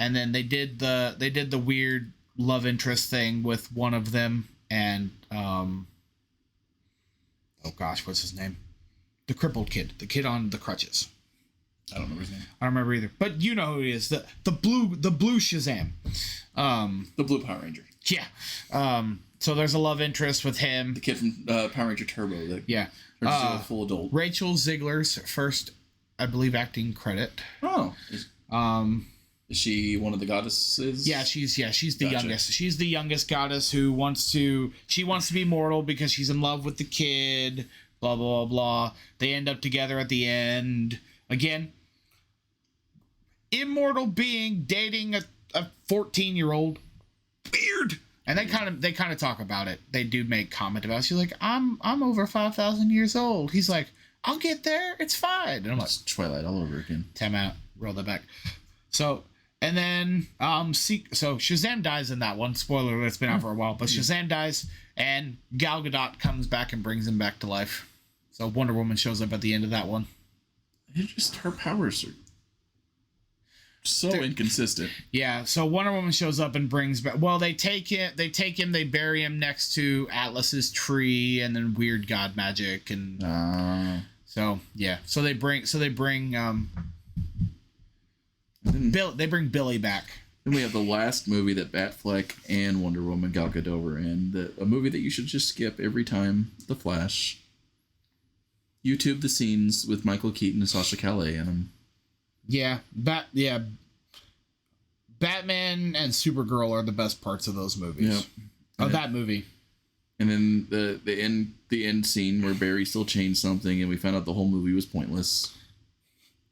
And then they did the weird love interest thing with one of them, and oh gosh, what's his name? The crippled kid, the kid on the crutches. I don't know his name. I don't remember either, but you know who he is. The blue Shazam. The blue Power Ranger. Yeah. So there's a love interest with him. The kid from Power Ranger Turbo. A full adult. Rachel Ziegler's first, I believe, acting credit. Oh. Is she one of the goddesses? Yeah, she's the youngest. She's the youngest goddess who wants to be mortal because she's in love with the kid. Blah blah blah. They end up together at the end. Again, immortal being dating a 14-year-old. Weird. And they kind of talk about it. They do make comment about it. She's like, I'm over 5,000 years old. He's like, I'll get there. It's fine. And I'm like, it's Twilight all over again. Time out. roll that back. So, and then, so Shazam dies in that one. Spoiler alert, it's been out for a while, but Shazam dies, and Gal Gadot comes back and brings him back to life. So Wonder Woman shows up at the end of that one. It's just her powers are so inconsistent. Yeah, so Wonder Woman shows up and brings back. Well, they take him, they bury him next to Atlas's tree, and then weird god magic, and so yeah, so they bring Billy back. Then we have the last movie that Batfleck and Wonder Woman Gal Gadot were in, a movie that you should just skip every time, The Flash. YouTube the scenes with Michael Keaton and Sasha Calais in them. Yeah, Batman and Supergirl are the best parts of those movies. Yep. That movie. And then the end scene where Barry still changed something, and we found out the whole movie was pointless.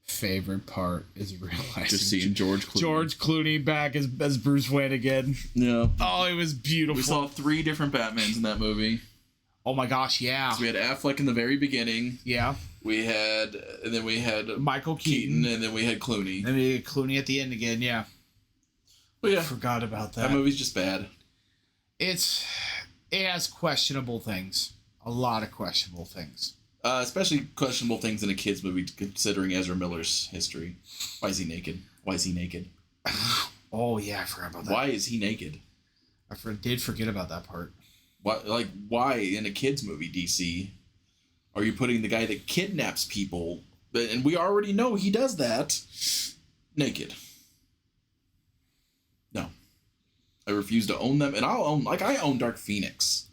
Favorite part is realizing just seeing George Clooney back as Bruce Wayne again. Yeah. Oh, it was beautiful. We saw 3 different Batmans in that movie. Oh my gosh, yeah. So we had Affleck in the very beginning. Yeah. We had Michael Keaton, and then we had Clooney. And we had Clooney at the end again, yeah. Well, yeah. I forgot about that. That movie's just bad. It has questionable things. A lot of questionable things. Especially questionable things in a kid's movie, considering Ezra Miller's history. Why is he naked? Oh, yeah, I forgot about that. Why is he naked? did forget about that part. Why in a kid's movie, DC, are you putting the guy that kidnaps people, and we already know he does that, naked? No. I refuse to own them, and I own Dark Phoenix.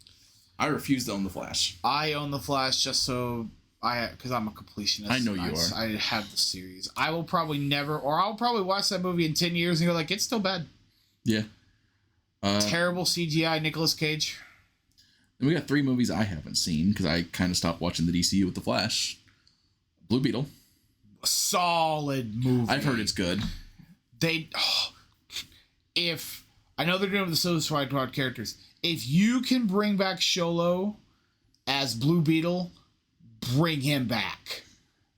I refuse to own The Flash. I own The Flash just so because I'm a completionist. I know you are. I have the series. I'll probably watch that movie in 10 years and go like, it's still bad. Yeah. Terrible CGI Nicolas Cage. And we got 3 movies I haven't seen because I kind of stopped watching the DCU with The Flash. Blue Beetle. Solid movie. I've heard it's good. I know they're doing it with the Suicide Squad characters. If you can bring back Sholo as Blue Beetle, bring him back.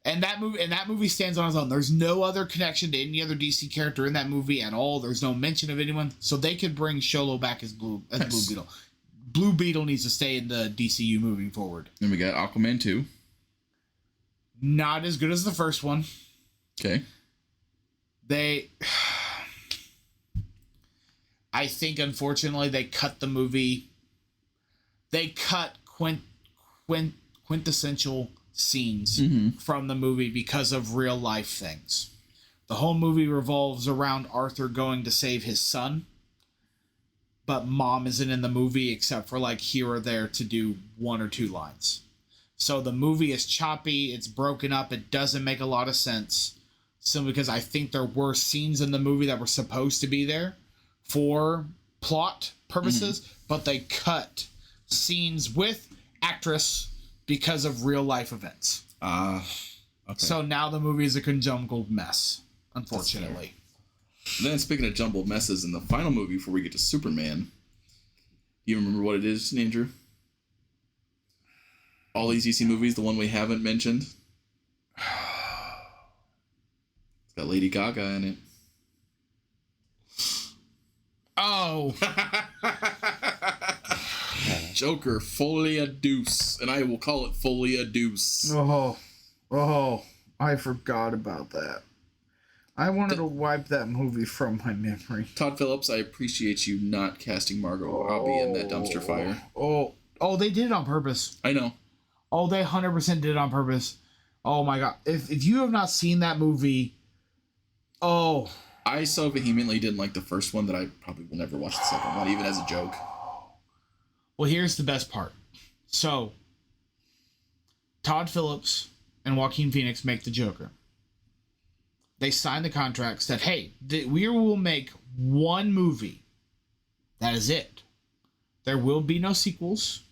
And that movie stands on its own. There's no other connection to any other DC character in that movie at all. There's no mention of anyone, so they could bring Sholo back as Blue Beetle. Blue Beetle needs to stay in the DCU moving forward. Then we got Aquaman 2. Not as good as the first one. Okay. I think, unfortunately, they cut the movie. They cut quintessential scenes from the movie because of real life things. The whole movie revolves around Arthur going to save his son, but Mom isn't in the movie except for here or there to do 1 or 2 lines. So the movie is choppy, it's broken up, it doesn't make a lot of sense. Simply because I think there were scenes in the movie that were supposed to be there for plot purposes, but they cut scenes with actress because of real life events. Okay. So now the movie is a conjumbled mess, unfortunately. Then speaking of jumbled messes, in the final movie before we get to Superman, do you remember what it is, Andrew? All these DC movies, the one we haven't mentioned. It's got Lady Gaga in it. Oh. Joker, Folia Deuce. And I will call it Folia Deuce. Oh, I forgot about that. I wanted to wipe that movie from my memory. Todd Phillips, I appreciate you not casting Margot Robbie in that dumpster fire. Oh, they did it on purpose. I know. Oh, they 100% did it on purpose. Oh my god. If you have not seen that movie, I so vehemently didn't like the first one that I probably will never watch the second one, even as a joke. Well, here's the best part. So, Todd Phillips and Joaquin Phoenix make the Joker. They signed the contract, said, hey, we will make 1 movie. That is it. There will be no sequels.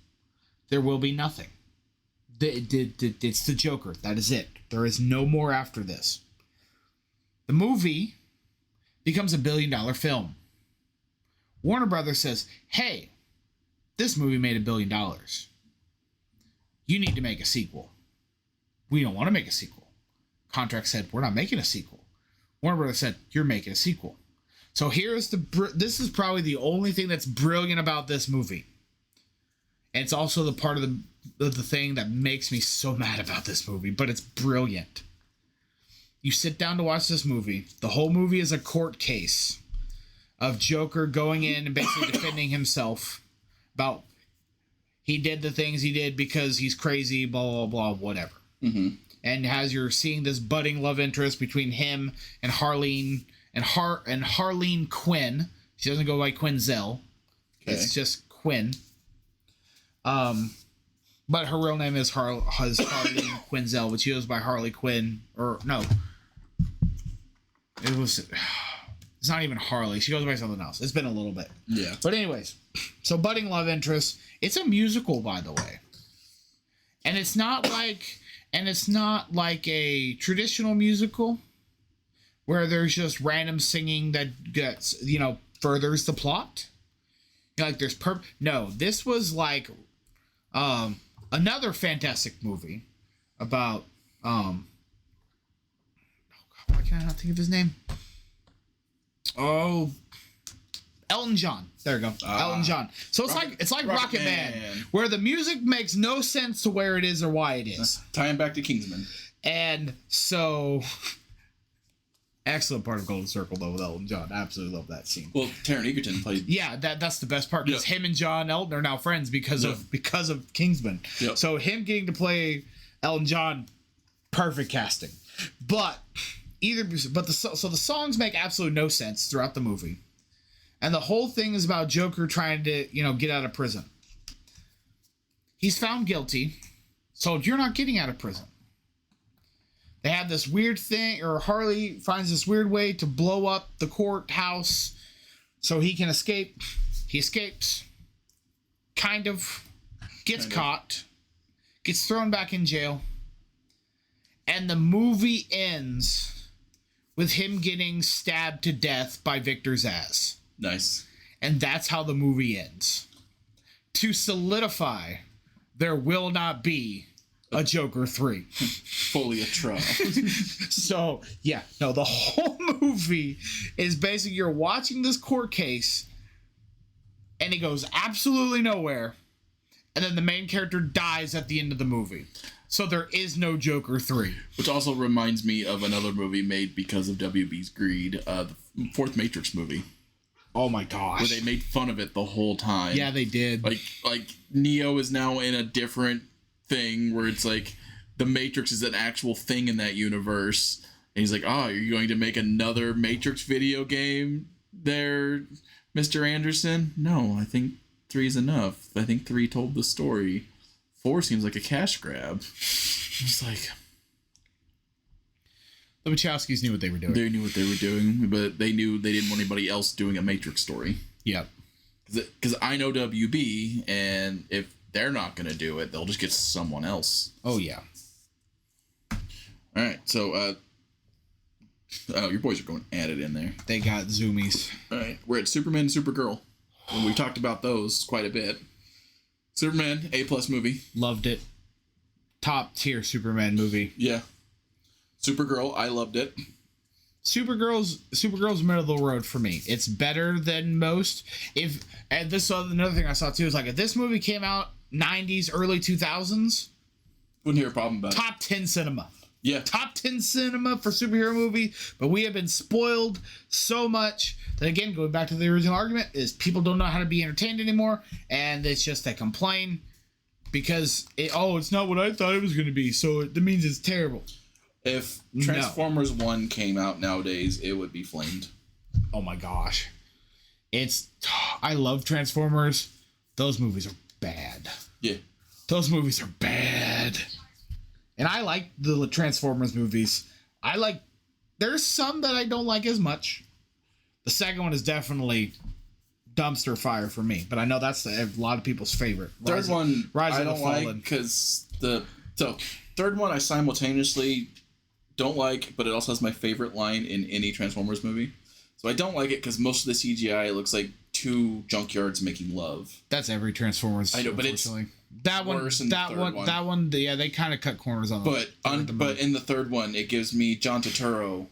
There will be nothing. It's the Joker. That is it. There is no more after this. The movie becomes $1 billion film. Warner Brothers says, hey, this movie made $1 billion. You need to make a sequel. We don't want to make a sequel. Contract said, we're not making a sequel. Warner Brothers said, you're making a sequel. So this is probably the only thing that's brilliant about this movie. And it's also the part of the thing that makes me so mad about this movie, but it's brilliant. You sit down to watch this movie. The whole movie is a court case of Joker going in and basically defending himself about he did the things he did because he's crazy, blah, blah, blah, whatever. Mm-hmm. And as you're seeing this budding love interest between him and Harleen and Harleen Quinn. She doesn't go by Quinzel. Okay. It's just Quinn. But her real name is Harleen Quinzel, but she goes by Harley Quinn. Or no. It's not even Harley. She goes by something else. It's been a little bit. Yeah. But anyways, so budding love interest. It's a musical, by the way. And it's not like a traditional musical where there's just random singing that gets, furthers the plot. Like there's no, this was like another fantastic movie about oh God, why can I not think of his name? Oh, Elton John. There you go. Elton John. So it's like Rocket Man, where the music makes no sense to where it is or why it is. Tying back to Kingsman. And so excellent part of Golden Circle though with Elton John. Absolutely love that scene. Well, Taron Egerton played. Yeah, that's the best part because him and John Elton are now friends because of Kingsman. Yep. So him getting to play Elton John, perfect casting. But the songs make absolutely no sense throughout the movie. And the whole thing is about Joker trying to, get out of prison. He's found guilty, so you're not getting out of prison. They have this weird thing, or Harley finds this weird way to blow up the courthouse so he can escape. He escapes. Kind of. Gets caught. Gets thrown back in jail. And the movie ends with him getting stabbed to death by Victor Zsasz. Nice. And that's how the movie ends. To solidify, there will not be a Joker 3. Fully a Trump. So, yeah. No, the whole movie is basically you're watching this court case and it goes absolutely nowhere. And then the main character dies at the end of the movie. So there is no Joker 3. Which also reminds me of another movie made because of WB's greed. The fourth Matrix movie. Oh my gosh. Where they made fun of it the whole time. Yeah, they did. Like Neo is now in a different thing where it's like the Matrix is an actual thing in that universe. And he's like, oh, you're going to make another Matrix video game there, Mr. Anderson? No, I think 3 is enough. I think 3 told the story. 4 seems like a cash grab. It's like... The Wachowskis knew what they were doing. They knew what they were doing, but they knew they didn't want anybody else doing a Matrix story. Yep. Because I know WB, and if they're not going to do it, they'll just get someone else. Oh, yeah. All right, so your boys are going at it in there. They got zoomies. All right, we're at Superman and Supergirl, and we talked about those quite a bit. Superman, A+ movie. Loved it. Top tier Superman movie. Yeah. Supergirl, I loved it. Supergirl's middle of the road for me. It's better than most. And this another thing I saw too is like if this movie came out 90s, early 2000s, wouldn't hear a problem about it. Top 10 cinema. Yeah. Top 10 cinema for superhero movie, but we have been spoiled so much that again, going back to the original argument, is people don't know how to be entertained anymore, and it's just they complain because it's not what I thought it was going to be, so that means it's terrible. If Transformers 1 came out nowadays, it would be flamed. Oh my gosh. I love Transformers. Those movies are bad. Yeah. Those movies are bad. And I like the Transformers movies. There's some that I don't like as much. The second one is definitely dumpster fire for me, but I know that's a lot of people's favorite. Third one Rise I of the don't Fallen. like because third one I simultaneously don't like, but it also has my favorite line in any Transformers movie. So I don't like it because most of the CGI looks like 2 junkyards making love. That's every Transformers. I know, but it's worse in the third one. That one, yeah, they kind of cut corners on. But in the third one, it gives me John Turturro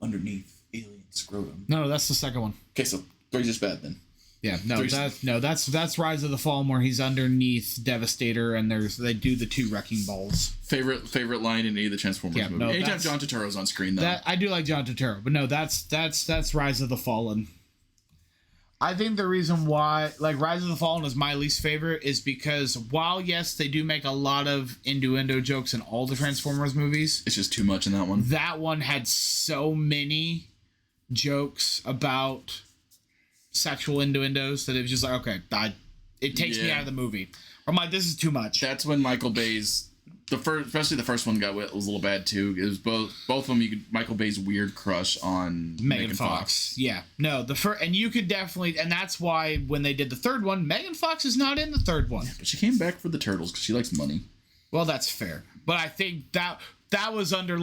underneath alien scrotum. No, that's the second one. Okay, so 3's just bad then. Yeah, that's Rise of the Fallen where he's underneath Devastator and they do the 2 wrecking balls. Favorite line in any of the Transformers movies. Anytime John Turturro's on screen though. I do like John Turturro, but no, that's Rise of the Fallen. I think the reason why Rise of the Fallen is my least favorite is because while yes, they do make a lot of innuendo jokes in all the Transformers movies, it's just too much in that one. That one had so many jokes about sexual innuendos that it was just like, okay, it takes me out of the movie. I'm like, this is too much. That's when Michael Bay's especially the first one was a little bad too. It was both of them. Michael Bay's weird crush on Megan Fox. Yeah, no, and you could definitely, and that's why when they did the third one, Megan Fox is not in the third one. Yeah, but she came back for the Turtles because she likes money. Well, that's fair, but I think that was under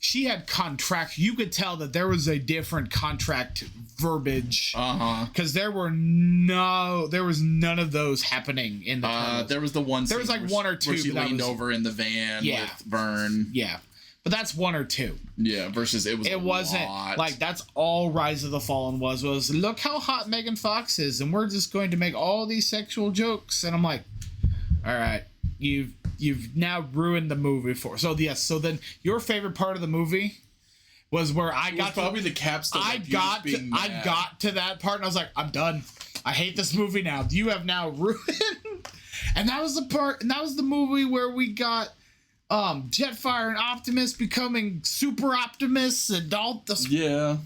she had contract. You could tell that there was a different contract verbiage. Because there was none of those happening in the. There was the one. There was one or two. Where she leaned over in the van with Vern. Yeah, but that's 1 or 2. Yeah. Versus it wasn't lot. That's all Rise of the Fallen was look how hot Megan Fox is, and we're just going to make all these sexual jokes, and I'm like, all right, You've now ruined the movie for. So yes. So then your favorite part of the movie was where I got probably the capstone. I got to that part and I was like, I'm done. I hate this movie now. You have now ruined. And that was the part. And that was the movie where we got Jetfire and Optimus becoming Super Optimus and all the. Yeah.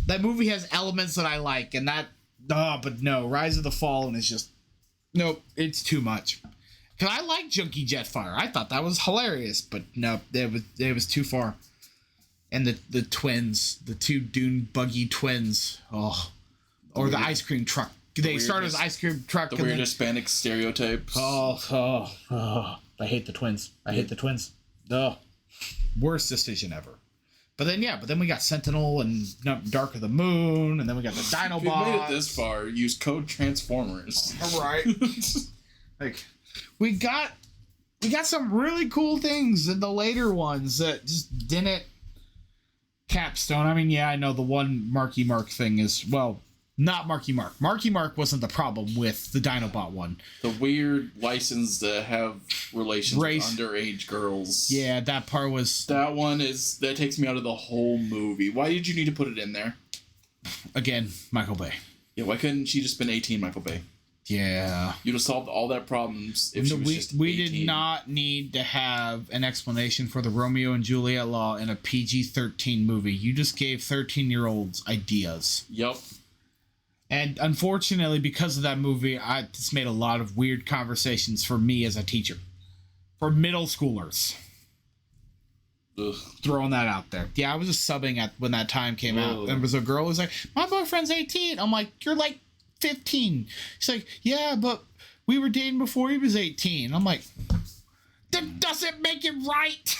That movie has elements that I like, and that. But no, Rise of the Fallen is just. Nope, it's too much. Cause I like Junkie Jetfire. I thought that was hilarious, but no, it was too far. And the twins, the 2 dune buggy twins, or the ice cream truck. They started as ice cream truck. The weird Hispanic stereotypes. I hate the twins. I hate the twins. Worst decision ever. But then we got Sentinel and Dark of the Moon, and then we got the Dinobots. If you made it this far, use code Transformers. All right. We got some really cool things in the later ones that just didn't capstone. I mean, yeah, I know the one Marky Mark thing is, well, not Marky Mark. Marky Mark wasn't the problem with the Dinobot one. The weird license to have relations with underage girls. Yeah, that part was... That takes me out of the whole movie. Why did you need to put it in there? Again, Michael Bay. Yeah, why couldn't she just been 18, Michael Bay? Yeah. You'd have solved all that problems if she was just 18. We did not need to have an explanation for the Romeo and Juliet law in a PG-13 movie. You just gave 13-year-olds ideas. Yep. And unfortunately, because of that movie, it's made a lot of weird conversations for me as a teacher. For middle schoolers. Ugh. Throwing that out there. Yeah, I was just subbing at when that time came out. And there was a girl who was like, my boyfriend's 18. I'm like, you're like 15. She's like, yeah, but we were dating before he was 18. I'm like, that doesn't make it right.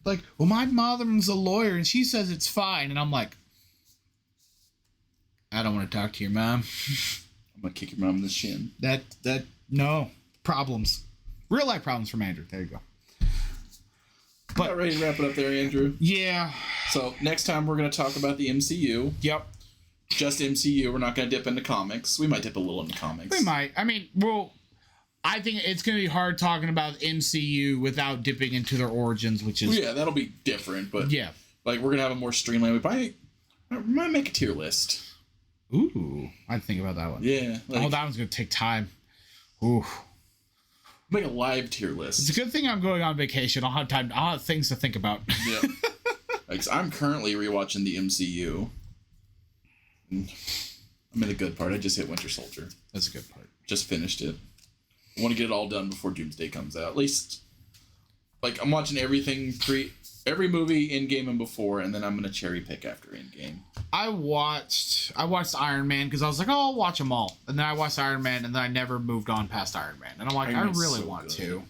Like, well, my mom's a lawyer and she says it's fine. And I'm like, I don't want to talk to your mom. I'm gonna kick your mom in the shin. No problems. Real life problems from Andrew. There you go. But not ready to wrap it up there, Andrew. Yeah. So next time we're gonna talk about the MCU. Yep. Just MCU. We're not gonna dip into comics. We might dip a little into comics. We might. I mean, I think it's gonna be hard talking about MCU without dipping into their origins, which is that'll be different. But yeah, like we're gonna have a more streamlined. We might make a tier list. Ooh, I'd think about that one. Yeah. That one's going to take time. Ooh. Make a live tier list. It's a good thing I'm going on vacation. I'll have time. I'll have things to think about. Yeah. Like, I'm currently rewatching the MCU. I'm in the good part. I just hit Winter Soldier. That's a good part. Just finished it. I want to get it all done before Doomsday comes out. At least, like, I'm watching every movie Endgame and before, and then I'm going to cherry pick after Endgame. I watched Iron Man because I was like, oh, I'll watch them all. And then I watched Iron Man, and then I never moved on past Iron Man. And I'm like, I really want to.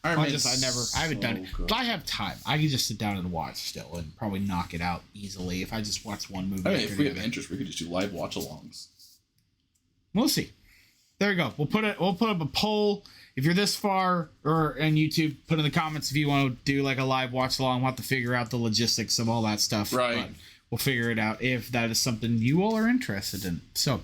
I haven't done it. But I have time. I can just sit down and watch still and probably knock it out easily if I just watch one movie. I mean, if we have interest, we could just do live watch-alongs. We'll see. There you go. We'll put up a poll. If you're this far, or on YouTube, put in the comments if you want to do like a live watch along. We'll have to figure out the logistics of all that stuff. Right. But we'll figure it out if that is something you all are interested in. So,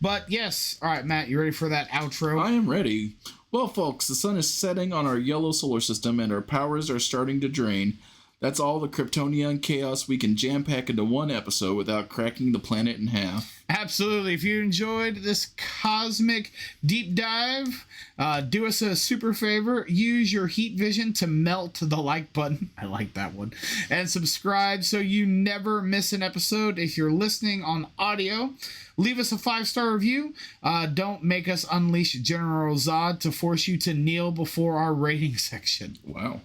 but yes. All right, Matt, you ready for that outro? I am ready. Well, folks, the sun is setting on our yellow solar system and our powers are starting to drain. That's all the Kryptonian chaos we can jam-pack into one episode without cracking the planet in half. Absolutely. If you enjoyed this cosmic deep dive, do us a super favor. Use your heat vision to melt the like button. I like that one. And subscribe so you never miss an episode. If you're listening on audio, leave us a 5-star review. Don't make us unleash General Zod to force you to kneel before our rating section. Wow.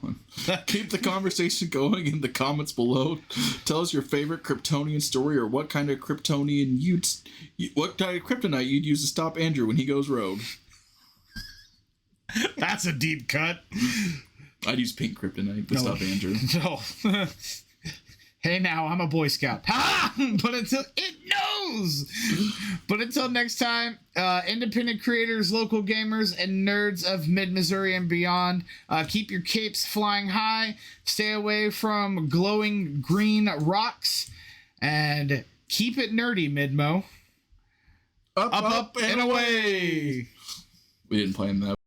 Keep the conversation going in the comments below. Tell us your favorite Kryptonian story or what kind of Kryptonian what kind of kryptonite you'd use to stop Andrew when he goes rogue. That's a deep cut. I'd use pink kryptonite to stop Andrew. No. Hey, now I'm a Boy Scout. Ha! But until it knows. But until next time, independent creators, local gamers, and nerds of mid-Missouri and beyond, keep your capes flying high. Stay away from glowing green rocks, and keep it nerdy, MidMO. Up, Up, and away. We didn't plan that.